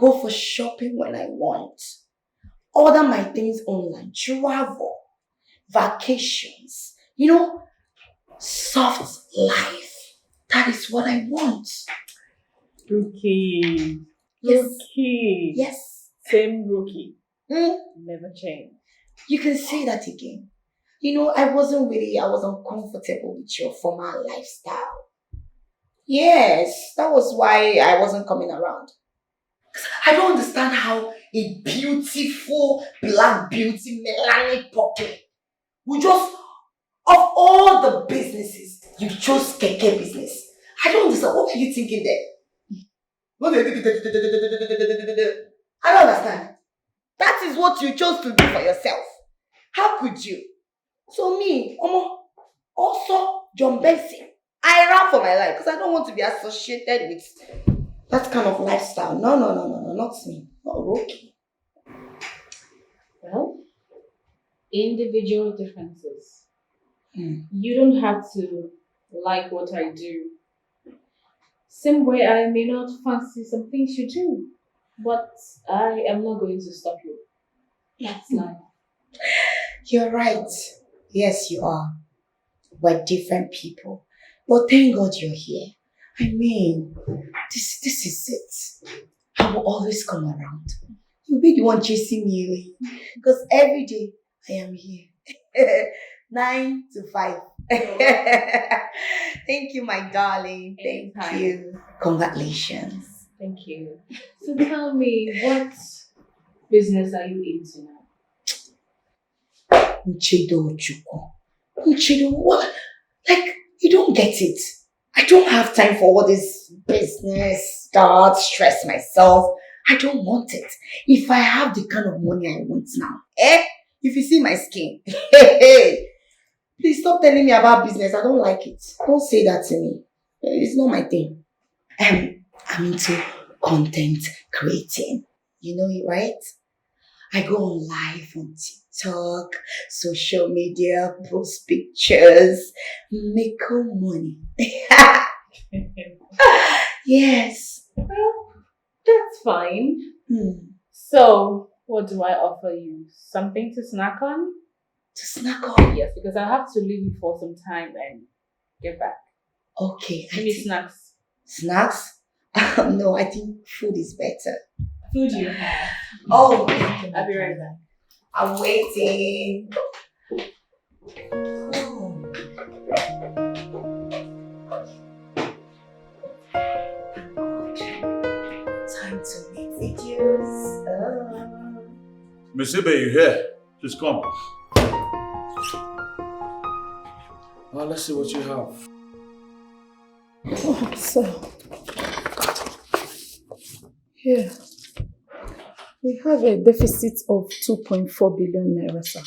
Go for shopping when I want. Order my things online. Travel. Vacations. You know, soft life. That is what I want. Rookie. Yes. Rookie. Yes. Same rookie. Mm. Never change. You can say that again. You know, I was uncomfortable with your former lifestyle. Yes, that was why I wasn't coming around. I don't understand how a beautiful black beauty, Melanie Poppy, would just, of all the businesses, you chose Dikeh business. I don't understand. What are you thinking there? I don't understand. That is what you chose to do for yourself. How could you? So me, also John Benson, I ran for my life because I don't want to be associated with that kind of lifestyle. No, not me. Not Rocky. Well, individual differences. You don't have to like what I do. Same way I may not fancy some things you do, but I am not going to stop you. That's life. You're right. Yes, you are. We're different people. But thank God you're here. I mean, this is it. I will always come around. You'll be the one chasing me away. Because every day I am here. 9 to 5. Thank you, my darling. Thank you. Congratulations. Thank you. So tell me, what business are you into now? Nchedo, what? Like, you don't get it. I don't have time for all this business stuff, stress myself. I don't want it. If I have the kind of money I want now, if you see my skin, please stop telling me about business. I don't like it. Don't say that to me. It's not my thing. I'm into content creating. You know it, right? I go on live on TikTok, social media, post pictures, make money. Yes. Well, that's fine. So, what do I offer you? Something to snack on? To snack on? Yes, because I have to leave you for some time and get back. Okay. Give me snacks. Snacks? No, I think food is better. Food you have. Oh, I'll be right back. I'm waiting. Time to make videos. Miss Ibe, you here? Please come. Well, let's see what you have. Oh, sir. Here. We have a deficit of 2.4 billion naira, sir.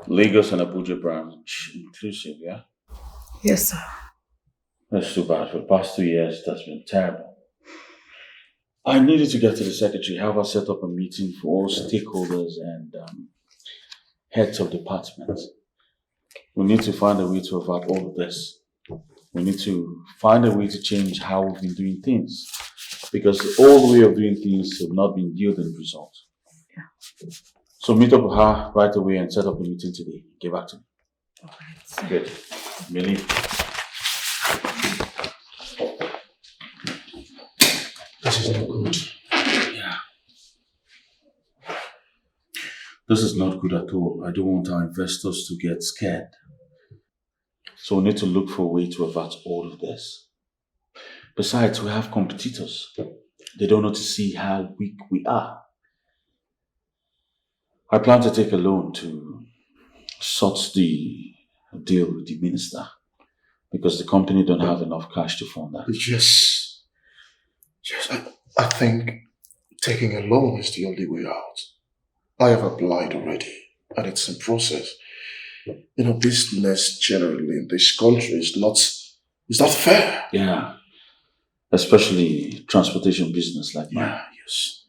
Lagos and Abuja branch inclusive, yeah? Yes, sir. That's too bad. For the past 2 years, that's been terrible. I needed to get to the secretary, have her set up a meeting for all stakeholders and heads of departments. We need to find a way to avert all of this. We need to find a way to change how we've been doing things. Because the old way of doing things have not been yielding results. Yeah. So meet up with her right away and set up the meeting today. Get back to me. All right. Good. Millie. This is not good. Yeah. This is not good at all. I don't want our investors to get scared. So we need to look for a way to avert all of this. Besides, we have competitors. They don't know to see how weak we are. I plan to take a loan to sort the deal with the minister because the company don't have enough cash to fund that. Yes. I think taking a loan is the only way out. I have applied already, and it's in process. Business generally in this country is not fair. Yeah. Especially transportation business like mine. Yeah, yes.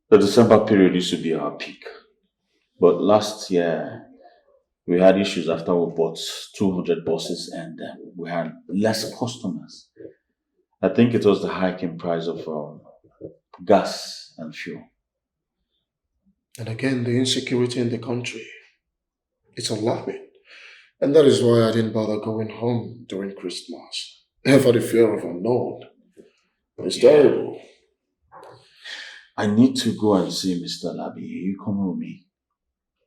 The December period used to be our peak. But last year, we had issues after we bought 200 buses and we had less customers. I think it was the hike in price of gas and fuel. And again, the insecurity in the country. It's alarming. And that is why I didn't bother going home during Christmas. For the fear of unknown. It's terrible. I need to go and see Mr. Labi. Are you coming with me?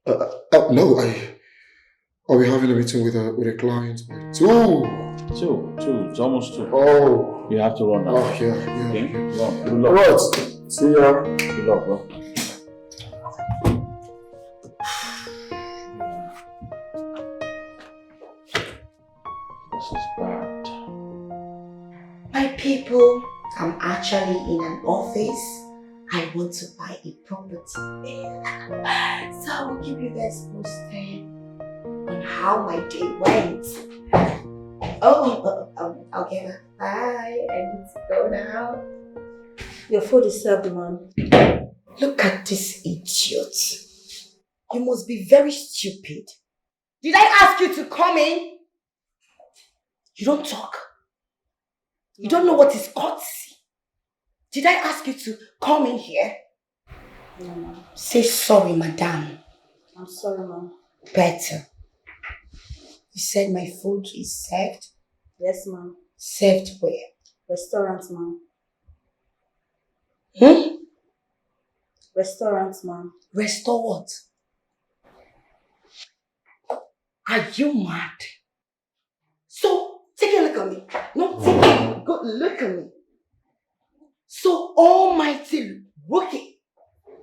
No, I'll be having a meeting with a client by 2. 2. It's almost 2. Oh. You have to run now. Oh, yeah. Okay? Good luck. Alright. See ya. Good luck, bro. This is bad. My people, I'm actually in an office. I want to buy a property. So I will keep you guys posted on how my day went. Okay, bye. I need to go now. Your food is served, man. Look at this idiot. You must be very stupid. Did I ask you to come in? You don't talk. You don't know what is courtesy. Did I ask you to come in here? No, ma'am. Say sorry, madam. I'm sorry, ma'am. Better. You said my food is served? Yes, ma'am. Served where? Restaurants, ma'am. Restaurants, ma'am. Restore what? Are you mad? So, take a look at me. No, take a good look at me. So, almighty rookie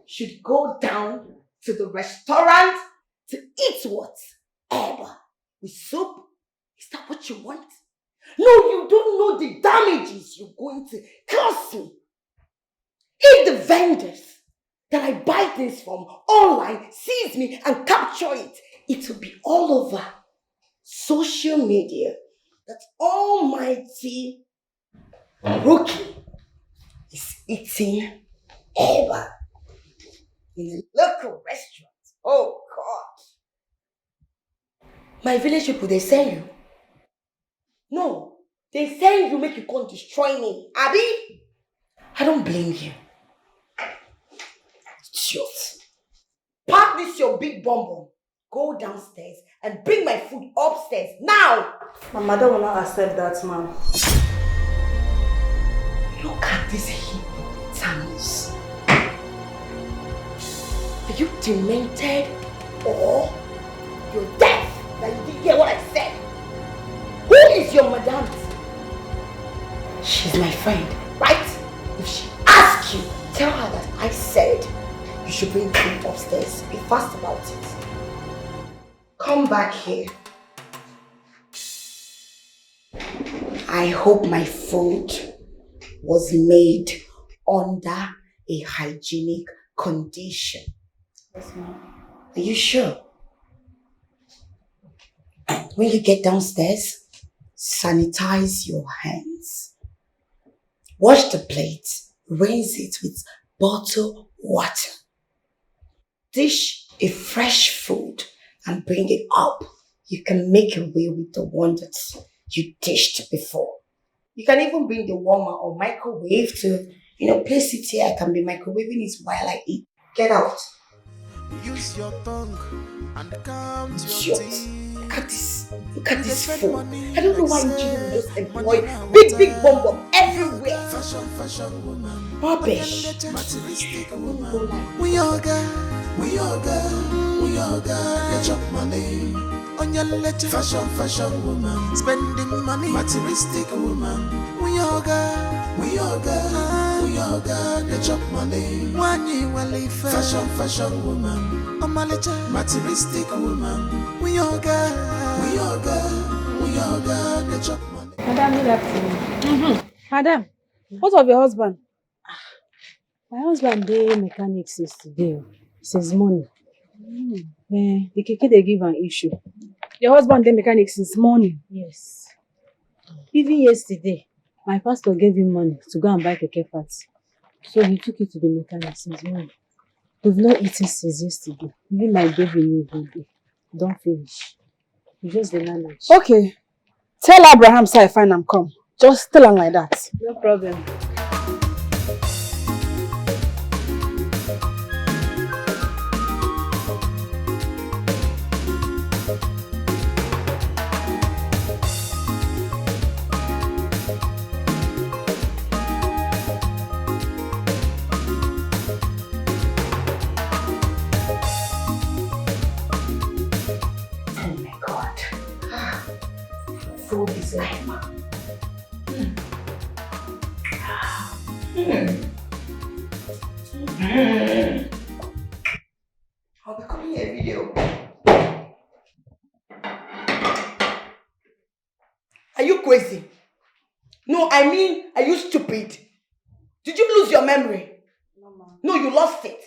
should go down to the restaurant to eat what? Eba with soup? Is that what you want? No, you don't know the damages you're going to cause me. If the vendors that I buy things from online sees me and capture it, it will be all over social media that almighty rookie is eating Eba in a local restaurant. Oh God. My village people, they send you. No, they send you, make you come destroy me. Abi? I don't blame you. Idiot. Pack this your big bum. Go downstairs and bring my food upstairs now. My mother will not accept that, ma'am. Look at this hippopotamus. Are you demented or you're deaf that you didn't hear what I said? Who is your madam? She's my friend, right? If she asks you, tell her that I said you should bring food upstairs. Be fast about it. Come back here. I hope my food was made under a hygienic condition. Yes, ma'am. Are you sure? When you get downstairs, sanitize your hands. Wash the plate, rinse it with bottled water. Dish a fresh food and bring it up. You can make away with the one that you dished before. You can even bring the warmer or microwave to, place it here. I can be microwaving it while I eat. Get out. Use your tongue and count your teeth. Look at this phone. I don't know why you children just employ big bomb everywhere. Fashion woman. Rubbish. Materialistic woman. We all got, get your money. On your letter. Fashion woman. Spending money. Materialistic woman. We all got, get your money. One year fashion woman. On my letter. Materialistic woman. We all got, get your money. Madam, good afternoon. Madam, what of your husband? My husband dey mechanic since today. Since morning. The Dikeh they give an issue. Your husband dey mechanic since morning? Yes. Even yesterday, my pastor gave him money to go and buy Keke parts. So he took it to the mechanic since morning. We've not eaten since yesterday. Even my baby knew good. Don't finish. You just the manage. Okay. Tell Abraham so I find him come. Just tell him like that. No problem. Food is life, man. I'll be coming here video. Are you crazy? No, I mean, are you stupid? Did you lose your memory? No, ma'am. No, you lost it.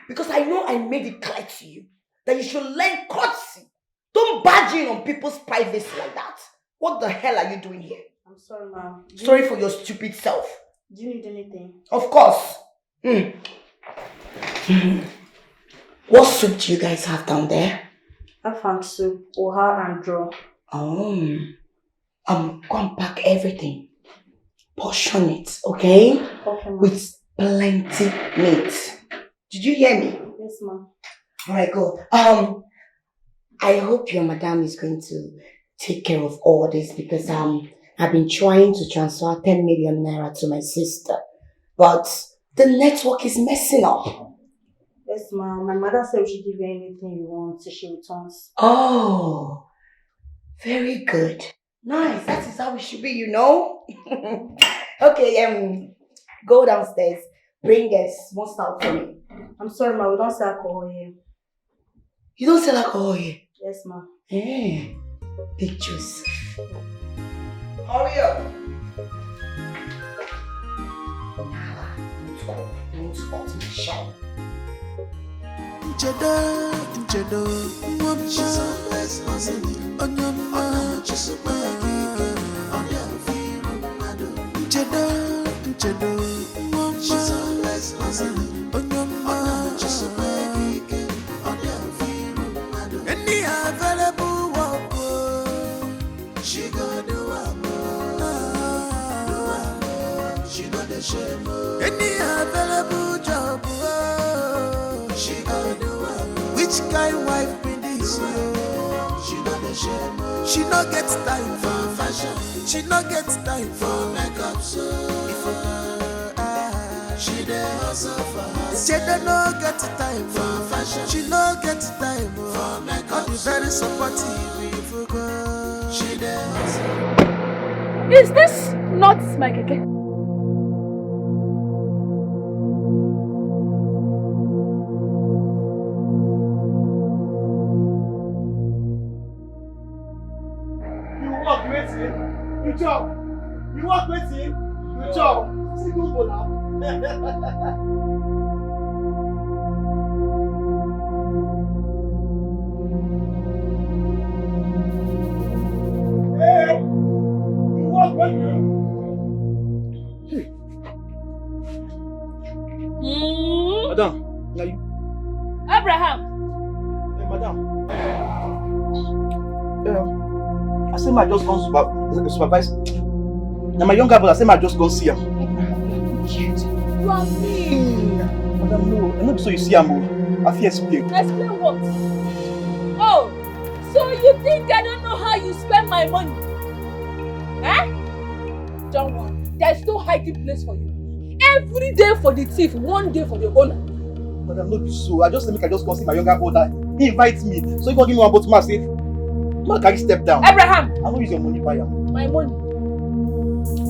Because I know I made it clear to you that you should learn courtesy. Don't barge in on people's privacy like that. What the hell are you doing here? I'm sorry, ma'am. Sorry for your stupid self. Do you need anything? Of course. What soup do you guys have down there? Afang soup, oha and draw. Oh. Go and pack everything. Portion it, okay? Okay, ma'am. With plenty meat. Did you hear me? Yes, ma'am. Alright, good. I hope your madam is going to take care of all this because I've been trying to transfer 10 million naira to my sister, but the network is messing up. Yes, ma'am. My mother said we should give you anything you want till she returns. Oh, very good. Nice. That is how it should be, you know. Okay, go downstairs. Bring a small stout for me. I'm sorry, ma'am. We don't sell alcohol here. You don't sell alcohol here? Yes, ma'am. Hey, big juice. Hurry up. Don't spot my shine. She's always hustling on your mind. She's a bag on your feet. She's always hustling on your mind. She's a bag on your feet. Any available work, she go do more. She got the shame. Any available job, she go do more. Which kind wife be this? She not the shame. She not get time for fashion. She not get time for makeup. So she dey hustle for her. She don't no get time for fashion. She no get time for makeup. All the very supportive if go. She dey hustle. Is this not my Keke? You chop. You walk with him. You chop. See go now. Madam, now you. Abraham! Hey, madam. I say my just gone supervise. Now my younger brother say my just gone see him. You are mean. Madam, no. I know so you see him. I feel explain. Explain what? Oh, so you think I don't know how you spend my money? Eh? Don't worry. There's no hiding place for you. Every day for the thief, one day for the owner. Madam, no be so. I just go see my younger brother. He invites me. So he go give me one bottle of say, man, can you step down? Abraham! I don't use your money buy him. My money.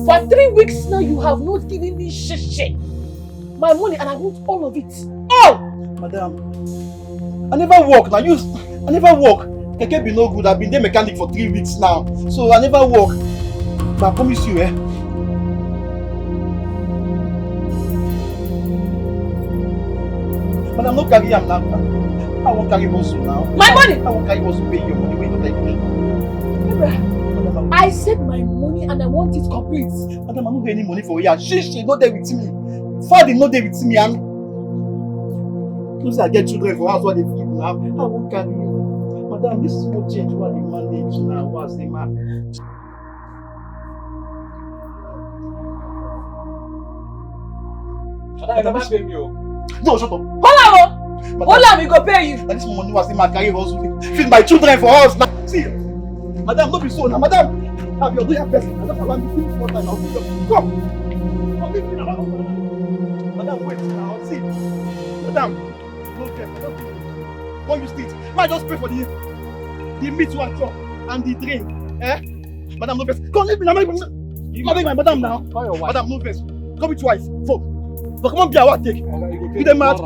For 3 weeks now, you have not given me shit. My money, and I want all of it. All! Madam, I never work. I never work. Keke be no good. I've been there mechanic for 3 weeks now. So I never work. But I promise you, Madam, no carry him now. I won't carry also now. My money! I won't carry also pay your money when you take me. Abraham, I said my money and I want it complete. Madam, I don't get any money for you. She not there with me. Father not there with me. And I get children for house what they feed now. I won't carry you. Madam, this is what change what they manage now. What's the man? Madam, you never pay me. No, shut up. Hold on, we go pay you. And this money was in my carry hustle. Feed my children for us now. See, madam, don't be so now. Madam, have your doing best. Madam, allow me to one time. I'll be come. Come with me now. Madam, wait now. See, madam, no care. Don't use it. Man, just pay for the meat to chop and the drink. Madam, no best. Come leave me now. Madam now. Madam, no best. Come with wife. But come on, be our take. You them mad?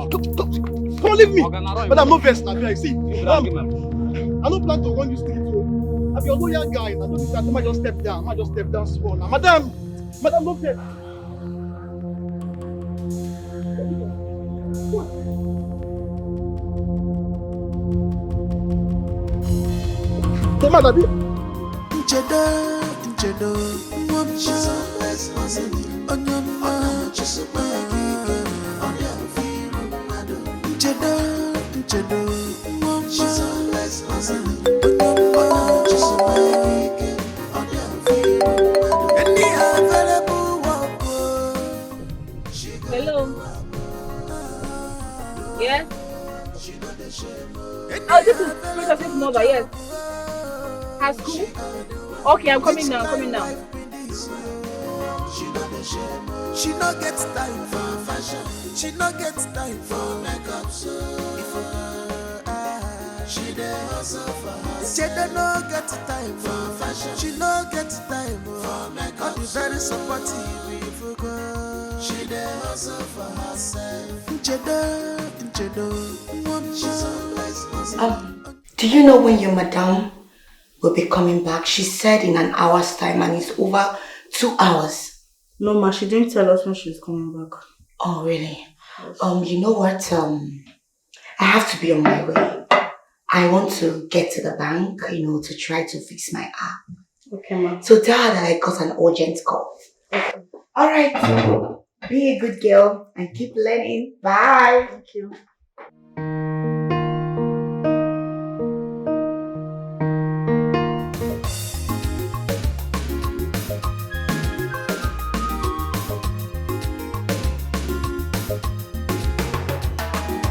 Come leave me. But I'm no vest now. See, I don't plan to run you street. I'm your loyal guy. I don't think that I might just step down. Small now. Madam, no vest. Hey, madam. Nchedo, she's always hustling on your mind. She's a Nchedo, she's always hustling on your mind. She's on your feet. Any available work. Hello. Yes? Oh, this is Princess's mother, yes. At school? Okay, I'm coming now. She no gets time for fashion. She no gets time for makeup. So she dey hustle for her. She no get time for fashion. She no get time for makeup. All the very supportive if go. She dey hustle for herself. Nchedo. She's always hustling. Do you know when your madam will be coming back? She said in an hour's time, and it's over 2 hours. No, ma, she didn't tell us when she's coming back. Oh, really? Yes. You know what? I have to be on my way. I want to get to the bank, to try to fix my app. Okay, ma. So tell her that I got an urgent call. Okay. All right. Be a good girl and keep learning. Bye. Thank you.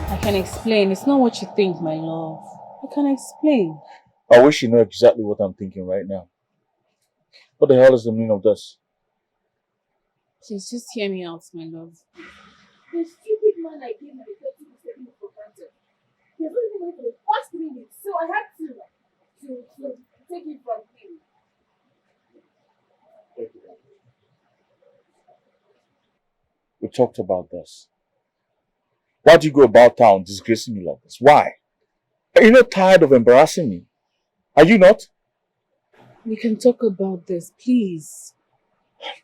I can explain. It's not what you think, my love. I can explain. I wish you know exactly what I'm thinking right now. What the hell is the meaning of this? Please, just hear me out, my love. The stupid man like him and the person is taking it for granted. He has not even went for the past 3 weeks, so I had to take it from him. We talked about this. Why do you go about town disgracing me like this? Why? Are you not tired of embarrassing me? Are you not? We can talk about this, please.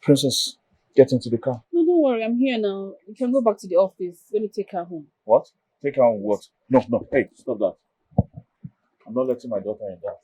Princess, get into the car. No, don't worry. I'm here now. You can go back to the office. Let me take her home. What? Take her home what? No. Hey, stop that. I'm not letting my daughter in that.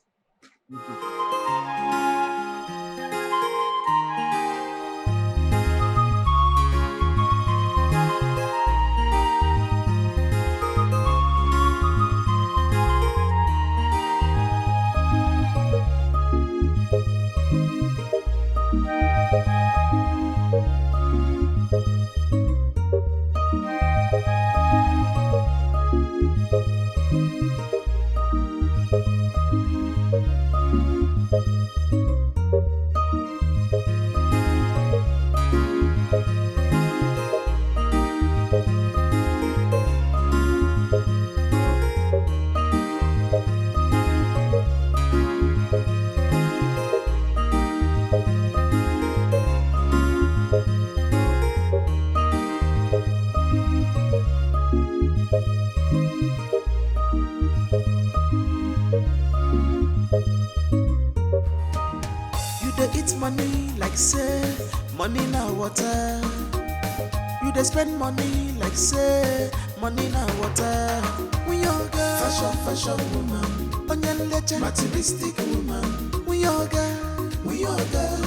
water. You dey spend money like say money na water. We your girl, fashion woman. Onion leche, materialistic woman. We your girl, we your girl,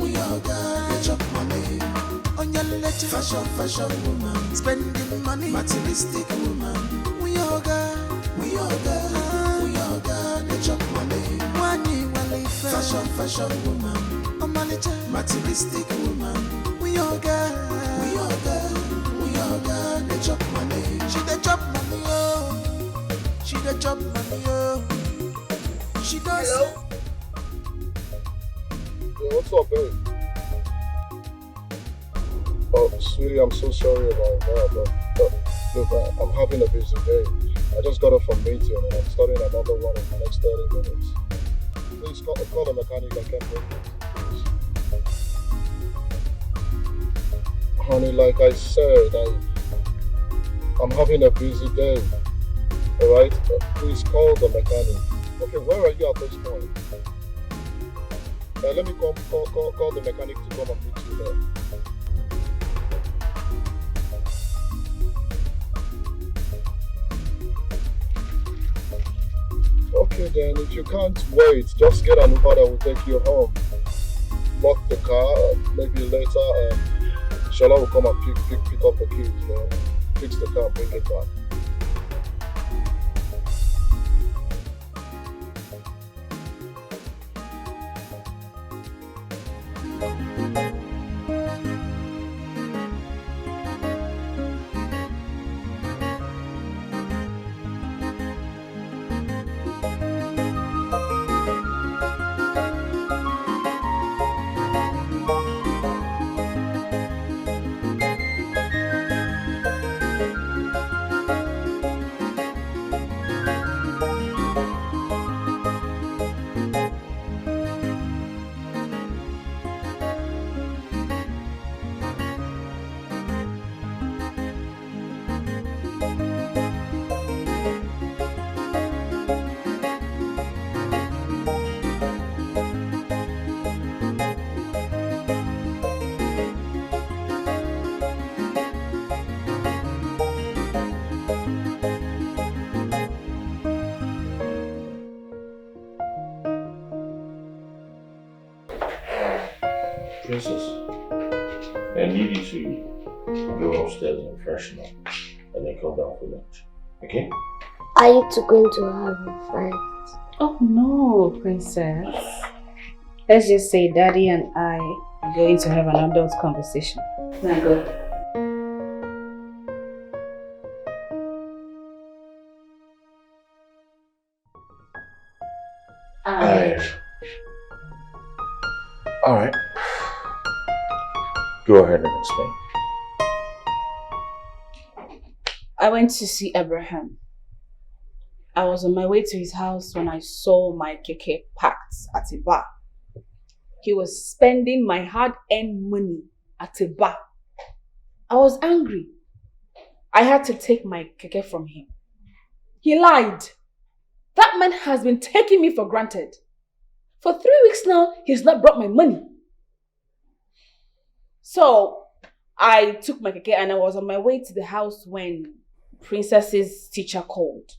we your girl. They chop money. Onion leche, fashion woman. Spending money, materialistic woman. We your girl, we your girl, we your girl. They chop money. Money wale fashion woman. Omalicha, materialistic woman. We your girl, we your girl, we your girl. They chop money. She dey chop money, oh. She dey chop money, oh. She does. Hello? Yeah, what's up, babe? Oh, sweetie, I'm so sorry about that, but look, I'm having a busy day. I just got off from meeting and I'm starting another one in the next 30 minutes. Please call the mechanic, I can't wait. Honey, like I said, I'm having a busy day. Alright? Please call the mechanic. Okay, where are you at this point? Let me call the mechanic to come and meet you there. Okay then, if you can't wait, just get an Uber that will take you home. Lock the car, maybe later Shola will come and pick up the keys, man. Fix the car, bring it back. Princess, I need you to go upstairs and freshen up and then come down for lunch. Okay? Are you two going to have a fight? Oh no, princess. Let's just say Daddy and I are going to have an adult conversation. Now go. Alright. Go ahead and explain. I went to see Abraham. I was on my way to his house when I saw my keke parked at a bar. He was spending my hard-earned money at a bar. I was angry. I had to take my keke from him. He lied. That man has been taking me for granted. For 3 weeks now, he's not brought my money. So, I took my keke and I was on my way to the house when Princess's teacher called.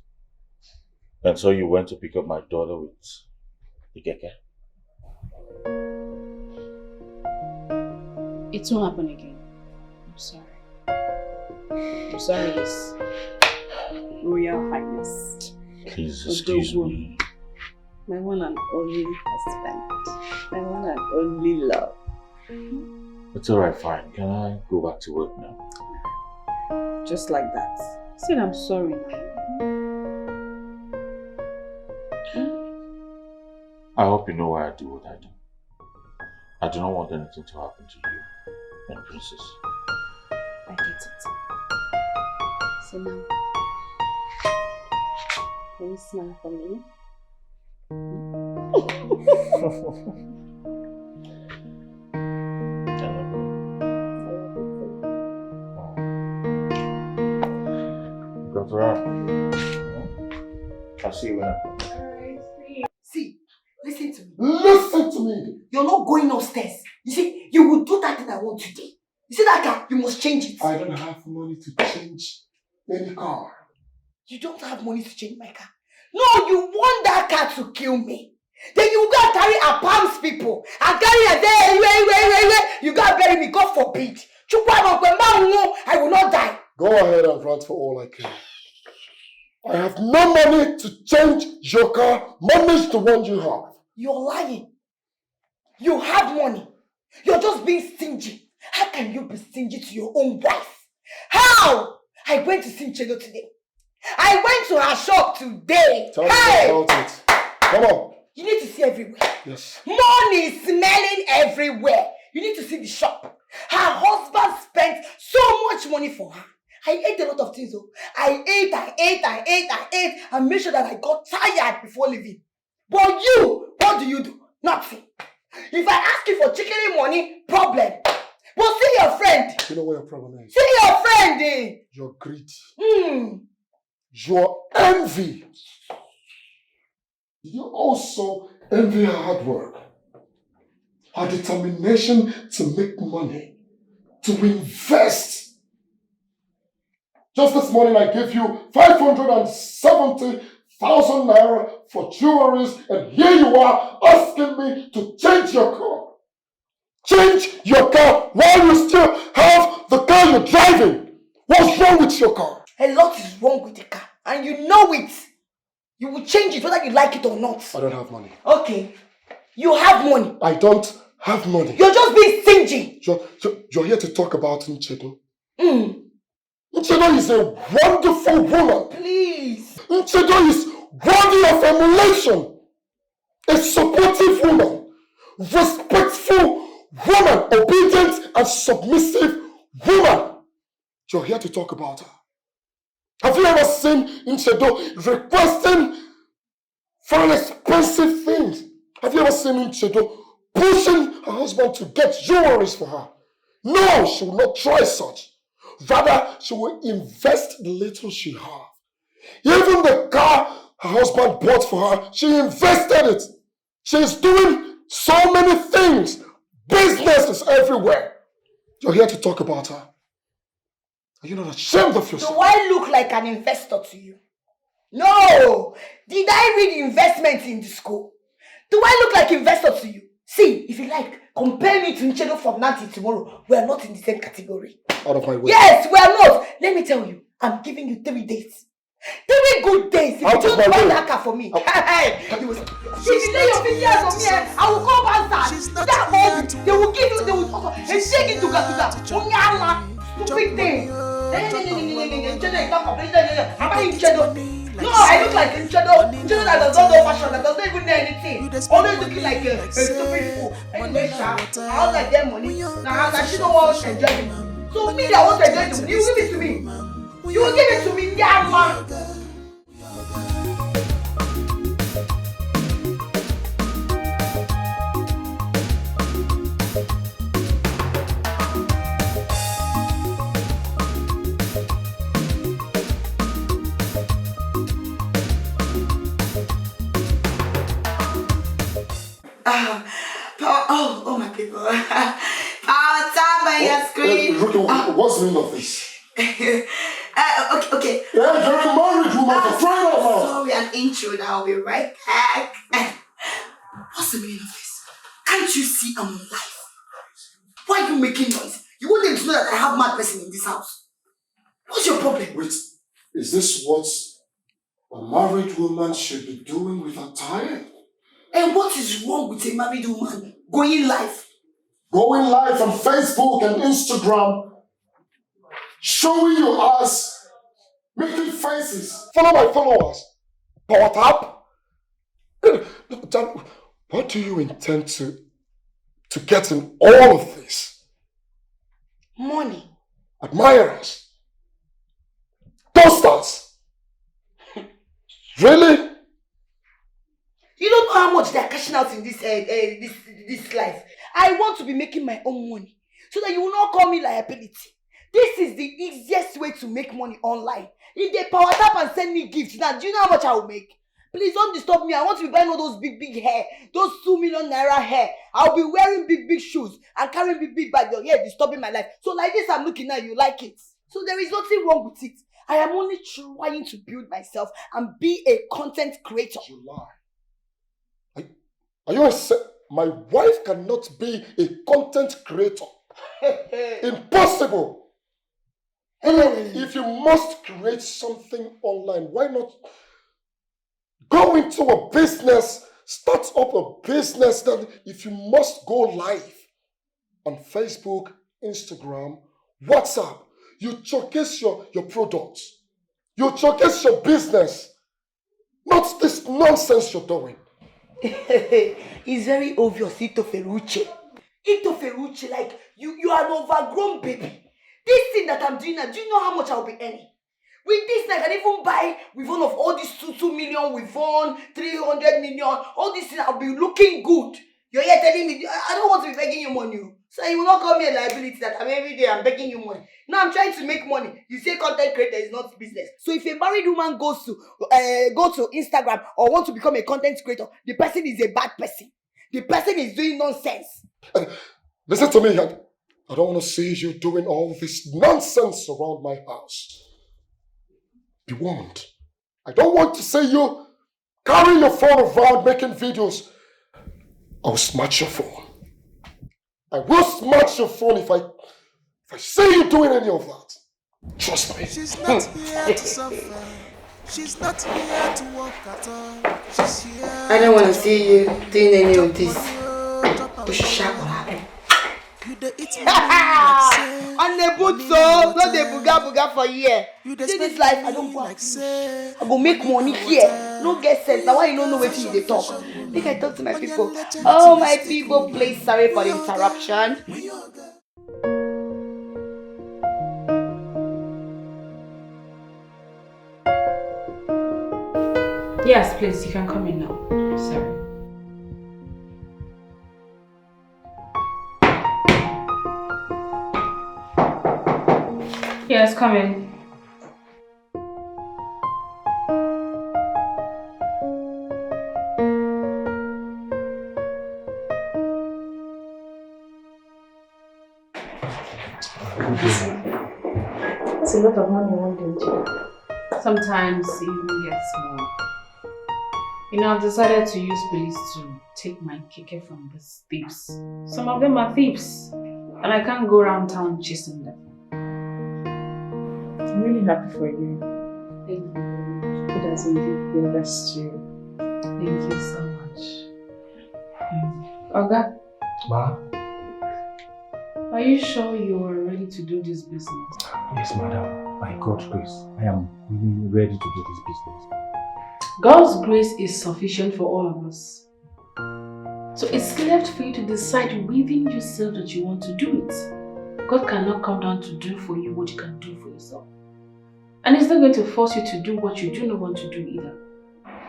And so you went to pick up my daughter with the keke? It won't happen again. I'm sorry. I'm sorry, His Royal Highness. Please excuse me. My one and only husband. My one and only love. It's alright, fine. Can I go back to work now? Just like that. I said I'm sorry now. I hope you know why I do what I do. I do not want anything to happen to you and Princess. I get it. So now, can you smile for me? Got around. I'll see you when I come. See, listen to me. Listen to me! You're not going upstairs. You see, you will do that thing I want today. You see that car? You must change it. I don't have money to change any car. You don't have money to change my car? No, you want that car to kill me. Then you go and carry a palms people and carry a day. You go and bury me, God forbid. I will not die. Go ahead and rant for all I can. I have no money to change your car. Money's the one you have. You're lying. You have money. You're just being stingy. How can you be stingy to your own wife? How? I went to see Chedo today. I went to her shop today. Tell me about it. Come on. You need to see everywhere. Yes. Money is smelling everywhere. You need to see the shop. Her husband spent so much money for her. I ate a lot of things though. I ate and made sure that I got tired before leaving. But you, what do? Nothing. If I ask you for chicken money, problem. But see your friend. You know what your problem is? See your friend, eh? Your greed. Your envy. You also envy her hard work. Her determination to make money. To invest. Just this morning I gave you 570,000 naira for jewelries, and here you are asking me to change your car. Change your car while you still have the car you're driving. What's wrong with your car? A lot is wrong with the car, and you know it. You will change it whether you like it or not. I don't have money. Okay. You have money. I don't have money. You're just being stingy. You're here to talk about Nchedo. Nchedo is a wonderful woman. Please. Nchedo is worthy of emulation. A supportive woman. Respectful woman. Obedient and submissive woman. You're here to talk about her. Have you ever seen Nchedo requesting for expensive things? Have you ever seen Nchedo pushing her husband to get jewelries for her? No, she will not try such. Rather, she will invest the little she has. Even the car her husband bought for her, she invested it. She is doing so many things. Businesses everywhere. You're here to talk about her. Are you not ashamed of yourself? Do I look like an investor to you? No! Did I read investment in the school? Do I look like investor to you? See, if you like, compare me to Nchedo from now till tomorrow. We are not in the same category. Out of my way. Yes, we are not. Let me tell you, I'm giving you 3 days. 3 good days. If you don't buy that car for me, if you lay your fingers on me, I will call Banzan. That money, they will give you, they will talk and shake it to Gatuga. Stupid thing. No, I look like Nchedo. Nchedo that does not know fashion, that does not even know anything. Always looking like a stupid fool. Anyway, I was like them money. Now she don't want to enjoy it. So me that want to enjoy it, you will give it to me. You will give it to me, yeah, man. Oh my people. Power time by your screen. What's the meaning of this? Okay. Yeah, you're a married woman for crying out loud. Sorry, an intro now. I'll be right back. What's the meaning of this? Can't you see I'm alive? Why are you making noise? You want them to know that I have mad person in this house. What's your problem? Wait, is this what a married woman should be doing with her time? And what is wrong with a married woman going live? Going live on Facebook and Instagram, showing your ass, making faces. Follow my followers. Power tap. What do you intend to get in all of this? Money. Admirers. Toasters. Really? You don't know how much they are cashing out in this life. I want to be making my own money so that you will not call me liability. This is the easiest way to make money online. If they power tap and send me gifts, now do you know how much I will make? Please don't disturb me. I want to be buying all those big hair. Those 2 million naira hair. I'll be wearing big shoes and carrying big bags. Your hair disturbing my life. So like this, I'm looking at you like it. So there is nothing wrong with it. I am only trying to build myself and be a content creator. You lie. Are you my wife cannot be a content creator. Impossible. If you must create something online, why not go into a business, start up a business that if you must go live on Facebook, Instagram, WhatsApp, you showcase your products. You showcase your business. Not this nonsense you're doing. It's very obvious, Ito Ferrucci, like you are an overgrown baby. This thing that I'm doing now, do you know how much I'll be earning? With this, I can even buy with one of all these 2 million, with 300 million, all these things, I'll be looking good. You're here telling me, I don't want to be begging you money. So you will not call me a liability that every day I'm begging you money. Now I'm trying to make money. You say content creator is not business. So if a married woman goes to go to Instagram or want to become a content creator, the person is a bad person. The person is doing nonsense. Listen to me, I don't want to see you doing all this nonsense around my house. Be warned. I don't want to see you carrying your phone around making videos. I'll smash your phone. I will smash your phone if I see you doing any of that. Trust me. She's not here to suffer. She's not here to work at all. She's here. I don't want to see you doing any of this. You should shut up. On the boot, so not the buga for here. See this life, I don't want. I go make money here. No get sense. Now why you don't know what you talk? Think I talk to my people. Oh my people, please sorry for the interruption. Yes, please, you can come in now. Sorry. Yes, come in. That's a lot of money, don't you? Sometimes it even gets more. You know, I've decided to use police to take my keke from these thieves. Some of them are thieves, and I can't go around town chasing them. I'm really happy for you. Thank you. It has indeed been blessed you. Thank you so much. Oga? Ma? Are you sure you are ready to do this business? Yes, madam. By God's grace, I am really ready to do this business. God's grace is sufficient for all of us. So it's left for you to decide within yourself that you want to do it. God cannot come down to do for you what you can do for yourself. And He's not going to force you to do what you do not want to do either.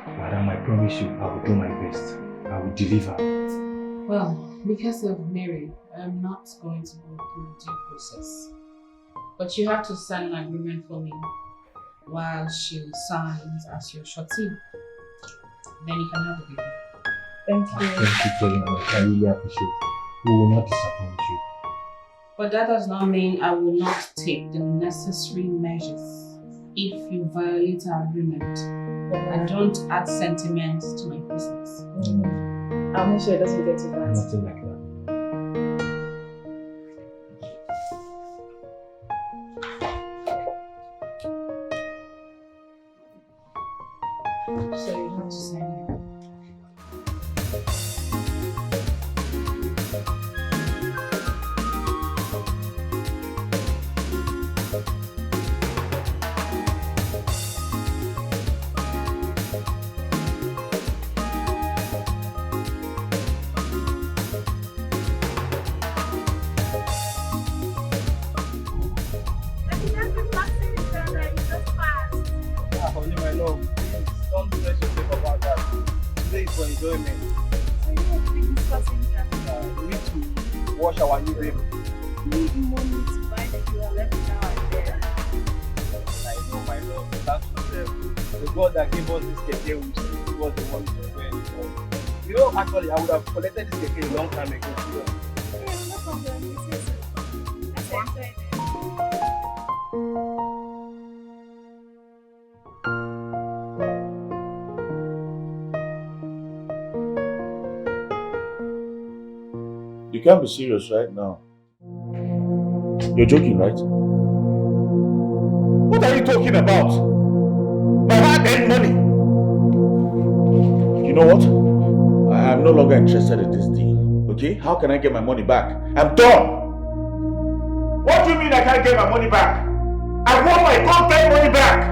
Madam, I promise you, I will do my best. I will deliver. Well, because of Mary, I'm not going to go through the due process. But you have to sign an agreement for me while she signs as your shorty. Then you can have the baby. Thank you. Thank you very much. I really appreciate it. We will not disappoint you. But that does not mean I will not take the necessary measures if you violate our agreement and don't add sentiment to my business. I'll make sure it doesn't get too bad. Nothing like that. So you have to sign it. Honey, my love, please don't stress yourself about that. Today is for enjoyment. We need to wash our new baby. We need money to buy the fuel left now and there. I know, my love, that's the God that gave us this keke will see. what they want to do. You know, actually, I would have collected this Dikeh a long time ago. No problem. You say so. Let's enjoy it. You can't be serious right now. You're joking, right? What are you talking about? My hard-earned money. You know what? I'm no longer interested in this deal. Okay? How can I get my money back? I'm done! What do you mean I can't get my money back? I want my goddamn money back!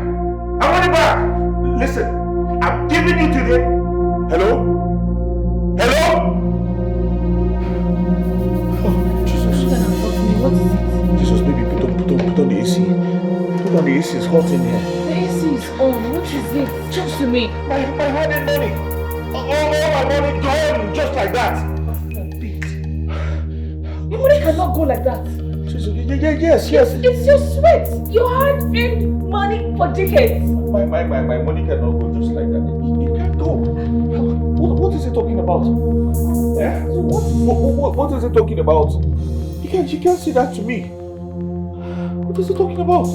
I want it back! Listen, I'm giving you today. Hello? Hello? Jesus, baby, put on the AC. Put on the AC, it's hot in here. The AC is on. What is it? Talk to me. My hard-earned money. All my money gone just like that. Your money cannot go like that. Yes. It's your sweat. Your hard-earned money for decades. My money cannot go just like that. It can't go. What is he talking about? Yeah? What is he talking about? You can't say that to me. What is he talking about?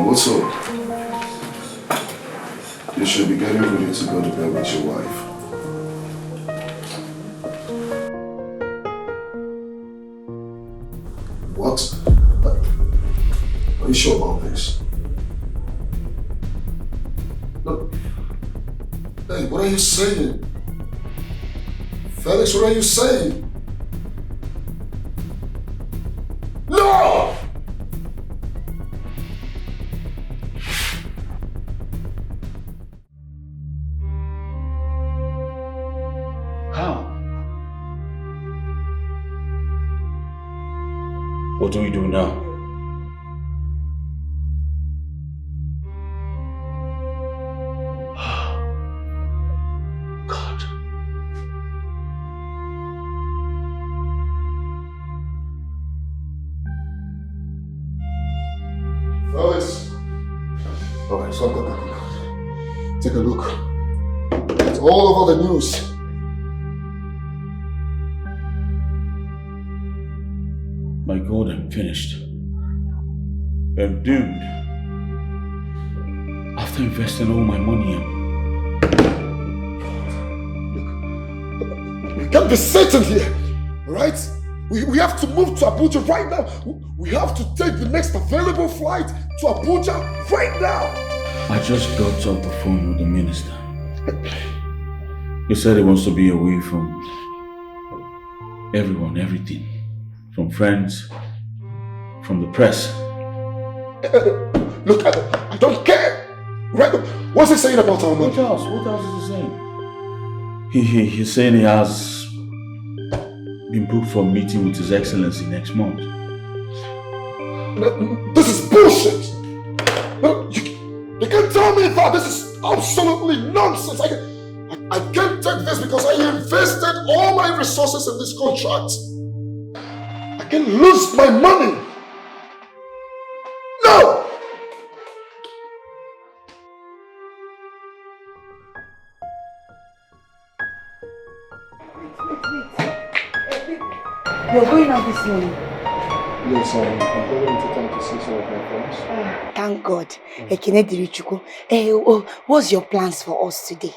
What's up? You should be getting ready to go to bed with your wife. What? Are you sure about this? Look. Hey, what are you saying? Felix, what are you saying? No! What do we do now? God. Fellas. Alright, so go. Take a look. It's all over the news. My God, I'm finished. I'm doomed. After investing all my money in. We can't be sitting here, alright? We have to move to Abuja right now. We have to take the next available flight to Abuja right now. I just got off the phone with the minister. He said he wants to be away from everyone, everything. From friends, from the press. Look, I don't care. Right? What's he saying about our money? What else is he saying? He's saying he has been booked for a meeting with His Excellency next month. This is bullshit. You can't tell me that. This is absolutely nonsense. I can't take this because I invested all my resources in this contract. I can lose my money. No! You're going out this morning? Yes, I'm going to town to see some of my friends. Thank God. What's your plans for us today?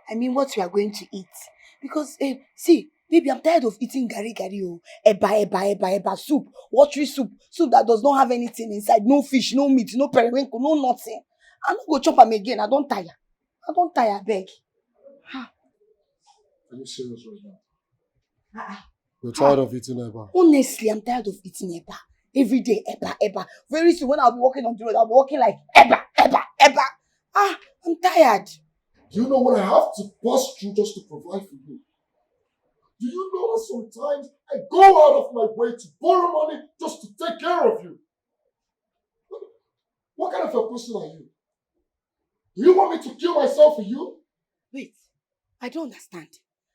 I mean, what we are going to eat? Because, see, baby, I'm tired of eating gari, eba, soup, watery soup that does not have anything inside. No fish, no meat, no periwinkle, no nothing. I'm not going to chop them again. I don't tire, beg. Are you serious right now? You're tired of eating eba? Honestly, I'm tired of eating eba. Every day, eba. Very soon, when I'll be walking on the road, I'll be walking like eba. I'm tired. Do you know what I have to pass through just to provide for you? Do you know that sometimes I go out of my way to borrow money just to take care of you? What kind of a person are you? Do you want me to kill myself for you? Wait, I don't understand.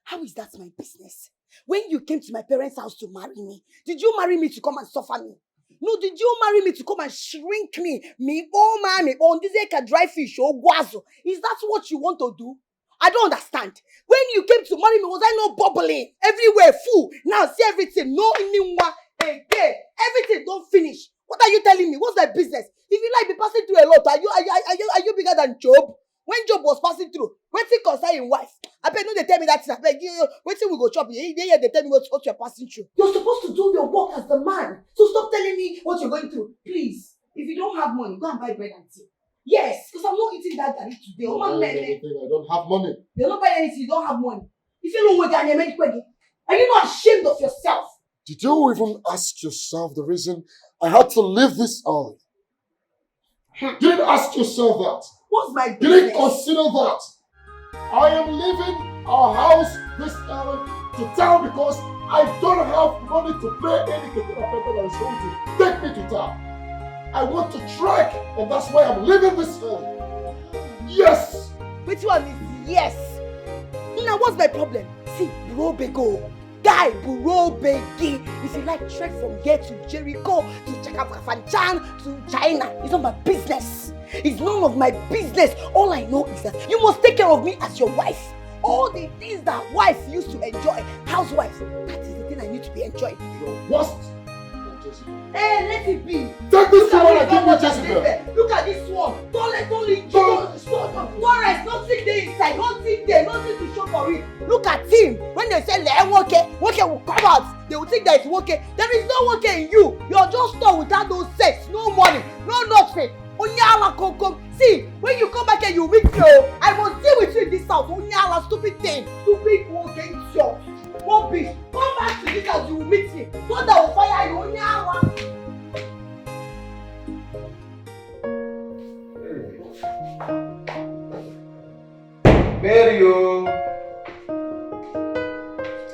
How is that my business? When you came to my parents' house to marry me, did you marry me to come and suffer me? No, did you marry me to come and shrink me? Me, oh man, me, on this can dry fish or guazo. Is that what you want to do? I don't understand. When you came to marry me, was I not bubbling? Everywhere, full. Now see everything. No anyone again. Everything don't finish. What are you telling me? What's my business? If you like be passing through a lot, are you bigger than Job? When Job was passing through, waiting concern his wife. I bet no they tell me that. I beg you, waiting we go chop. They tell me what you're passing through. You're supposed to do your work as the man. So stop telling me what you're going through. Please. If you don't have money, go and buy bread and tea. Yes, because I'm not eating that garlic today. I don't have money. You're not buying anything, you don't have money. If you don't want to are you not ashamed of yourself? Did you even ask yourself the reason I had to leave this early? You didn't ask yourself that. What's my business? You didn't consider that. I am leaving our house this early to town because I don't have money to pay any people that is going to take me to town. I want to trek, and that's why I'm leaving this early. Yes! Which one is yes? Now what's my problem? See, Burobego. Guy, Burobegi. If you like trek from here to Jericho, to Chakafanchan, to China, it's not my business. It's none of my business. All I know is that you must take care of me as your wife. All the things that wife used to enjoy, housewives, that is the thing I need to be enjoying. Your worst. Hey, let it be. Take this one and give me Jezebel. Look at this one. Don't rest. Nothing there inside. Nothing there. Nothing to show for it. Look at him. When they say woke will come out, they will think that it's woke. There is no woke in you. You're just stuck without no sex, no money, no nothing. See, when you come back here, you meet me. I must deal with you in this house. Onyala, stupid thing. Stupid woke idiot. Rubbish. Come back to this house, you will meet me. So that will fire you. Onyala. Mary, oh.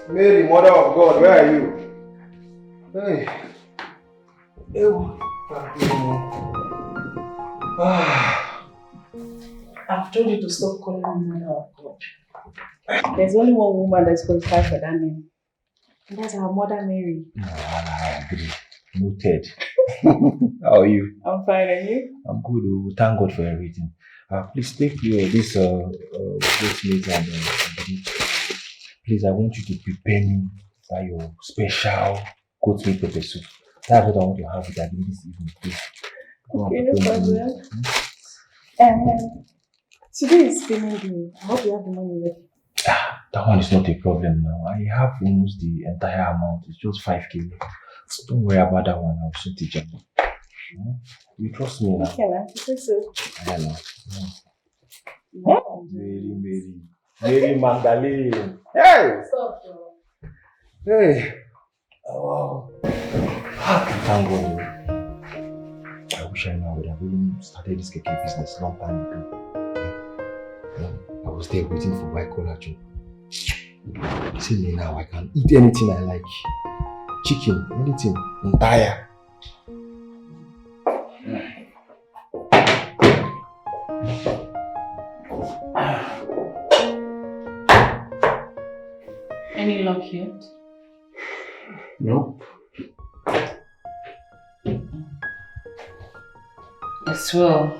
Mary, Mother of God, where are you? Hey. I've told you to stop calling me Mother of God. There's only one woman that's qualified for that name. And that's our Mother Mary. I agree. Noted. How are you? I'm fine, and you? I'm good. Oh. Thank God for everything. Please take this meat and please, I want you to prepare me your special goat meat pepper soup. That's what I want to have with you this evening, please. Okay, no problem. Today is Philmond Day. I hope you have the money ready. That one is not a problem now. I have almost the entire amount. It's just 5k. So don't worry about that one. I'll sort it out. You trust me now? Okay, man. I think so. I know. Mary Magdalene. Hey! Stop, Hey! Oh, wow. Thank God. I wish I would have even started this cake business long time ago. I was there waiting for white collar job. See me now, I can eat anything I like. Chicken, anything, entire. Any luck yet? Nope. It's well.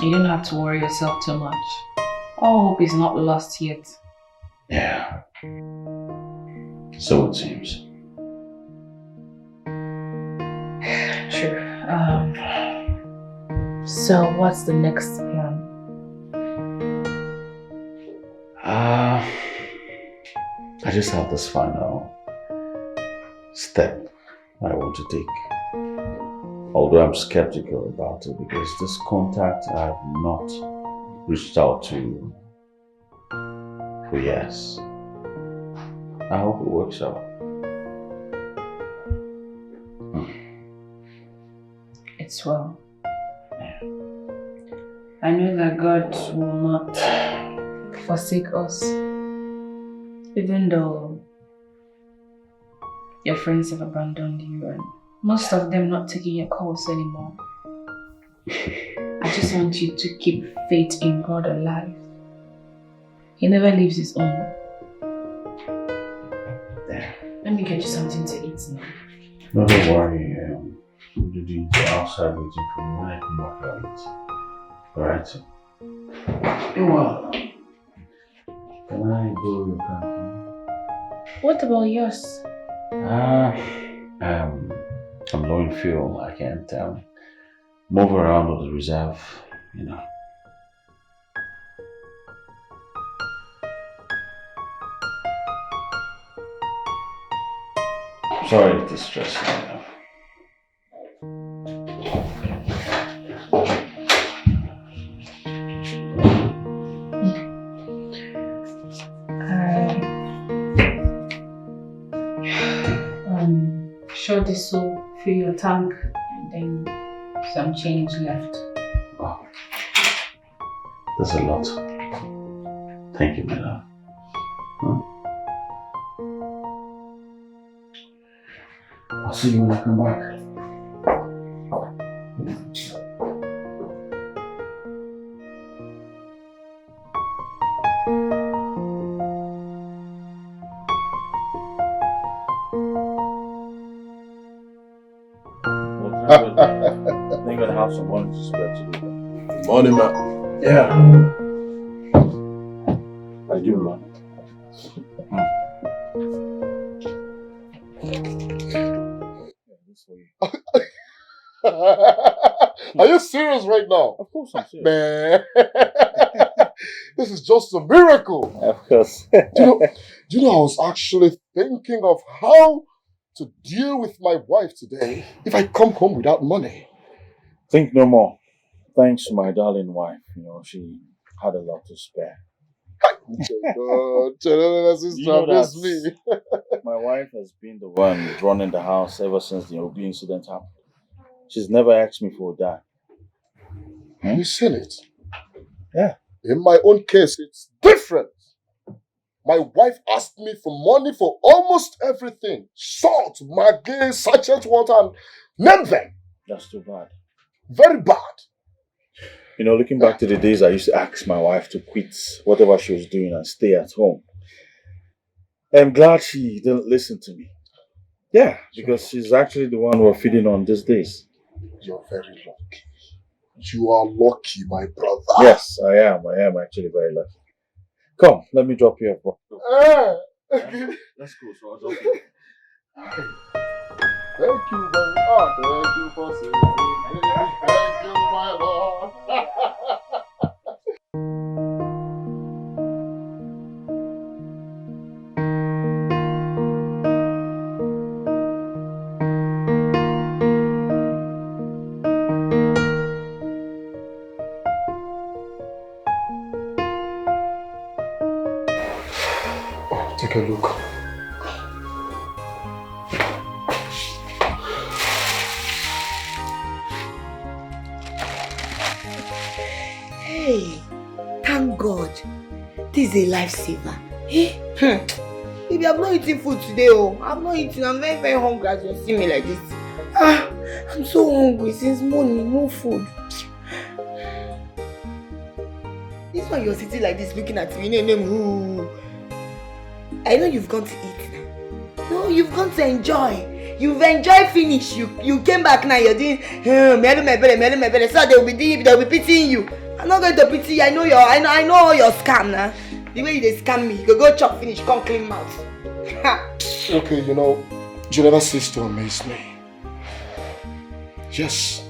You don't have to worry yourself too much. All hope is not lost yet. Yeah. So it seems. True. So what's the next plan? I just have this final step I want to take. Although I'm skeptical about it because this contact I have not reached out to for years. I hope it works out. It's well. I know that God will not forsake us. Even though your friends have abandoned you and most of them not taking your calls anymore, I just want you to keep faith in God alive. He never leaves his own. There, let me get you something to eat now. No, don't worry. Judy, outside waiting for me. When I come back, I'll eat. Alright? You're welcome. Can I borrow your canteen? What about yours? I'm low in fuel. I can't move around on the reserve, you know. Sorry to distress you. Sure, this will fill your tank and then some change left. Wow. That's a lot. Thank you, my love. Huh? I'll see you when I come back. They're gonna have some money to spare today. Morning, man. Yeah. I do, man. Are you serious right now? Of course I'm serious. Man, this is just a miracle. Of course. do you know, I was actually thinking of how to deal with my wife today if I come home without money. Think no more. Thanks to my darling wife. You know, she had a lot to spare. My wife has been the one running the house ever since the Obi incident happened. She's never asked me for a dime. Have you seen it? Yeah. In my own case, it's different. My wife asked me for money for almost everything. Salt, maggi, sachet water, and name them. That's too bad. Very bad. You know, looking back to the days I used to ask my wife to quit whatever she was doing and stay at home. I'm glad she didn't listen to me. Yeah, because she's actually the one we're feeding on these days. You're very lucky. You are lucky, my brother. Yes, I am. I am actually very lucky. Come, let me drop you off, bro. Let's go, so I'll drop you. Thank you very much. Thank you for saving me. Thank you, my Lord. Take a look. Hey, thank God. This is a lifesaver. Hey, Baby, I'm not eating food today. I'm not eating. I'm very, very hungry as you see me like this. I'm so hungry since morning. No food. This one you're sitting like this looking at me. I know you've gone to eat now. No, you've gone to enjoy. You've enjoyed finish. You came back now. You're doing my belly. So they'll be pitying you. I'm not going to pity you. I know your scam now. The way they scam me, you go chop finish, come clean mouth. Okay, you know, you never cease to amaze me. Yes,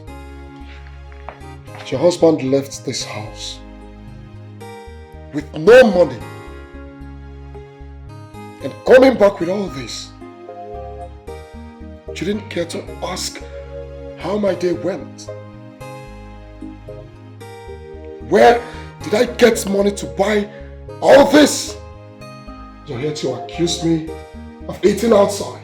your husband left this house with no money and coming back with all this. You didn't care to ask how my day went. Where did I get money to buy all this? You're here to accuse me of eating outside.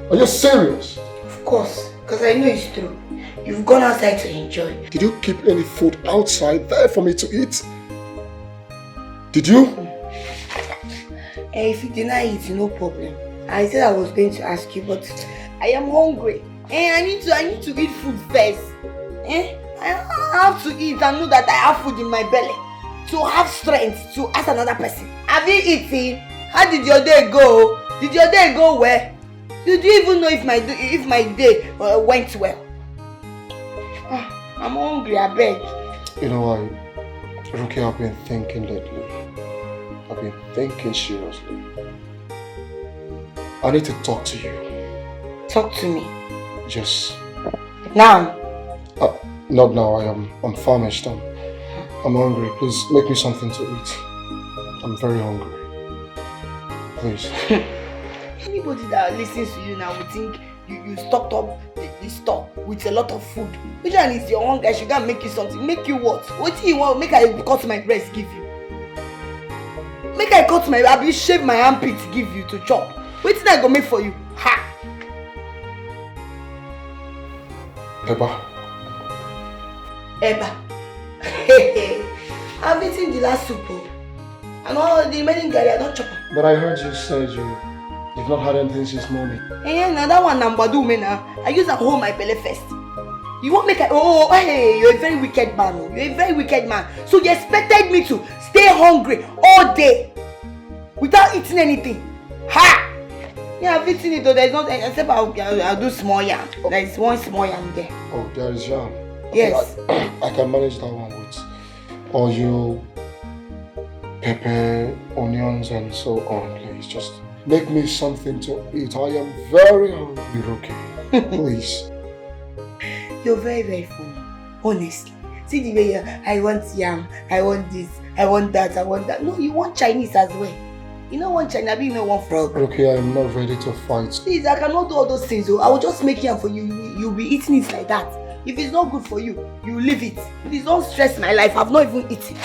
Are you serious? Of course, because I know it's true. You've gone outside to enjoy. Did you keep any food outside there for me to eat? Did you? If you deny it, no problem. I said I was going to ask you, but I am hungry. I need to eat food first. I have to eat and know that I have food in my belly to have strength to ask another person. Have you eaten? How did your day go? Did your day go well? Did you even know if my day went well? I'm hungry, I beg. You know what, Ruki, I've been thinking lately. I've been thinking seriously. I need to talk to you. Talk to me. Yes. Now? Not now. I'm famished. I'm hungry. Please make me something to eat. I'm very hungry. Please. Anybody that listens to you now would think you stocked up the store with a lot of food. Which one is your hunger? I should go and make you something. Make you what? What do you want? Make I cut my breast give you. Make I cut my, I shave my armpit give you to chop. What did I go make for you? Ha! Eba. I've eaten the last soup. And all the remaining garri, I don't chop. But I heard you said you've not had anything since morning. Now that one number do me now. I use at home my belly first. You won't make hey, you're a very wicked man. You're a very wicked man. So you expected me to stay hungry all day without eating anything. Ha! Yeah, I've eaten it though. There's not, except I'll do small yam. There's one small yam there. Oh, there is yam. Yes. I can manage that one with oil, pepper, onions, and so on. Please, just make me something to eat. I am very hungry, okay? Please. You're very, very funny. Honestly. See the way I want yam, I want this, I want that, I want that. No, you want Chinese as well. You don't want China, but you don't want frog. Okay, I am not ready to fight. Please, I cannot do all those things. I will just make yam for you. You'll be eating it like that. If it's not good for you, you leave it. Please don't stress my life. I've not even eaten.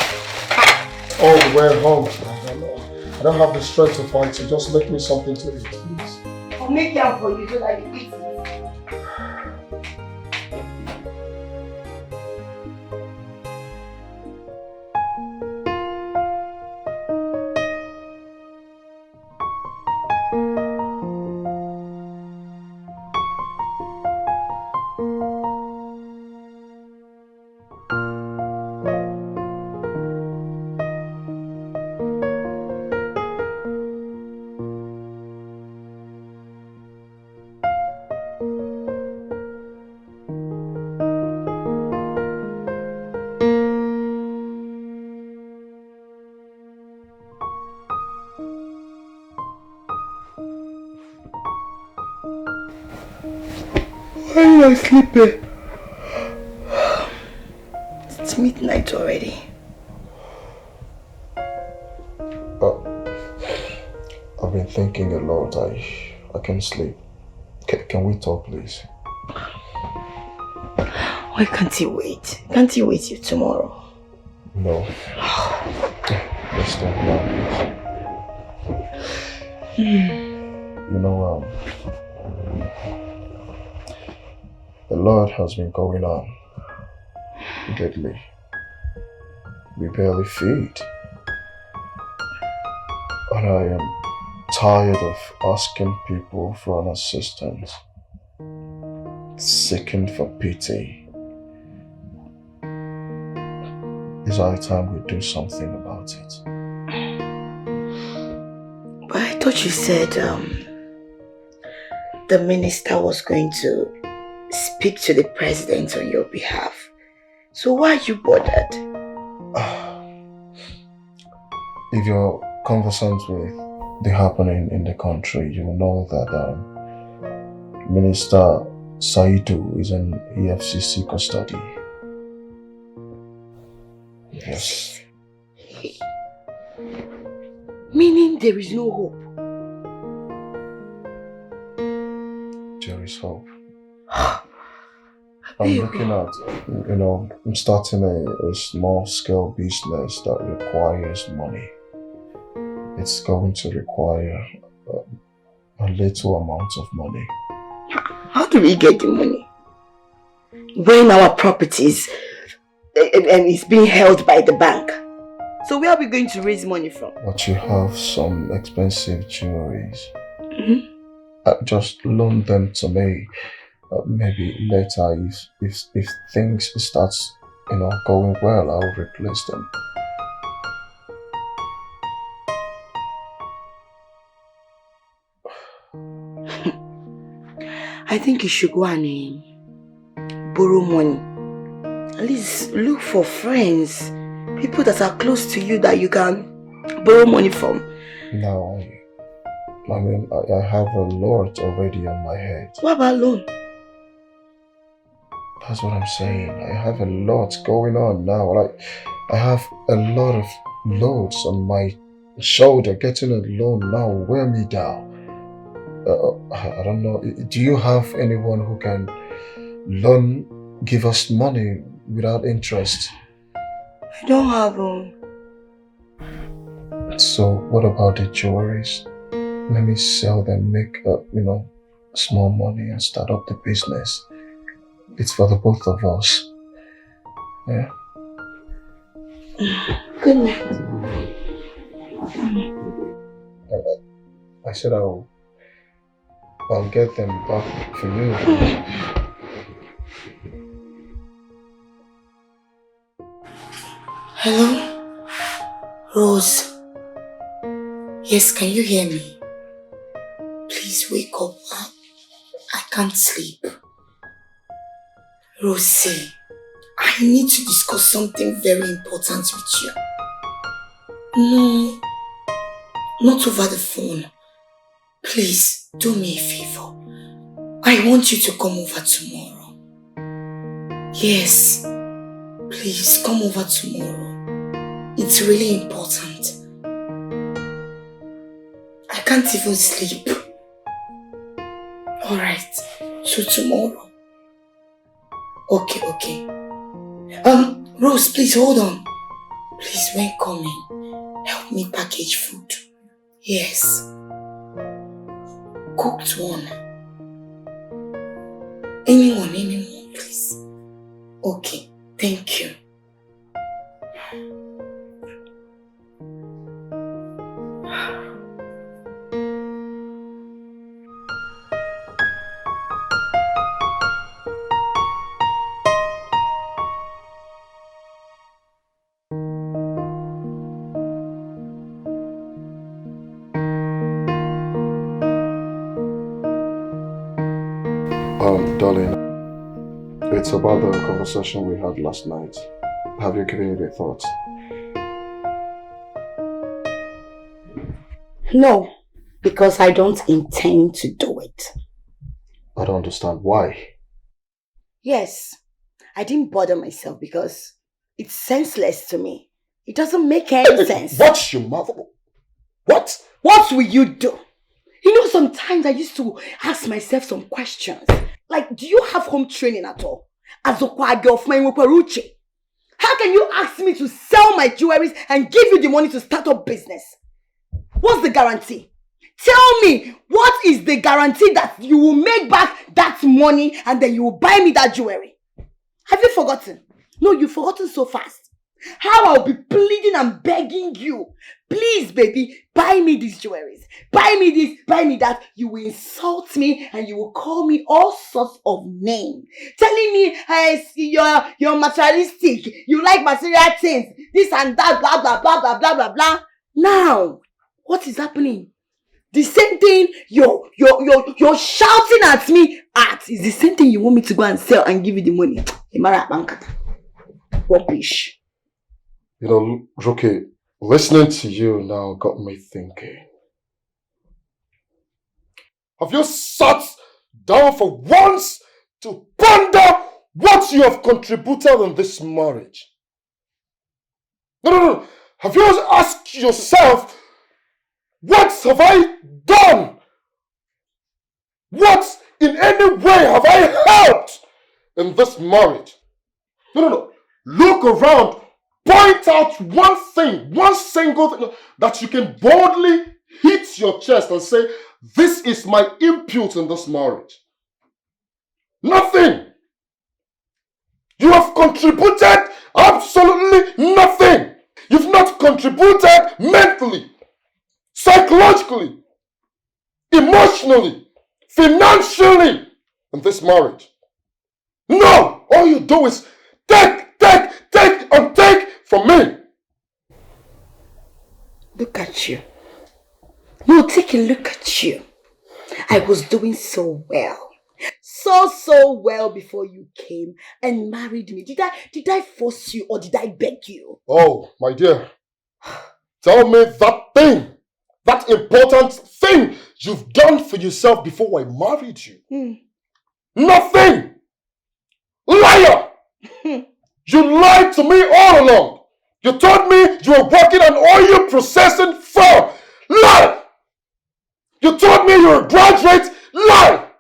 Oh, we're home. I don't have the strength to fight, so just make me something to eat, please. I'll make yam for you so that you eat it. Why am I sleeping? It's midnight already. I've been thinking a lot. I can't sleep. Can we talk, please? Why can't you wait? Can't you wait till tomorrow? No. Let's talk now, please. You know, a lot has been going on lately. We barely feed. And I am tired of asking people for an assistance, seeking for pity. It's high time we do something about it. But I thought you said the minister was going to speak to the president on your behalf. So why are you bothered? If you're conversant with the happening in the country, you will know that Minister Saidu is in EFCC custody. Yes. Meaning there is no hope? There is hope. I'm looking at, I'm starting a small scale business that requires money. It's going to require a little amount of money. How do we get the money? When our properties is being held by the bank? So where are we going to raise money from? But you have some expensive jewelries. Mm-hmm. Just loan them to me. Maybe later, if things starts, going well, I'll replace them. I think you should go and borrow money. At least look for friends, people that are close to you that you can borrow money from. No, I mean, I have a lot already on my head. What about loan? That's what I'm saying. I have a lot going on now. Like, I have a lot of loads on my shoulder. Getting a loan now will wear me down. I don't know. Do you have anyone who can give us money without interest? I don't have So what about the jewelries? Let me sell them, make small money and start up the business. It's for the both of us. Yeah. Good night. I said I'll get them back for you. Hello? Rose? Yes, can you hear me? Please wake up. I can't sleep. Rosie, I need to discuss something very important with you. No, not over the phone. Please, do me a favor. I want you to come over tomorrow. Yes, please come over tomorrow. It's really important. I can't even sleep. Alright, so tomorrow. Okay. Rose, please hold on. Please, when coming, help me package food. Yes. Cooked one. Anyone, please. Okay, thank you. Darling, it's about the conversation we had last night. Have you given it a thought? No, because I don't intend to do it. I don't understand why. Yes, I didn't bother myself because it's senseless to me. It doesn't make any sense. Watch your mouth. What? What will you do? You know, sometimes I used to ask myself some questions. Like, do you have home training at all? As a girl of mine, how can you ask me to sell my jewelries and give you the money to start up business? What's the guarantee? Tell me, what is the guarantee that you will make back that money and then you will buy me that jewelry? Have you forgotten? No, you've forgotten so fast. How I'll be pleading and begging you. Please, baby, buy me these jewelries. Buy me this, buy me that. You will insult me and you will call me all sorts of names. Telling me, hey, you're materialistic. You like material things. This and that, blah, blah, blah, blah, blah, blah, blah. Now, what is happening? The same thing you're shouting at me at is the same thing you want me to go and sell and give you the money. Rubbish. You know, Rocky, listening to you now got me thinking. Have you sat down for once to ponder what you have contributed in this marriage? No. Have you asked yourself, what have I done? What in any way have I helped in this marriage? No. Look around. Point out one thing, one single thing that you can boldly hit your chest and say, this is my input in this marriage. Nothing. You have contributed absolutely nothing. You've not contributed mentally, psychologically, emotionally, financially in this marriage. No! All you do is take and take from me. Look at you. No, take a look at you. I was doing so well. So well before you came and married me. Did I force you or did I beg you? Oh, my dear. Tell me that important thing you've done for yourself before I married you. Nothing! Liar! You lied to me all along. You told me you were working an oil processing firm. Lie! You told me you're a graduate. Lie!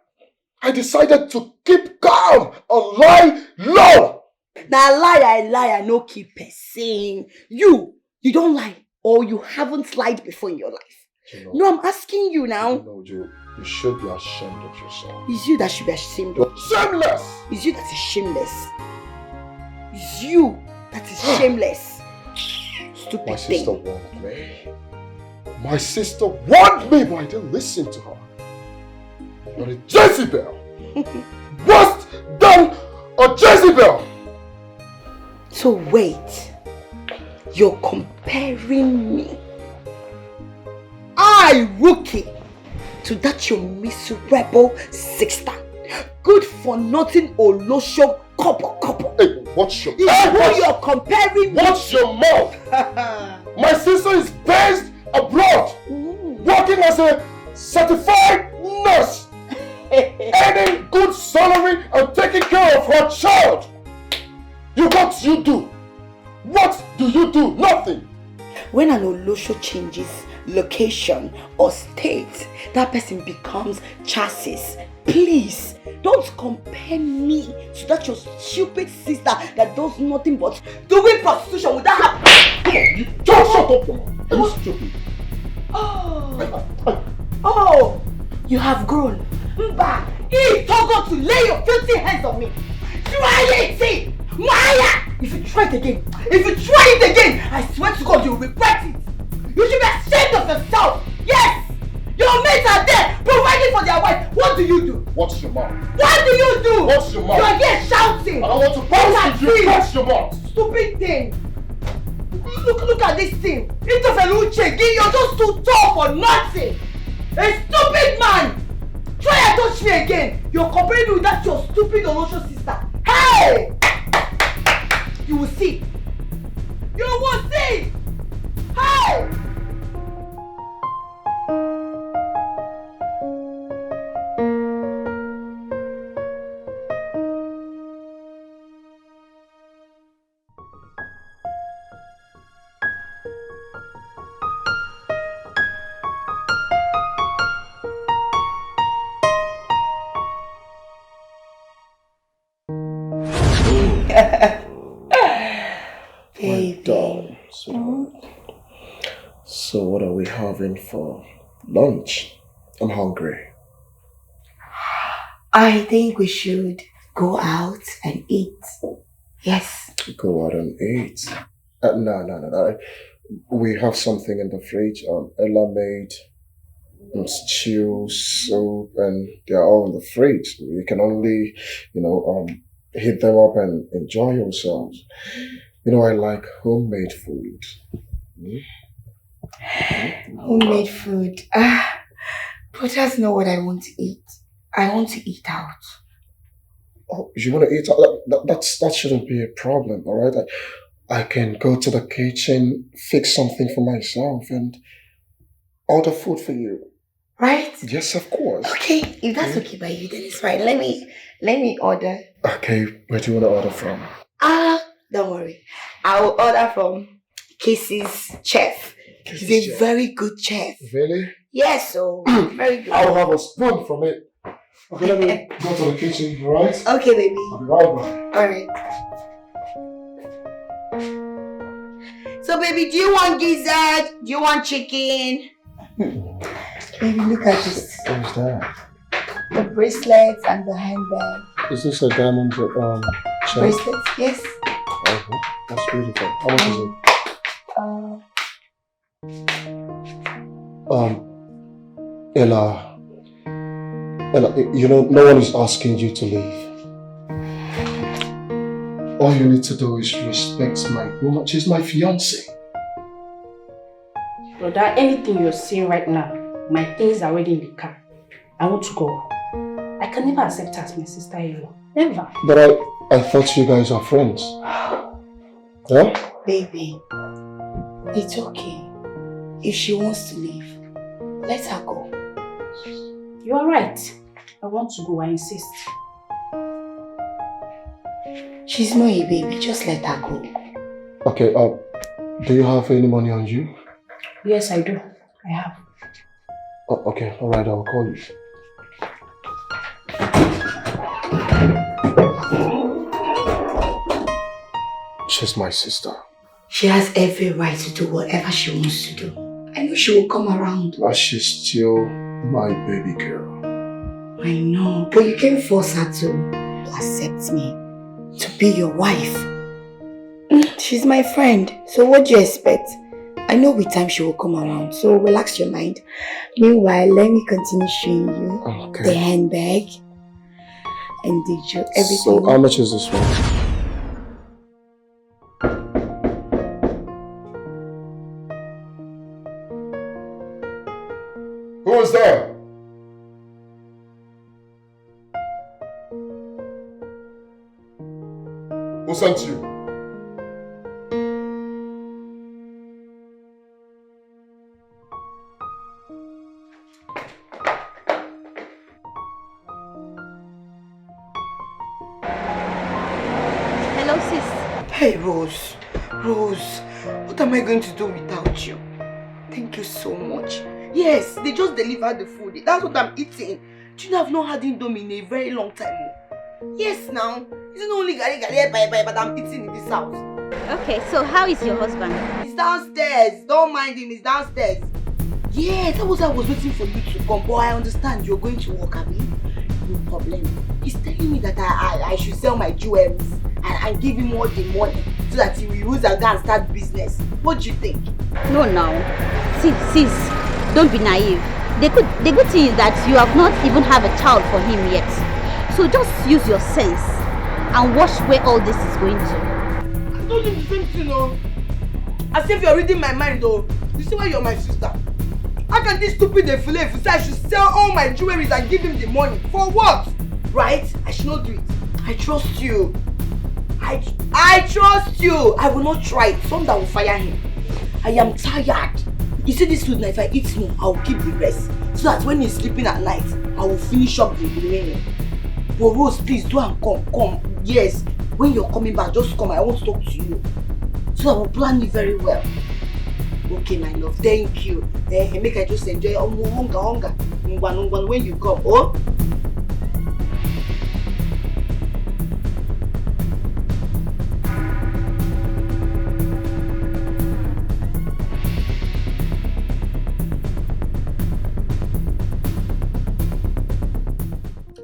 I decided to keep calm and lie low. Now liar, no keep saying. You don't lie or you haven't lied before in your life. No, I'm asking you now. No, you should be ashamed of yourself. It's you that should be ashamed of. Shameless! It's you that is shameless. It's you that is shameless. Stupid My thing. sister warned me. My sister warned me, but I didn't listen to her. You're a Jezebel. Worse than a Jezebel. So wait. You're comparing me, rookie, to that your miserable sister. Good for nothing Olosho couple. Hey, watch your mouth. You're comparing me. Watch your mouth. My sister is based abroad, working as a certified nurse, earning good salary and taking care of her child. What you do? What do you do? Nothing. When an Olosho changes location or state, that person becomes chassis. Please, don't compare me to that your stupid sister that does nothing but doing prostitution without her. Come on, you just shut up, woman. Are you stupid? Oh, you have grown. Mba, it's Togo to lay your filthy hands on me. Try it, Maya! If you try it again, I swear to God, you'll regret it. You should be ashamed of yourself. Yes! Your mates are there, providing for their wife. What do you do? Watch your mouth. What do you do? Watch your mouth. You are here shouting. I don't want to bounce with you. Watch your mouth. Stupid thing. Look at this thing. It's a feluche. You're just too tall for nothing. A stupid man. Try and touch me again. You're comparing me with that your stupid Olosho sister. Hey! You will see. You will see. Hey! Baby. So what are we having for lunch? I'm hungry. I think we should go out and eat. Yes. Go out and eat? No. We have something in the fridge. Ella made stew, soup, and they're all in the fridge. You can only, heat them up and enjoy yourselves. I like homemade food. Homemade food. But that's not what I want to eat. I want to eat out. Oh, you want to eat out? That shouldn't be a problem, all right? I can go to the kitchen, fix something for myself, and order food for you. Right? Yes, of course. Okay, if that's okay by you, then it's fine. Let me order. Okay, where do you want to order from? Don't worry. I will order from Casey's chef. He's a very good chef. Really? Yes, so very good. I'll have a spoon from it. Okay, let me go to the kitchen, right? Okay, baby. I'll be right back. Alright. So, baby, do you want gizzard? Do you want chicken? Baby, look at this. What's that? The bracelets and the handbag. Is this a diamond chain? Bracelets? Yes. Oh, that's beautiful. How much is it? Ella, you know, no one is asking you to leave. All you need to do is respect my woman. She's my fiancée. Brother, anything you're saying right now, my things are already in the car. I want to go. I can never accept her as my sister-in-law. Never. But I thought you guys are friends. Huh? Baby, it's okay. If she wants to leave, let her go. You are right. I want to go, I insist. She's not a baby, just let her go. Okay, do you have any money on you? Yes, I do. I have. Oh, okay, alright, I'll call you. She's my sister. She has every right to do whatever she wants to do. I know she will come around. But she's still my baby girl. I know, but you can't force her to accept me, to be your wife. She's my friend, so what do you expect? I know with time she will come around, so relax your mind. Meanwhile, let me continue showing you the handbag and the everything. So how much is this one? Who is there? Who sent you? Hello, sis. Hey, Rose. Rose, what am I going to do without you? Thank you so much. Yes, they just delivered the food. That's what I'm eating. Do you know I've not had Indomie in a very long time? Yes, now. It's not only gari but I'm eating in this house. Okay, so how is your husband? He's downstairs. Don't mind him, he's downstairs. Yeah, that was why I was waiting for you to come. But I understand you're going to work, Abby. No problem. He's telling me that I should sell my jewelries and give him all the money so that he will use and go and start business. What do you think? No, now. Sis, don't be naive. The good thing is that you have not even have a child for him yet. So just use your sense and watch where all this is going to. I told you the same thing, though. As if you're reading my mind, though. You see why you're my sister? How can this stupid defile say I should sell all my jewelry and give him the money? For what? Right? I should not do it. I trust you. I trust you. I will not try it. Someone will fire him. I am tired. You see this food now, if I eat more, I will keep the rest. So that when he's sleeping at night, I will finish up the remaining. But Rose, please do and come. Yes. When you're coming back, just come. I want to talk to you. So I will plan it very well. Okay, my love. Thank you. Make I just enjoy hunger. When you come, oh?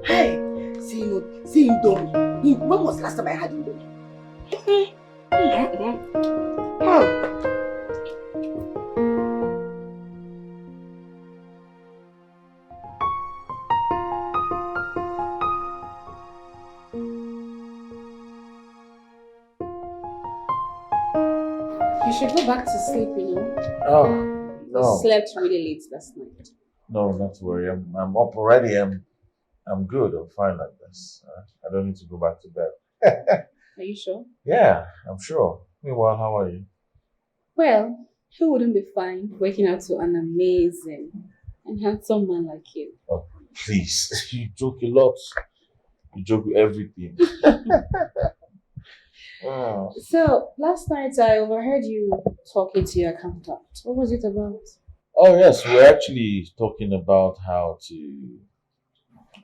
Hey, see Indomie. When was the last time I had Indomie? How? You should go back to sleep, you know. Oh, no. You slept really late last night. No, not to worry. I'm up already. I'm good. I'm fine like this. I don't need to go back to bed. Are you sure? Yeah, I'm sure. Meanwhile, how are you? Well, who wouldn't be fine waking up to an amazing and handsome man like you? Oh, please. You joke a lot. You joke with everything. Oh. So, last night I overheard you talking to your accountant. What was it about? Oh, yes. We're actually talking about how to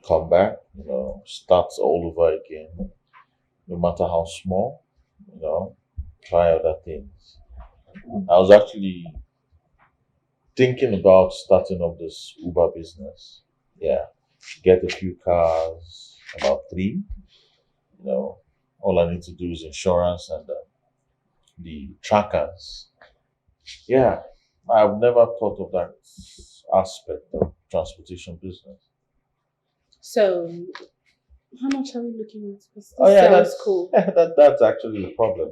come back, start all over again, no matter how small, try other things. I was actually thinking about starting up this Uber business. Yeah, get a few cars, about 3. All I need to do is insurance and the trackers. Yeah, I've never thought of that aspect of transportation business. So, how much are we looking at? Because Oh yeah, sounds that's cool. that's actually the problem.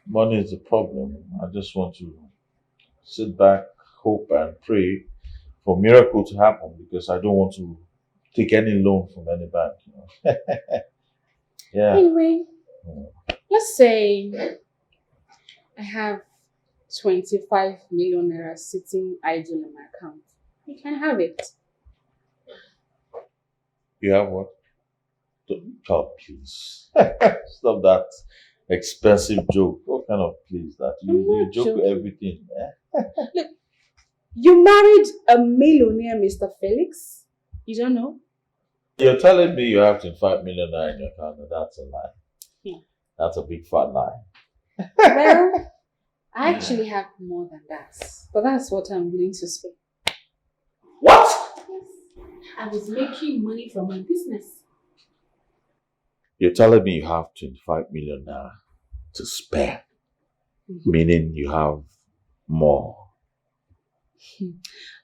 Money is the problem. I just want to sit back, hope, and pray for a miracle to happen because I don't want to take any loan from any bank. You know? Yeah. Anyway, let's say I have 25 million naira sitting idle in my account. You can have it. You have what? Oh, please. Stop that expensive joke. What kind of please that? You joke with everything. Look, you married a millionaire, Mr. Felix. You don't know? You're telling me you have 25 million naira in your account, and that's a lie. Yeah. That's a big fat lie. Well, I actually have more than that. But that's what I'm willing to spend. What? Yes. I was making money from my business. You're telling me you have 25 million naira to spare, meaning you have more.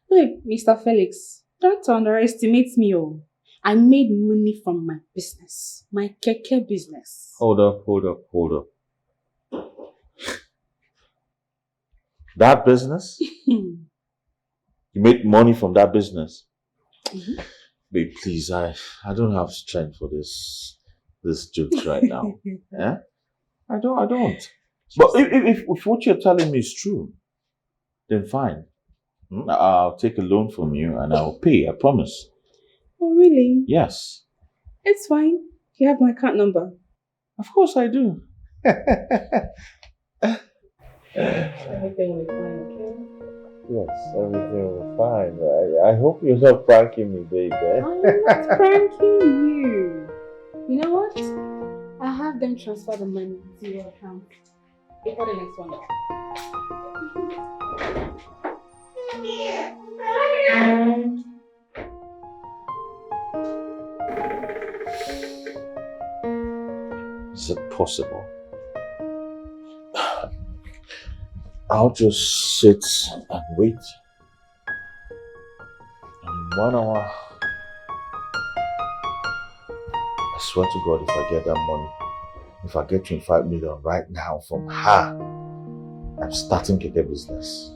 Look, Mr. Felix, don't underestimate me. Oh. I made money from my business, my keke business. Hold up. That business? You made money from that business? Babe, please, I don't have strength for this jokes right now. Yeah? I don't. But if what you're telling me is true, then fine. I'll take a loan from you and I'll pay, I promise. Oh, really? Yes. It's fine. You have my account number. Of course I do. Everything will be fine, okay? Yes, everything will be fine. I hope you're not pranking me, babe. I'm not pranking you. You know what? I'll have them transfer the money to your account before the next one. Is it possible? I'll just sit and wait. And in 1 hour, I swear to God, if I get that money, if I get 25 million right now from her, I'm starting keke business.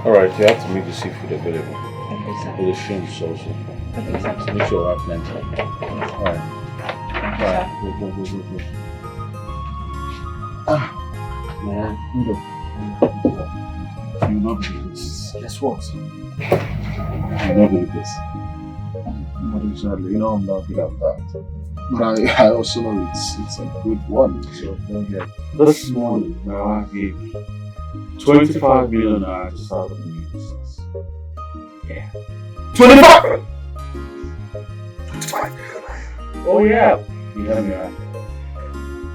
Alright, you have to make the seafood available. Okay, sir. For the shrimps also. Okay, sir. Make sure I have plenty. Alright. Alright, go. Man, you will not believe this. Guess what? You will not believe this. But exactly, I'm not good at that. But I also know it's a good one, so don't get. This morning, my wife gave me 25 million to start a new business. Yeah. 25! 25 million. Oh yeah. You hear me right?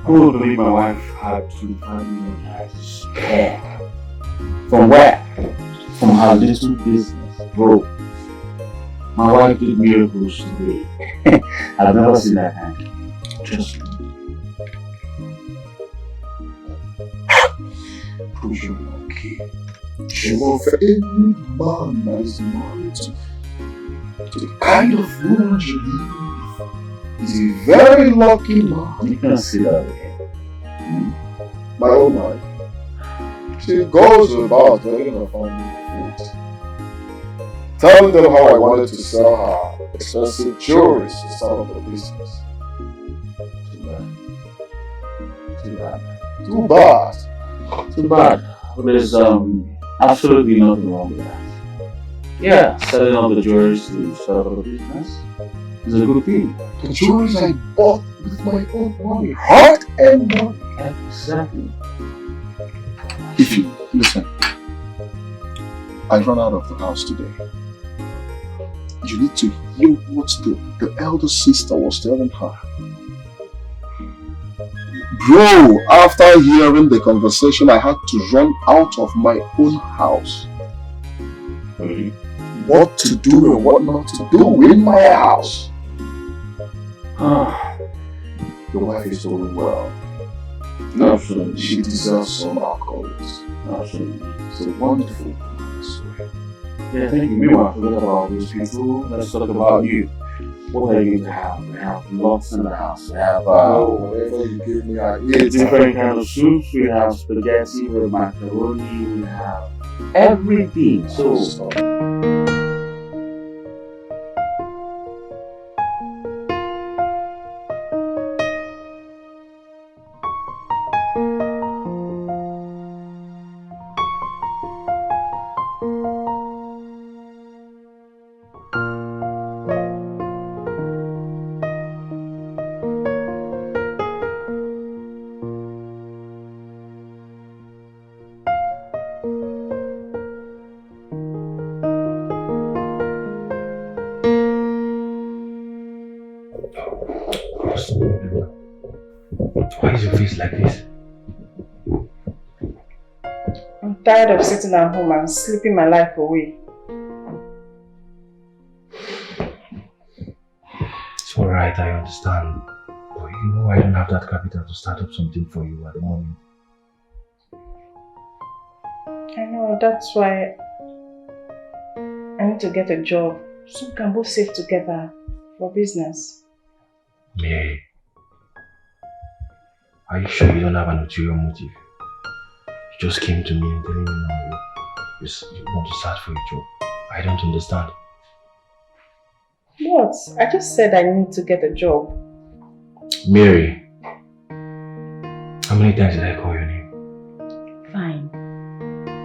Who would believe my wife had 25 million to spare? From where? From her little business, bro. My wife did miracles today. I've never seen that kind. Trust me. Prove you okay. Sure, for any man that is married to the kind of woman you live is a very lucky man. You can see that again. My own wife. She goes about making her family food. Telling them how I wanted to sell her expensive jewelry to start up a business. Too bad. Too bad. Too bad. There's absolutely nothing wrong with that. Yeah, selling up the jewelry to start up a business is a good thing. The jewelry I bought with my own money, hard and money. Exactly. If you listen, I ran out of the house today. You need to hear what the elder sister was telling her. Bro, after hearing the conversation, I had to run out of my own house. What to do and what not to do in my house. Your wife is doing well. Absolutely, she deserves some accolades. Absolutely, it's a wonderful woman, I swear. Yeah, thank you. Meanwhile, forget about those people. Let's talk about you. What are you going to have? We have lots in the house. We have whatever you give me, I eat. different kind of soups. We have spaghetti, we have macaroni, we have everything. So Why is your face like this? I'm tired of sitting at home and sleeping my life away. It's alright, I understand. But you know I don't have that capital to start up something for you at the moment. I know, that's why I need to get a job so we can both save together for business. Mary, are you sure you don't have an ulterior motive? You just came to me and telling me now you want to start for a job. I don't understand. What? I just said I need to get a job. Mary, how many times did I call your name? Fine.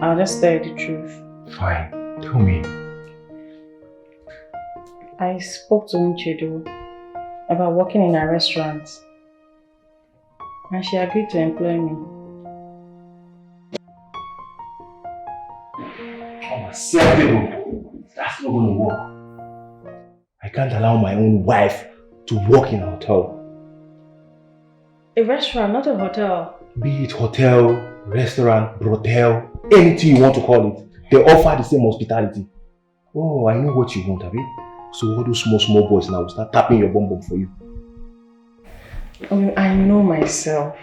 I'll just tell you the truth. Fine, tell me. I spoke to Ini Edo about working in a restaurant and she agreed to employ me. Unacceptable. That's not going to work. I can't allow my own wife to work in a hotel. A restaurant, not a hotel. Be it hotel, restaurant, brothel, anything you want to call it. They offer the same hospitality. Oh, I know what you want, Abi. So all those small boys now will start tapping your bum bum for you. I know myself.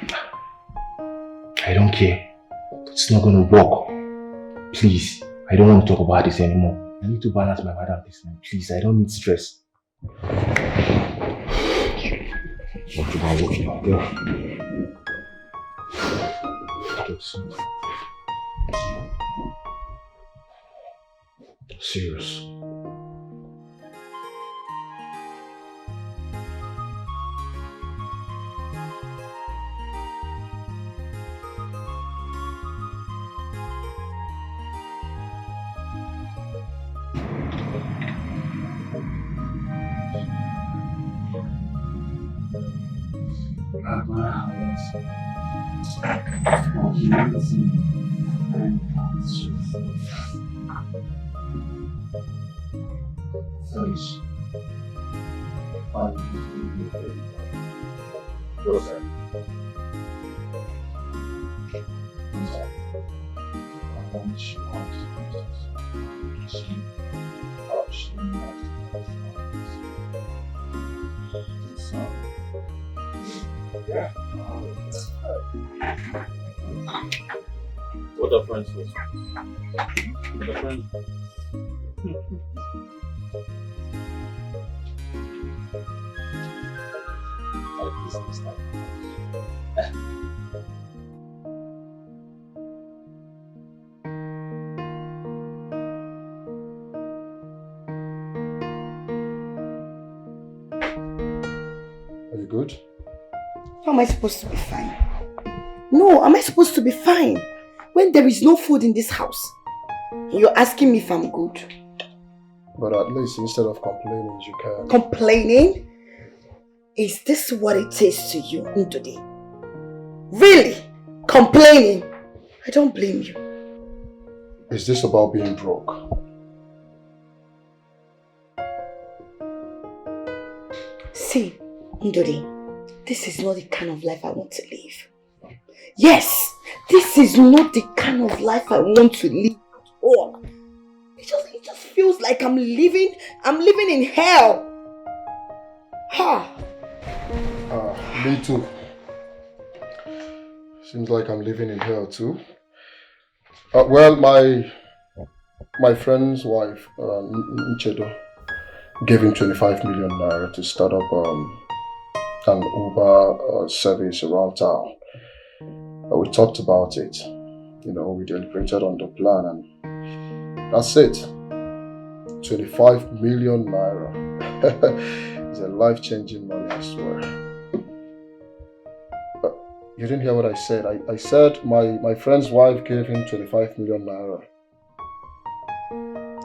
I don't care. It's not going to work. Please, I don't want to talk about this anymore. I need to balance my madam this time. Please, I don't need stress. What about working out there? Serious. What are friends with? What are friends? Are you good? How am I supposed to be fine? No, am I supposed to be fine when there is no food in this house? You're asking me if I'm good. But at least instead of complaining, you can. Complaining? Is this what it is to you today? Really? Complaining? I don't blame you. Is this about being broke? See, Ndodi, this is not the kind of life I want to live. Yes, this is not the kind of life I want to live at all. It just feels like I'm living in hell. Ha! Me too. Seems like I'm living in hell too. Well, my friend's wife, Nchedo, gave him 25 million naira to start up an Uber service around town. We talked about it. You know, we deliberated on the plan and that's it. 25 million naira. It's a life-changing money, I swear. You didn't hear what I said. I said my friend's wife gave him 25 million naira.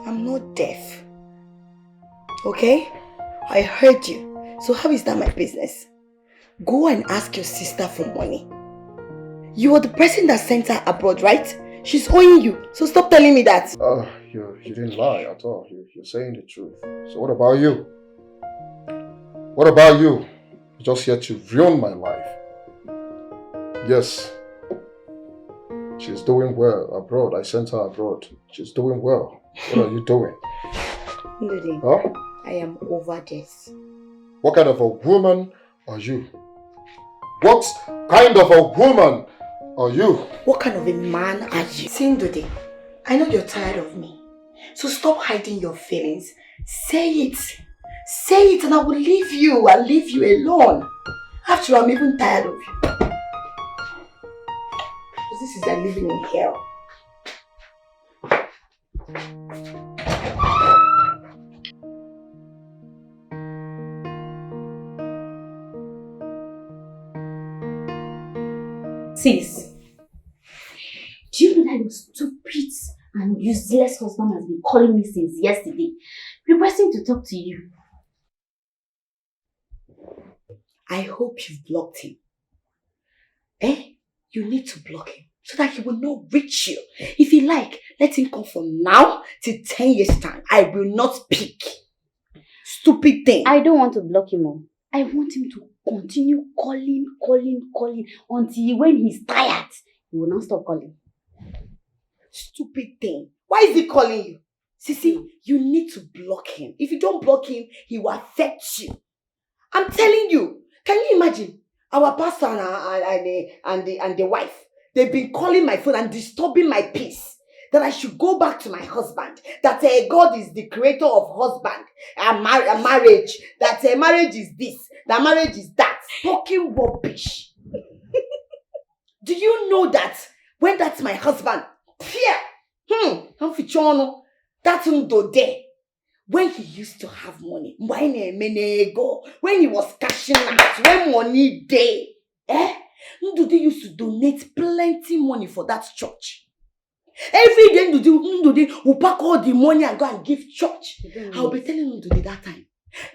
I'm not deaf. Okay? I heard you. So how is that my business? Go and ask your sister for money. You are the person that sent her abroad, right? She's owing you. So stop telling me that. You didn't lie at all. You're saying the truth. So what about you? What about you? You're just here to ruin my life. Yes. She's doing well abroad. I sent her abroad. She's doing well. What are you doing? Ndidi, Huh? I am over this. What kind of a woman are you? What kind of a woman are you? What kind of a man are you? Ndidi, I know you're tired of me. So stop hiding your feelings. Say it. Say it and I will leave you. I'll leave you alone. After all, I'm even tired of you. Because this is like living in hell. Sis, do you know that your stupid and useless husband has been calling me since yesterday, requesting to talk to you? I hope you've blocked him. You need to block him so that he will not reach you. If you like, let him come from now till 10 years time. I will not speak. Stupid thing. I don't want to block him all. I want him to continue calling until when he's tired, he will not stop calling. Stupid thing. Why is he calling you? Sisi, you need to block him. If you don't block him, he will affect you. I'm telling you. Can you imagine? Our pastor and the wife, they've been calling my phone and disturbing my peace. That I should go back to my husband. That God is the creator of husband and marriage. That marriage is this. That marriage is that. Fucking rubbish. Do you know that when that's my husband, that's there. When he used to have money, when he was cashing out, when money day, Ndudi used to donate plenty money for that church. Every day Ndudi will pack all the money and go and give church. I'll be telling Ndudi that time,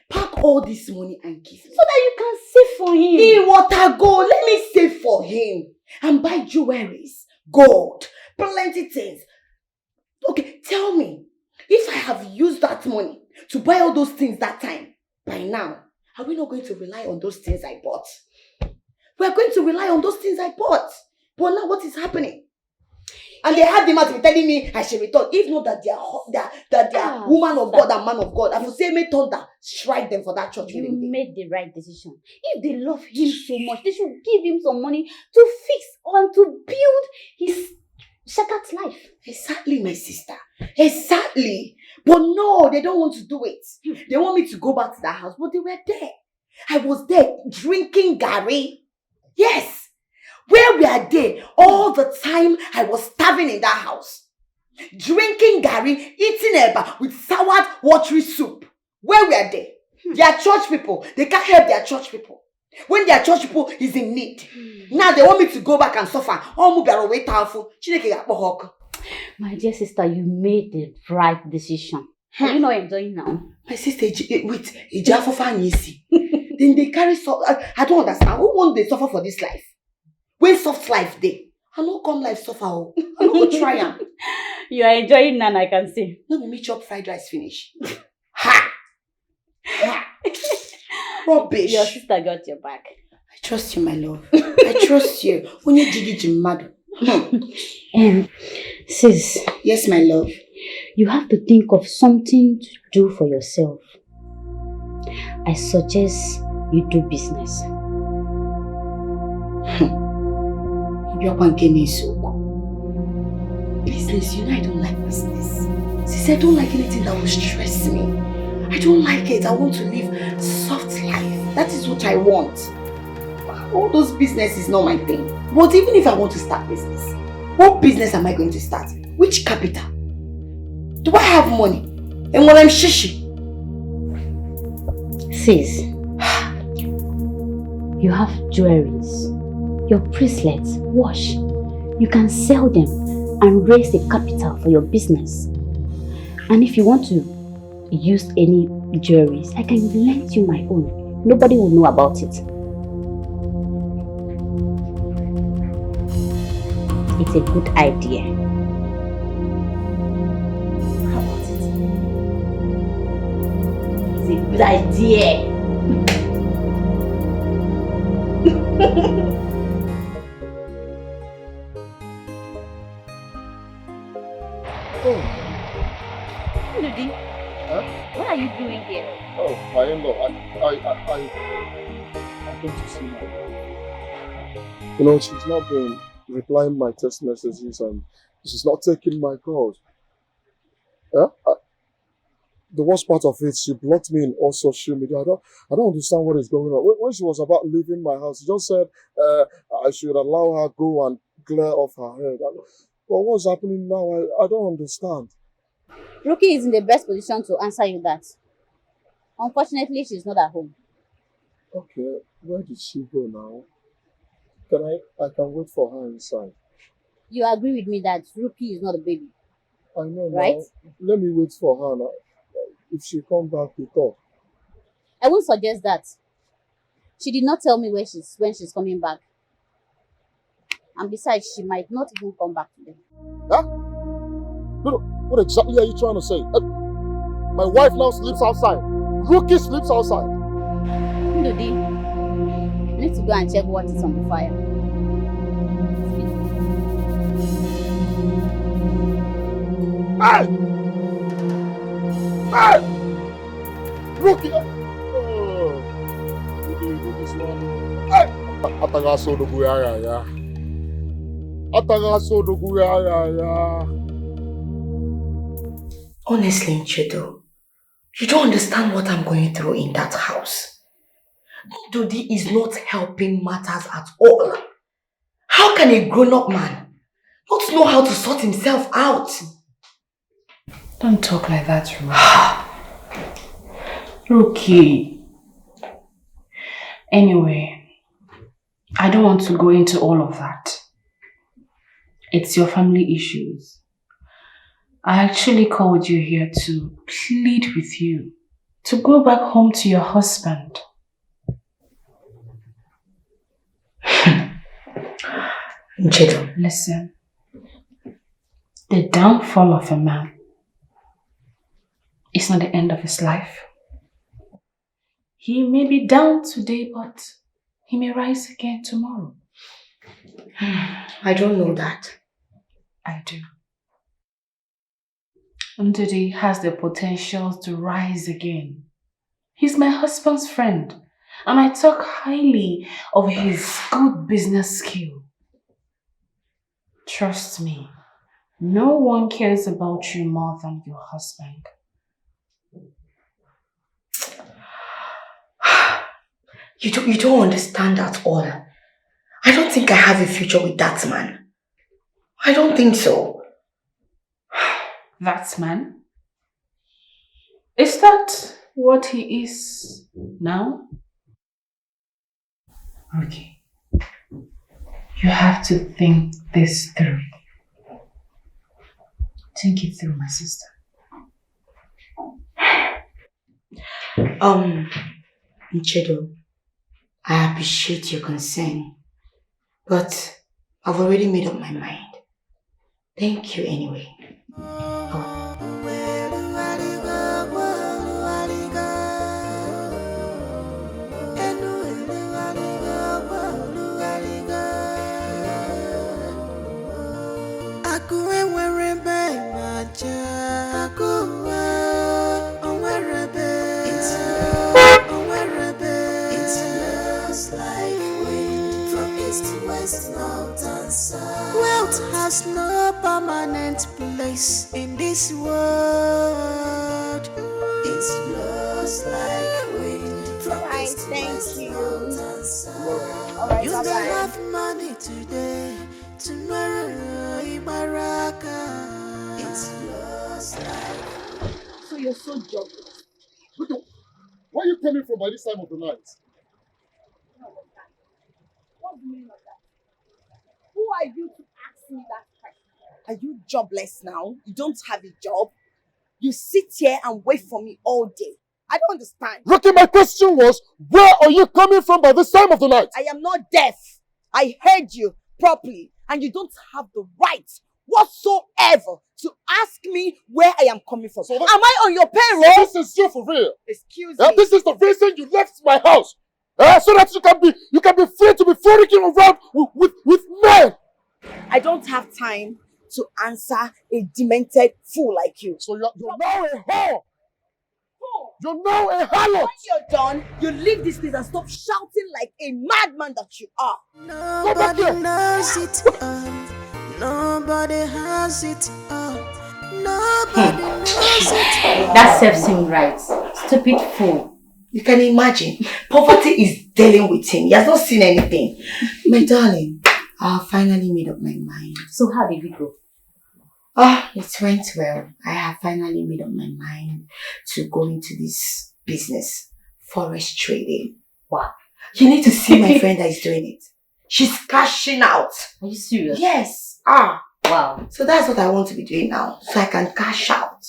pack all this money and give so that you can save for him. He water go, let me save for him and buy jewelries, gold, plenty things. Okay, tell me. If I have used that money to buy all those things that time, by now, are we not going to rely on those things I bought? We are going to rely on those things I bought. But now what is happening? And they have the man to be telling me I should return. If not that they are woman of God and man of God, I will say me thunder, strike them for that church. You made the right decision. If they love him so much, they should give him some money to fix and to build his shattered life. Exactly, my sister. Exactly. But no, they don't want to do it. They want me to go back to that house, but they were there. I was there drinking Gary. Yes. Where we are there all the time, I was starving in that house. Drinking Gary, eating eba with soured watery soup. Where we are there. They are church people. They can't help their church people. When their church people is in need. Now they want me to go back and suffer. My dear sister, you made the right decision. You know what I'm doing now? My sister, wait, then they carry I don't understand. Who won't they suffer for this life? When soft life day, I don't come life suffer. I don't go try am. You are enjoying none, I can see. No, me chop fried rice finish. Ha! Rubbish. Your sister got your back. I trust you, my love. I trust you. When you dig it, you mad. Sis. Yes, my love. You have to think of something to do for yourself. I suggest you do business. Business, you know I don't like business. Sis, I don't like anything that will stress me. I don't like it. I want to live a soft life. That is what I want. All those business is not my thing. But even if I want to start business, what business am I going to start? Which capital? Do I have money? And when I'm shishi? Sis, you have jewelries, your bracelets, watch. You can sell them and raise a capital for your business. And if you want to use any jewelries, I can lend you my own. Nobody will know about it. It's a good idea. How about it? It's a good idea. Oh. Ludi, what are you doing here? Oh, my in-law, I came to see her. You know, she's not been replying my text messages and she's not taking my calls. The worst part of it, she blocked me in all social media. I don't understand what is going on. When she was about leaving my house, she just said I should allow her go and clear off her head. But what's happening now? I don't understand. Ruki is in the best position to answer you that. Unfortunately, she's not at home. Okay, where did she go now? I can wait for her inside. You agree with me that Ruki is not a baby? I know, right? Now. Let me wait for her now. If she comes back, we talk. I won't suggest that. She did not tell me when she's coming back. And besides, she might not even come back today. Huh? No, what exactly are you trying to say? My wife now sleeps outside. Rookie sleeps outside. Ndudi, you need to go and check what is on the fire. Hey! Hey! Rookie! Oh, you do this one. Hey! Atagaso do guyaya ya. Atagaso do guyaya ya. Honestly, Nchedo, you don't understand what I'm going through in that house. Dodi is not helping matters at all. How can a grown-up man not know how to sort himself out? Don't talk like that, Ruki. Anyway, I don't want to go into all of that. It's your family issues. I actually called you here to plead with you to go back home to your husband. Nchedo, listen. The downfall of a man is not the end of his life. He may be down today, but he may rise again tomorrow. I don't know that. I do. Ndudi has the potential to rise again. He's my husband's friend, and I talk highly of his good business skill. Trust me, no one cares about you more than your husband. You don't understand at all. I don't think I have a future with that man. I don't think so. That man? Is that what he is now? Okay. You have to think this through. Think it through, my sister. Nchedo, I appreciate your concern, but I've already made up my mind. Thank you anyway. It's just like wind from east, west, north, and south. Wealth has no permanent place in this world. It blows like wind from east, west, north, and south. You may have money today, tomorrow, Ibaraka. It blows like. So you're so jobless. Where are you coming from by this time of the night? What's the meaning of that? Who are you to ask me that question? Are you jobless now? You don't have a job? You sit here and wait for me all day. I don't understand. Ricky, my question was, where are you coming from by this time of the night? I am not deaf. I heard you properly, and you don't have the right whatsoever to ask me where I am coming from. So am I on your payroll? So this is you for real. Excuse me. This is the reason you left my house. So that you can be free to be frolicking around with men. I don't have time to answer a demented fool like you. So you're now a whore. You're now a harlot. When you're done, you leave this place and stop shouting like a madman that you are. Nobody knows it all. Nobody has it all. Nobody knows it all. That serves him right. Stupid fool. You can imagine. Poverty is dealing with him. He has not seen anything. My darling, I have finally made up my mind. So how did we go? It went well. I have finally made up my mind to go into this business, forest trading. Wow. You need to see my friend that is doing it. She's cashing out. Are you serious? Yes. Wow. So that's what I want to be doing now, so I can cash out.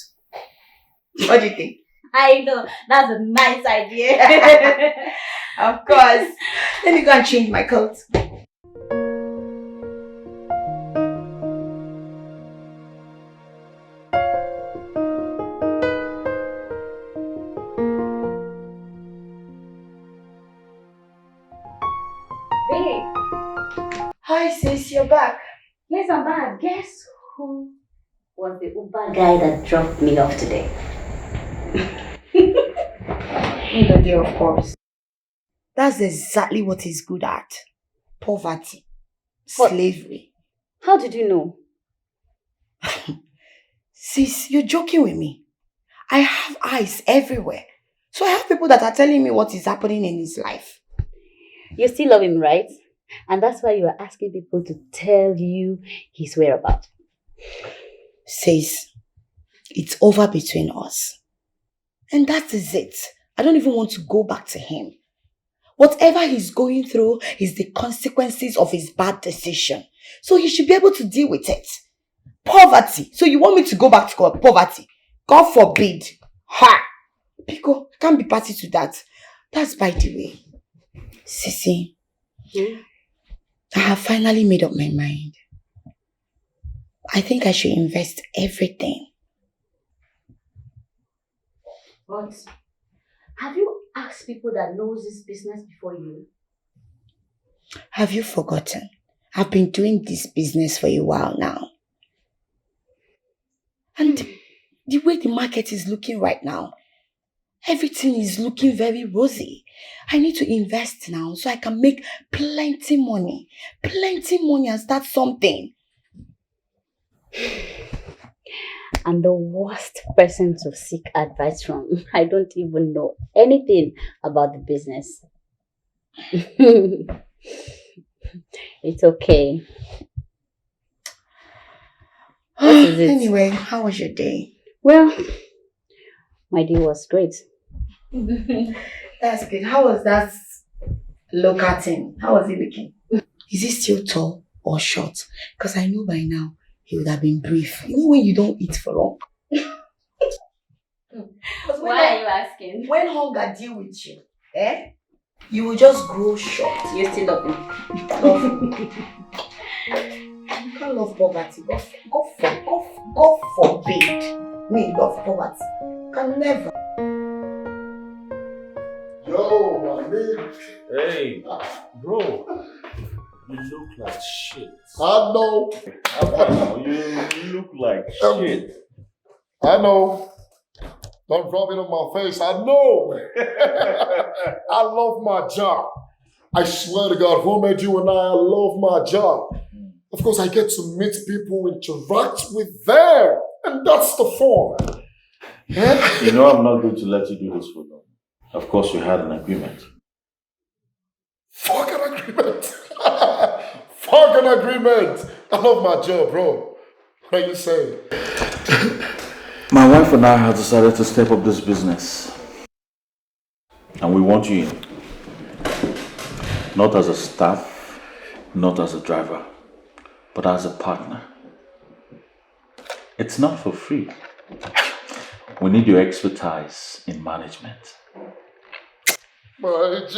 What do you think? I know. That's a nice idea. Of course. Let me go and change my coat. Hi sis, you're back. Yes, I'm back. Guess who was the Uber guy that dropped me off today? Ndodi, of course. That's exactly what he's good at. Poverty. Slavery. How did you know? Sis, you're joking with me. I have eyes everywhere. So I have people that are telling me what is happening in his life. You still love him, right? And that's why you are asking people to tell you his whereabouts. Sis, it's over between us. And that is it. I don't even want to go back to him. Whatever he's going through is the consequences of his bad decision. So he should be able to deal with it. Poverty. So you want me to go back to poverty? God forbid. Ha! Pico, I can't be party to that. That's by the way. Sissy, I have finally made up my mind. I think I should invest everything. But have you asked people that knows this business before you? Have you forgotten? I've been doing this business for a while now. And the way the market is looking right now, everything is looking very rosy. I need to invest now so I can make plenty money and start something. I'm the worst person to seek advice from. I don't even know anything about the business. It's okay. What is it? Anyway, how was your day? Well, my day was great. That's good. How was that local thing? How was he looking? Is he still tall or short? Because I know by now he would have been brief. You know when you don't eat for long? Why are you asking? When hunger deal with you, you will just grow short. You still love him. You can't love poverty. God forbid me love poverty. Can never. Yo, my man. Hey, bro. You look like shit. I know. You look like shit. I know. Don't rub it on my face. I know. I love my job. I swear to God, who made you and I love my job. Of course, I get to meet people, interact with them, and that's the fun. You know I'm not going to let you do this for long. Of course, we had an agreement. Fuck an agreement. Fuck an agreement. I love my job, bro. What are you saying? My wife and I have decided to step up this business. And we want you in. Not as a staff, not as a driver, but as a partner. It's not for free. We need your expertise in management. My G.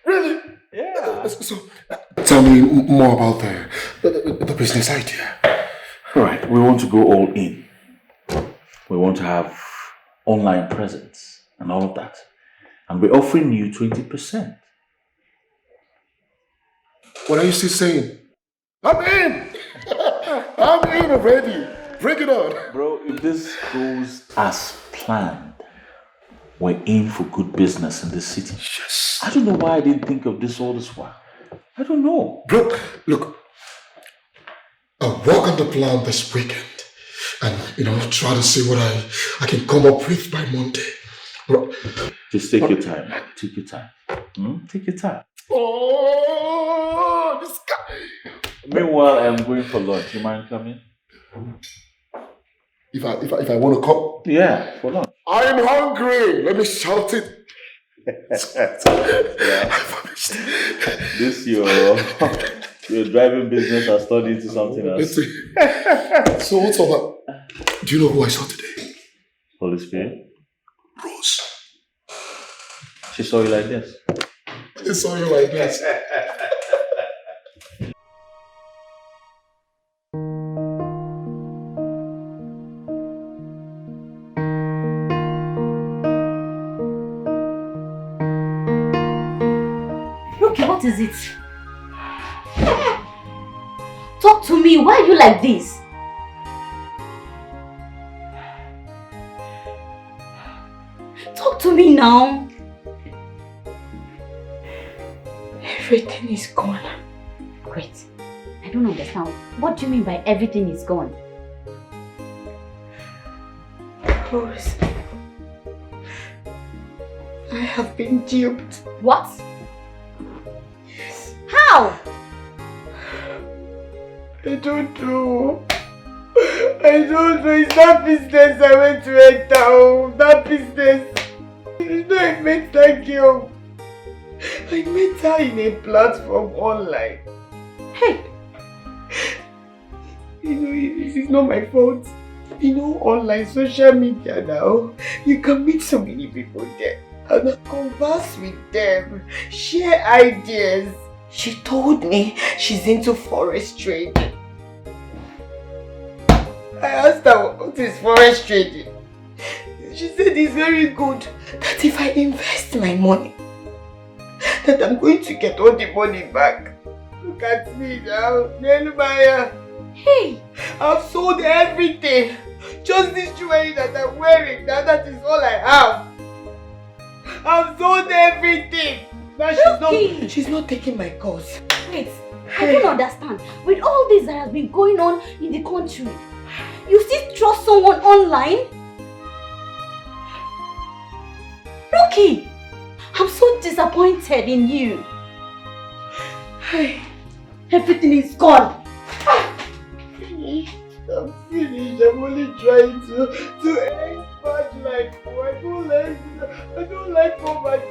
Really? Yeah. So, tell me more about the business idea. Right, we want to go all in. We want to have online presence and all of that. And we're offering you 20%. What are you still saying? I'm in! I'm in already. Bring it on. Bro, if this goes as planned, we're in for good business in this city. Yes. I don't know why I didn't think of this all this while. I don't know. Bro, look. I'll work on the plan this weekend. And, try to see what I can come up with by Monday. Bro. Just take your time. Take your time. Take your time. Oh, this guy. Meanwhile, I'm going for lunch. You mind coming? If I want to come? Yeah, for lunch. I'm hungry. Let me shout it. This your driving business has turned into something else. So what's up? Do you know who I saw today? Holy Spirit. Rose. She saw you like this. She saw you like this. Okay, what is it? Talk to me. Why are you like this? Talk to me now. Everything is gone. Wait, I don't understand. What do you mean by everything is gone? Rose, I have been duped. What? Yes. How? I don't know. It's that business I went to enter. Oh, that business. I met that girl. I met her in a platform online. Hey! This is not my fault. Online social media now, you can meet so many people there and converse with them, share ideas. She told me she's into forest trading. I asked her what is forest trading. She said it's very good, that if I invest my money, that I'm going to get all the money back. Look at me now, Nelmaya. Hey! I've sold everything. Just this jewelry that I'm wearing, that is all I have. I've sold everything. Now she's not taking my calls. Wait, I don't understand. With all this that has been going on in the country, you still trust someone online? Rookie, I'm so disappointed in you. Everything is gone. I'm finished. I'm only trying to expand life. I don't like poverty.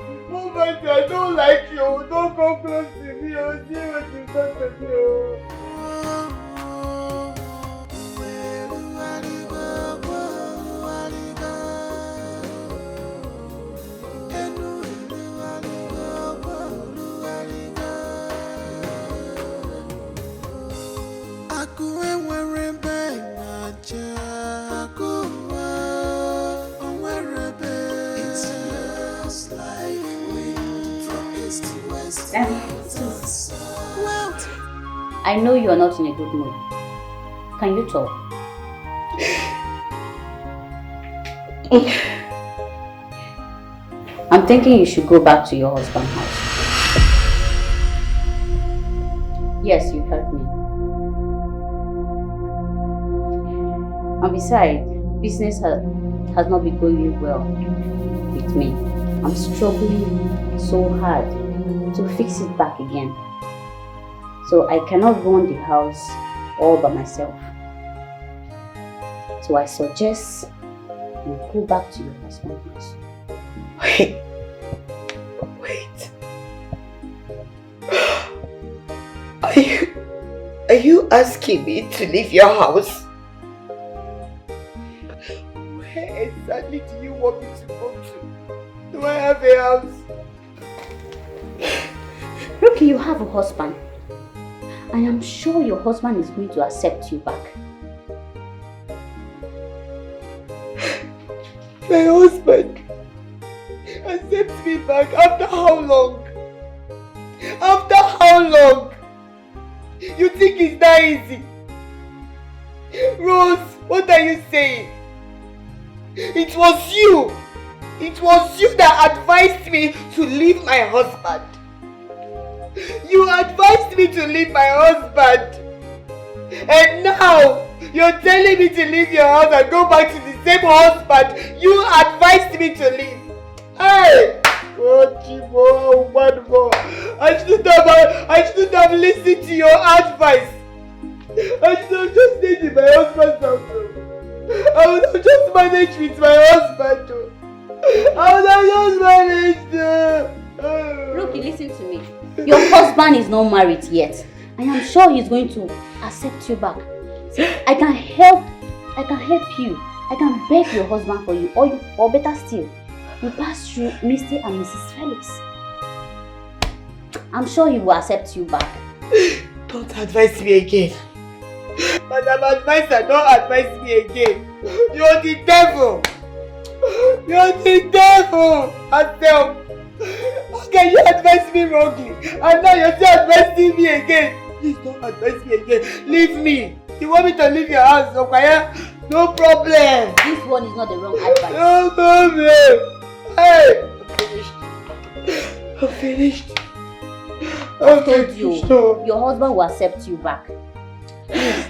I don't like you. Don't come close to me. I'll see what you've done to me. I know you are not in a good mood. Can you talk? I'm thinking you should go back to your husband's house. Yes, you heard me. And besides, business has not been going well with me. I'm struggling so hard to fix it back again. So I cannot run the house all by myself. So I suggest you go back to your husband's house. Wait. Are you asking me to leave your house? Where exactly do you want me to go to? Do I have a house? Look, you have a husband. I am sure your husband is going to accept you back. My husband accepts me back after how long? After how long? You think it's that easy? Rose, what are you saying? It was you. It was you that advised me to leave my husband. You advised me to leave my husband. And now, you're telling me to leave your house and go back to the same husband you advised me to leave. Hey! Oh, Chibo, one more. I shouldn't have listened to your advice. I should have just stayed in my husband's house. I would have just managed with my husband. I would have just managed. Rookie, listen to me. Your husband is not married yet. I am sure he's going to accept you back. See, I can help you. I can beg your husband for you, or better still, you pass through Mr. and Mrs. Felix. I'm sure he will accept you back. Don't advise me again. Madam Advisor, don't advise me again. You're the devil. You're the devil. Adele, how can you advise me wrongly? And now you're still advising me again. Please don't advise me again. Leave me. You want me to leave your house, okay? No problem. This one is not the wrong advice. No problem. Hey, I'm finished. I told you, your husband will accept you back. Please,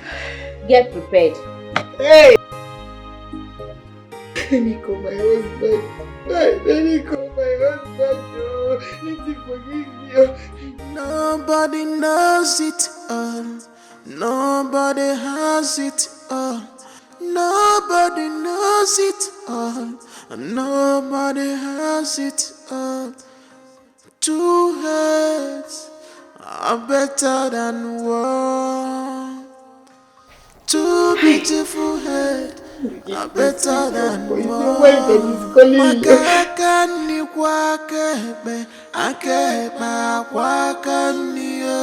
get prepared. Hey! Let me call my husband. Let me call my husband. Let him forgive me. Nobody knows it all. Nobody has it all. Nobody knows it all. Nobody has it all. Two heads are better than one. Two beautiful heads are better than one.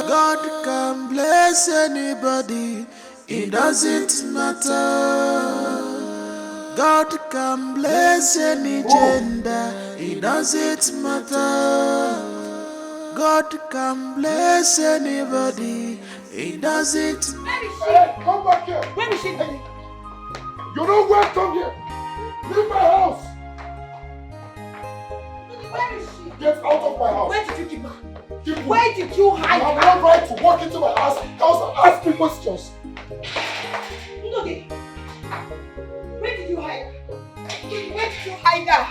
God can bless anybody, it doesn't matter. God can bless any gender, it doesn't matter. God can bless anybody, it doesn't matter. Hey, come back here! Where is she? You're not welcome here! Leave my house! Where is she? Get out of my house! Where did you keep her? Where did you hide her? You have no right to walk into my house and ask me questions! Ndoge, where did you hide her? Where did you hide her?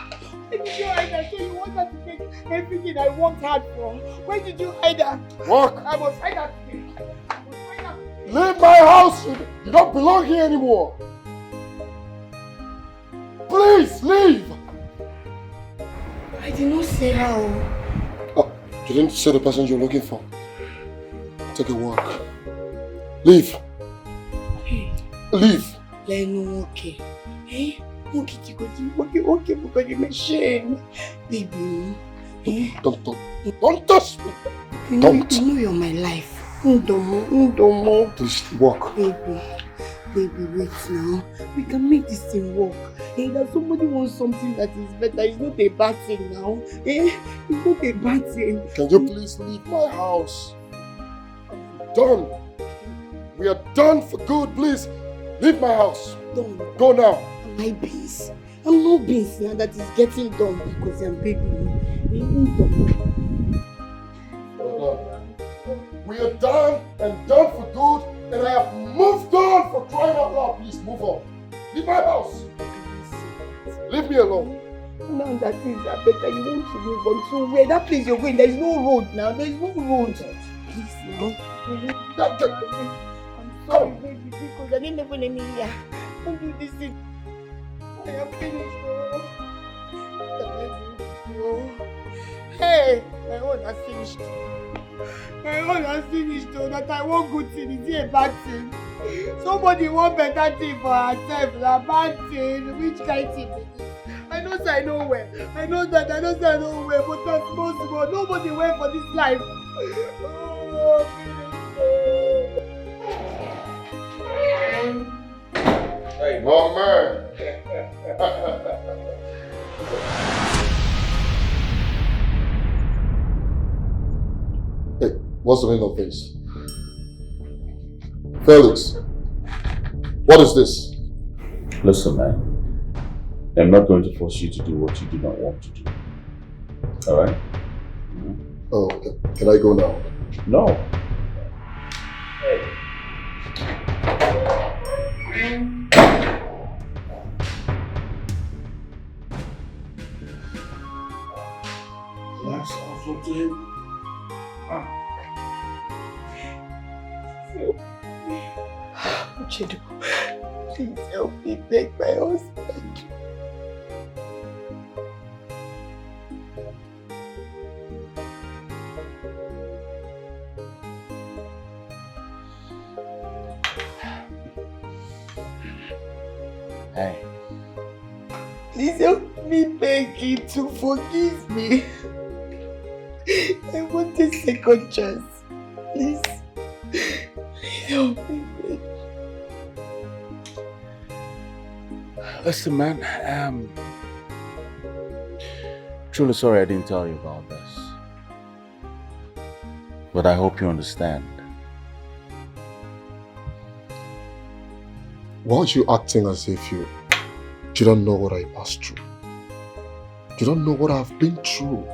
Where did you hide her? So you want her to take everything I worked hard for? Where did you hide her? Walk! I must hide her today. Leave my house! You don't belong here anymore! Please, leave! I did not say how. Oh, you didn't say the person you're looking for. Take a walk. Leave! Hey. Leave! Leno, okay. Hey? Okay, because you're machine. Baby. Don't touch me! Don't! You know you're my life. Ndomo. Please walk. Baby, wait now. We can make this thing work. Hey, that somebody wants something that is better. It's not a bad thing now. It's not a bad thing. Can you please leave my house? I'm done. We are done for good. Please, leave my house. Don't. Go now. My beans. I'm no beans now that is getting done because I'm baby. We are done and done for good, and I have moved on for crying out loud. Please move on. Leave my house. Leave me alone. Now that things are better, you want to move on. So where that place you're going, there is no road now. There is no road. Please, no. I'm sorry, baby, because I didn't even let me here. Don't do this thing. I am finished. Hey, my own has finished. My own has finished though. That I want good thing, is it a bad thing? Somebody want better thing for herself, a bad thing. Which kind of thing? I know say I know where. I know that I know say I know where, but that's possible. Nobody wait for this life. Oh, hey, wrong man. Hey, what's the meaning of this? Felix, what is this? Listen, man. I'm not going to force you to do what you do not want to do. Alright? Oh, okay. Can I go now? No. Hey. Relax, I'll talk to him. Chidu, please help me beg my husband. Hey. Please help me beg him to forgive me. I want a second chance. Please. Please help me beg. Listen, man, truly sorry I didn't tell you about this. But I hope you understand. Why are you acting as if you don't know what I passed through? You don't know what I've been through.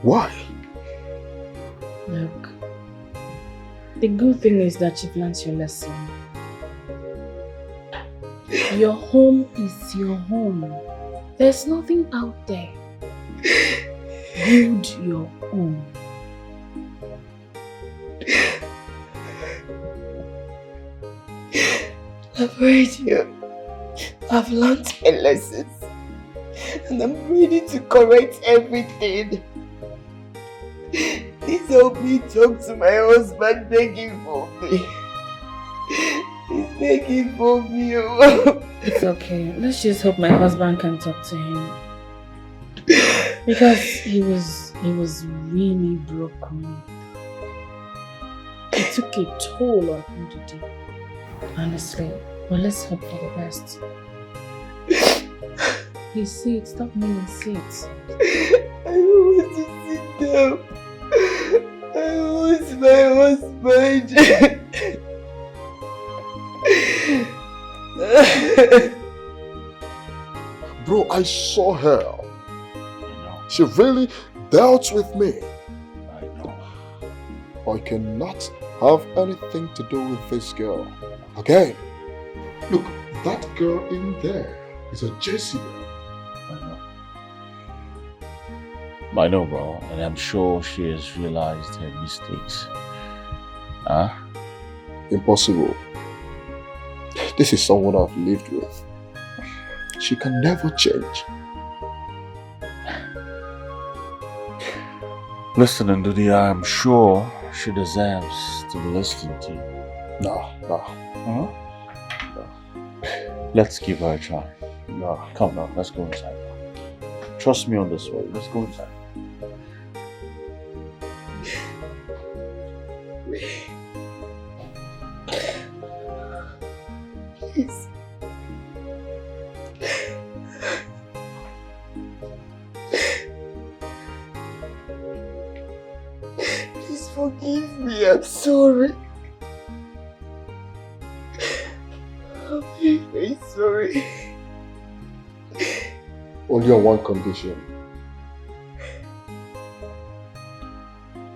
Why? Look, the good thing is that you've learned your lesson. Your home is your home. There's nothing out there. Build your own. I've heard you. I've learned my lessons. And I'm ready to correct everything. Please help me talk to my husband begging for me. He's begging for me. It's okay. Let's just hope my husband can talk to him. Because he was really broken. It took a toll on him today. Honestly. But let's hope for the best. Please sit. Stop kneeling. Sit. I don't want to sit down. I want my husband. Bro, I saw her. She really dealt with me. I know. I cannot have anything to do with this girl. Okay? Look, that girl in there is a Jezebel. I know, bro, and I'm sure she has realized her mistakes. Huh? Impossible. This is someone I've lived with. She can never change. Listen, Ndudi, I'm sure she deserves to be listened to. No. Huh? No. Let's give her a try. No. Come on, let's go inside. Trust me on this way. Let's go inside. Please. Please forgive me. I'm sorry. I'm very, very sorry. Only on one condition.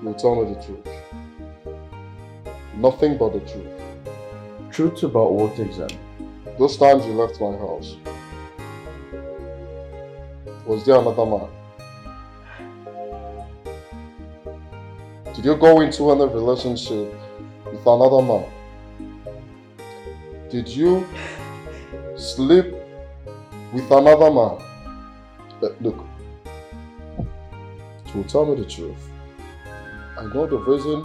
You'll tell me the truth. Nothing but the truth. Truth about what exactly? Those times you left my house, was there another man? Did you go into any relationship with another man? Did you sleep with another man? But look, to tell me the truth, I know the reason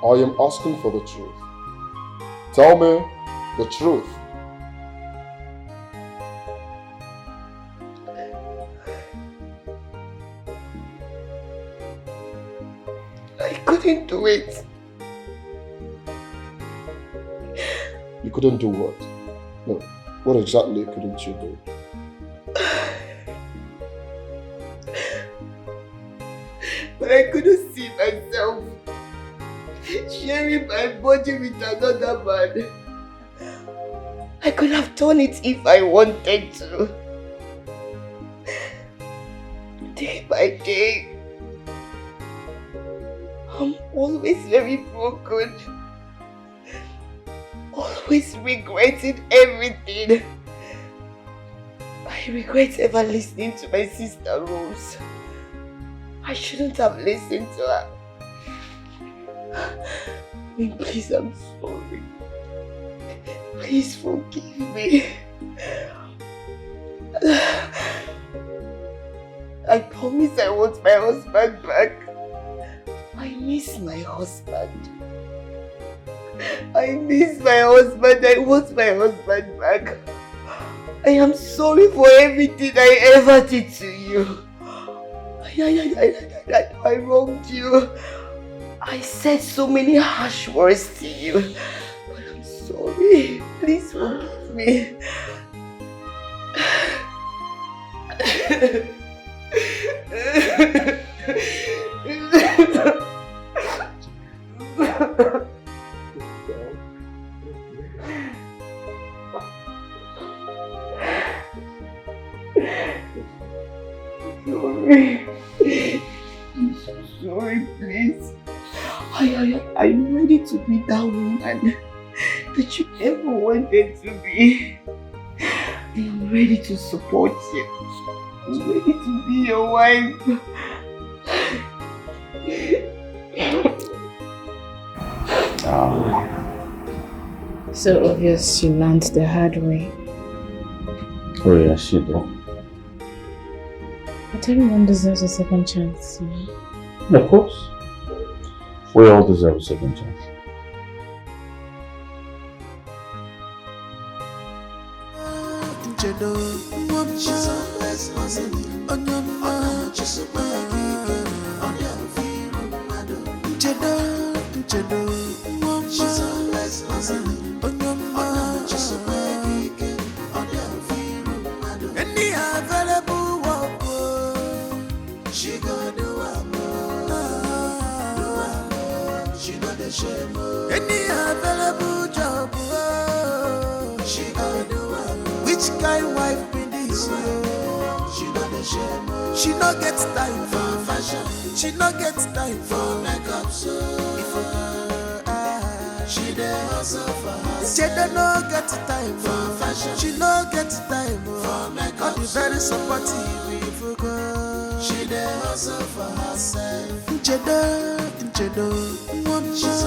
I am asking for the truth. Tell me the truth. I couldn't do it. You couldn't do what? No, what exactly couldn't you do? But I couldn't see myself sharing my body with another man. I could have done it if I wanted to. Day by day, I'm always very broken. Always regretting everything. I regret ever listening to my sister Rose. I shouldn't have listened to her. Please, I'm sorry. Please forgive me. I promise I want my husband back. I miss my husband. I miss my husband. I want my husband back. I am sorry for everything I ever did to you. I wronged you. I said so many harsh words to you. But I'm sorry. Please forgive me. Sorry. I'm so sorry, please. I'm ready to be that woman that you ever wanted to be. I'm ready to support you. I'm ready to be your wife. So obvious she learned the hard way. Oh yeah, she did. But everyone deserves a second chance, Of course. We all deserve a second chance. Any available job, she gonna do it. Which kind wife be this? She not the shame. She not get time for fashion. She not get time for makeup. So she dey hustle for her. She don't no get time for fashion. She no get time for makeup. All the very supportive we go. She dey hustle for herself. She's